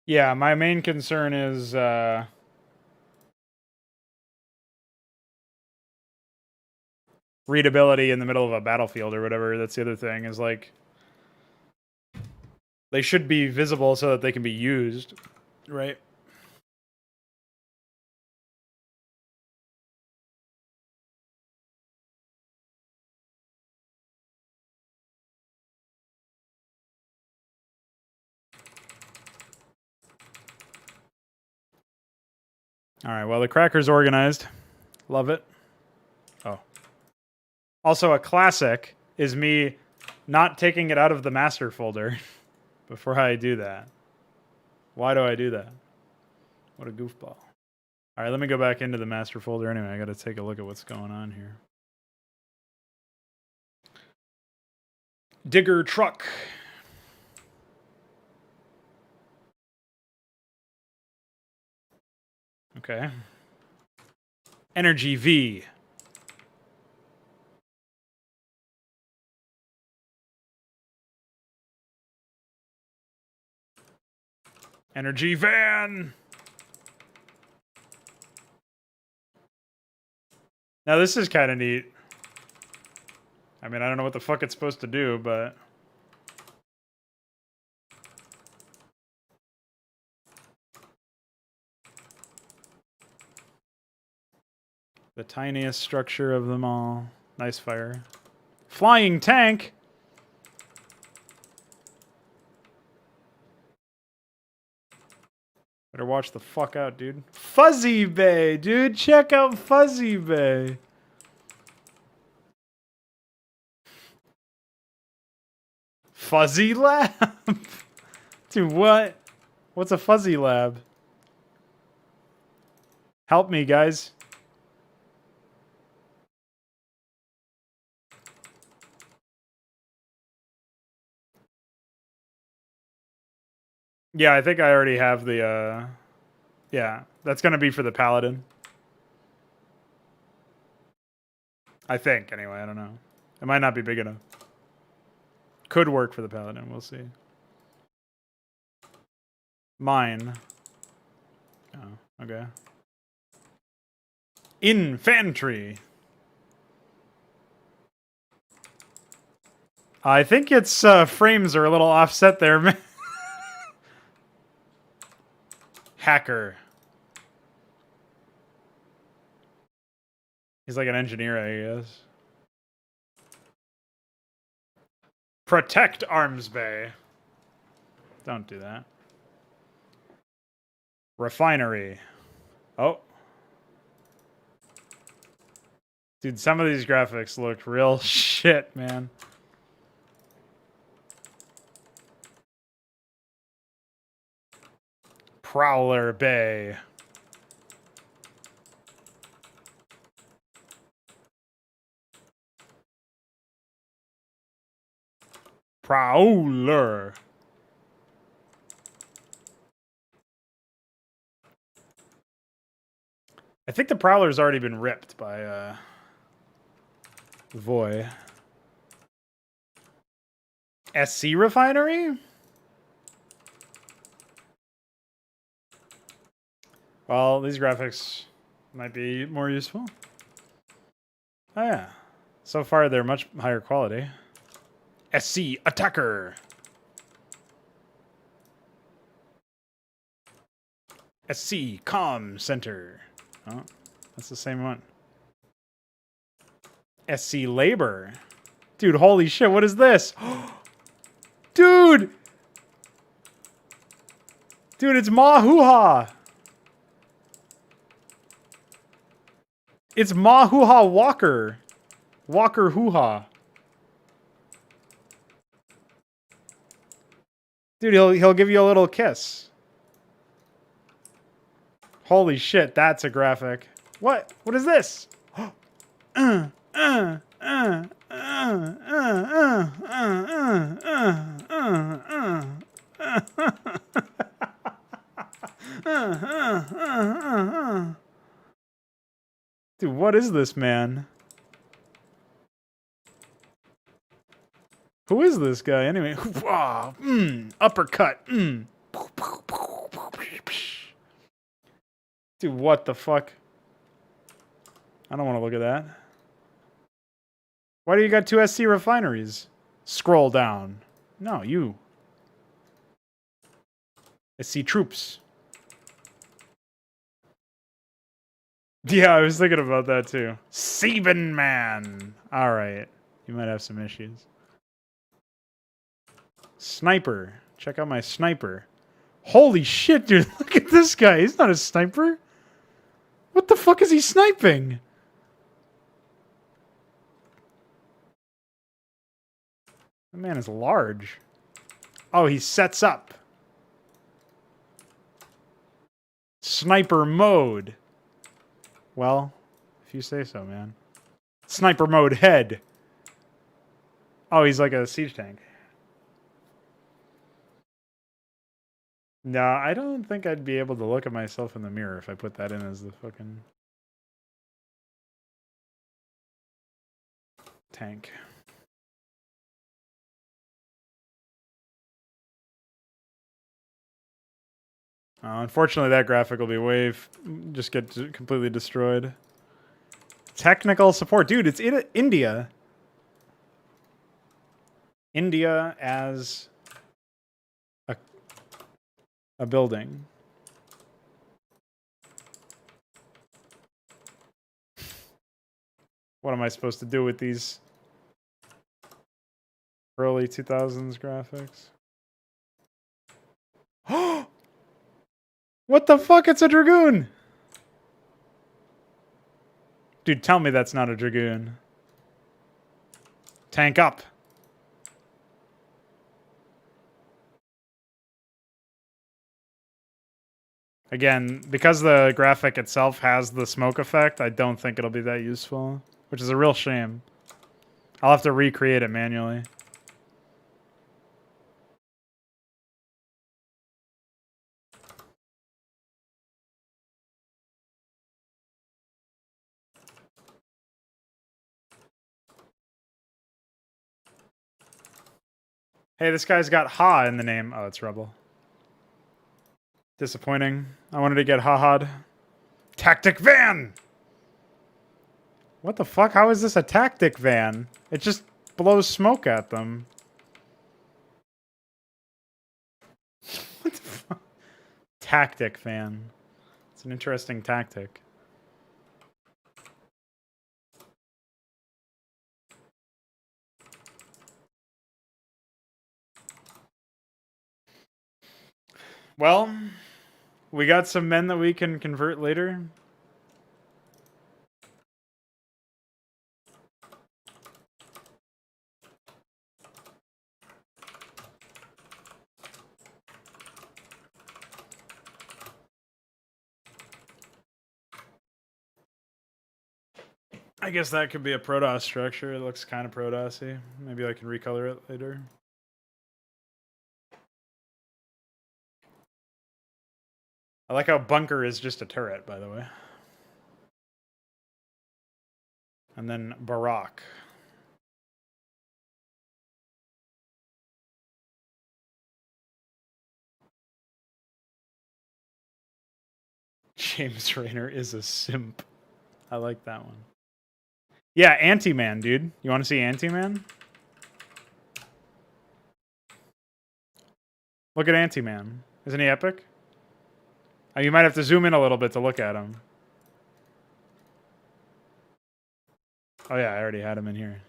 Yeah, my main concern is readability in the middle of a battlefield or whatever. That's the other thing, is like they should be visible so that they can be used, right? All right, well, the cracker's organized. Love it. Oh. Also, a classic is me not taking it out of the master folder before I do that. Why do I do that? What a goofball. All right, let me go back into the master folder anyway. I got to take a look at what's going on here. Digger truck. Okay. Energy V. Energy van. Now this is kind of neat. I mean, I don't know what the fuck it's supposed to do, but the tiniest structure of them all. Nice fire. Flying tank. Better watch the fuck out, dude. Fuzzy Bay, dude. Check out Fuzzy Bay. Fuzzy Lab? Dude, what? What's a Fuzzy Lab? Help me, guys. Yeah, I think I already have the, yeah, that's gonna be for the Paladin. I think, anyway, I don't know. It might not be big enough. Could work for the Paladin, we'll see. Mine. Oh, okay. Infantry. I think its frames are a little offset there, man. Hacker. He's like an engineer, I guess. Protect Arms Bay. Don't do that. Refinery. Oh. Dude, some of these graphics look real shit, man. Prowler Bay. Prowler. I think the Prowler's already been ripped by Voy. SC Refinery? Well, these graphics might be more useful. Oh yeah. So far, they're much higher quality. SC Attacker. SC Comm Center. Oh, that's the same one. SC Labor. Dude, holy shit, what is this? Dude! Dude, it's Ma-Hoo-Ha! It's Ma-Hoo-Ha Walker. Walker Hoo-Ha. Dude, he'll give you a little kiss. Holy shit, that's a graphic. What? What is this? Dude, what is this, man? Who is this guy, anyway? Uppercut. Dude, what the fuck? I don't want to look at that. Why do you got 2 SC refineries? Scroll down. No, you. SC troops. Yeah, I was thinking about that too. Seaman Man. All right. You might have some issues. Sniper. Check out my sniper. Holy shit, dude. Look at this guy. He's not a sniper. What the fuck is he sniping? The man is large. Oh, he sets up. Sniper mode. Well, if you say so, man. Sniper mode head. Oh, he's like a siege tank. No, I don't think I'd be able to look at myself in the mirror if I put that in as the fucking tank. Unfortunately, that graphic will be just get completely destroyed. Technical support. Dude, it's in India. India as a building. What am I supposed to do with these early 2000s graphics? What the fuck? It's a Dragoon! Dude, tell me that's not a Dragoon. Tank up. Again, because the graphic itself has the smoke effect, I don't think it'll be that useful, which is a real shame. I'll have to recreate it manually. Hey, this guy's got Ha in the name. Oh, it's Rebel. Disappointing. I wanted to get Ha-Ha'd. Tactic van! What the fuck? How is this a tactic van? It just blows smoke at them. What the fuck? Tactic van. It's an interesting tactic. Well, we got some men that we can convert later. I guess that could be a Protoss structure. It looks kind of Protoss-y. Maybe I can recolor it later. I like how bunker is just a turret, by the way. And then Barack. James Raynor is a simp. I like that one. Yeah, Anti-Man, dude. You want to see Anti-Man? Look at Anti-Man. Isn't he epic? You might have to zoom in a little bit to look at him. Oh yeah, I already had him in here.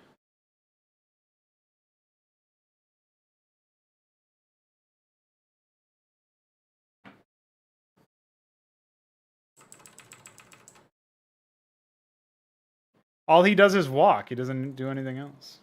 All he does is walk. He doesn't do anything else.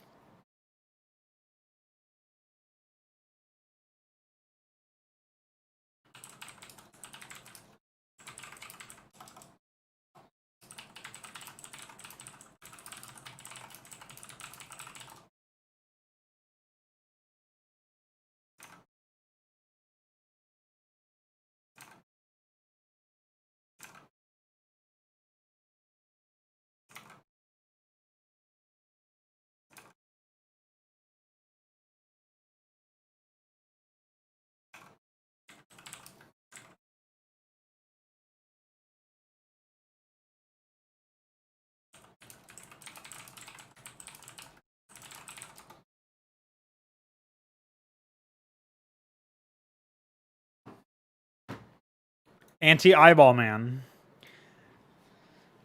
Anti-eyeball man.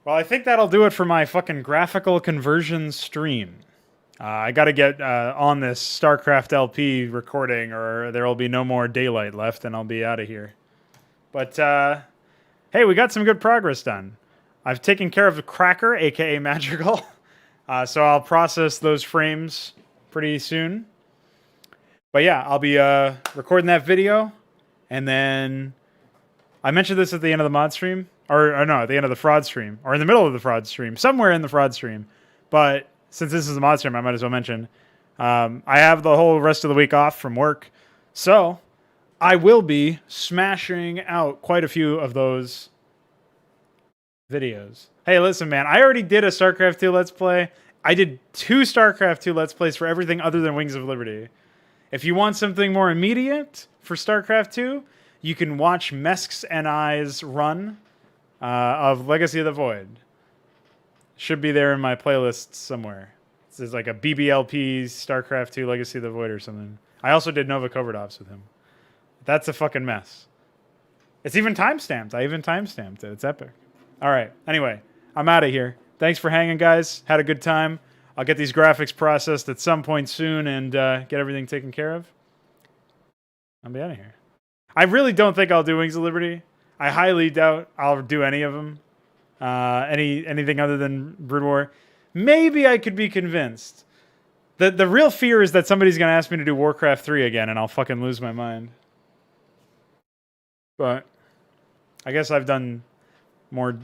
Well, I think that'll do it for my fucking graphical conversion stream. I got to get on this Starcraft LP recording, or there will be no more daylight left, and I'll be out of here. But hey, we got some good progress done. I've taken care of the Cracker, aka Magical, so I'll process those frames pretty soon. But yeah, I'll be recording that video, and then I mentioned this at the end of the mod stream, or no, at the end of the fraud stream, or in the middle of the fraud stream, somewhere in the fraud stream. But since this is a mod stream, I might as well mention I have the whole rest of the week off from work, so I will be smashing out quite a few of those videos. Hey, listen, man, I already did a StarCraft 2 Let's Play. I did 2 StarCraft 2 Let's Plays for everything other than Wings of Liberty. If you want something more immediate for StarCraft 2, you can watch Mesks and I's run of Legacy of the Void. Should be there in my playlist somewhere. This is like a BBLP StarCraft 2 Legacy of the Void or something. I also did Nova Coverdovs with him. That's a fucking mess. It's even timestamped. I even timestamped it. It's epic. All right. Anyway, I'm out of here. Thanks for hanging, guys. Had a good time. I'll get these graphics processed at some point soon and get everything taken care of. I'll be out of here. I really don't think I'll do Wings of Liberty. I highly doubt I'll do any of them. Anything other than Brood War. Maybe I could be convinced. The real fear is that somebody's going to ask me to do Warcraft 3 again and I'll fucking lose my mind. But I guess I've done more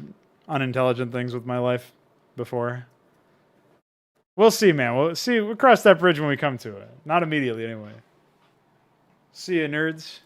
unintelligent things with my life before. We'll see, man. We'll see. We'll cross that bridge when we come to it. Not immediately, anyway. See ya, nerds.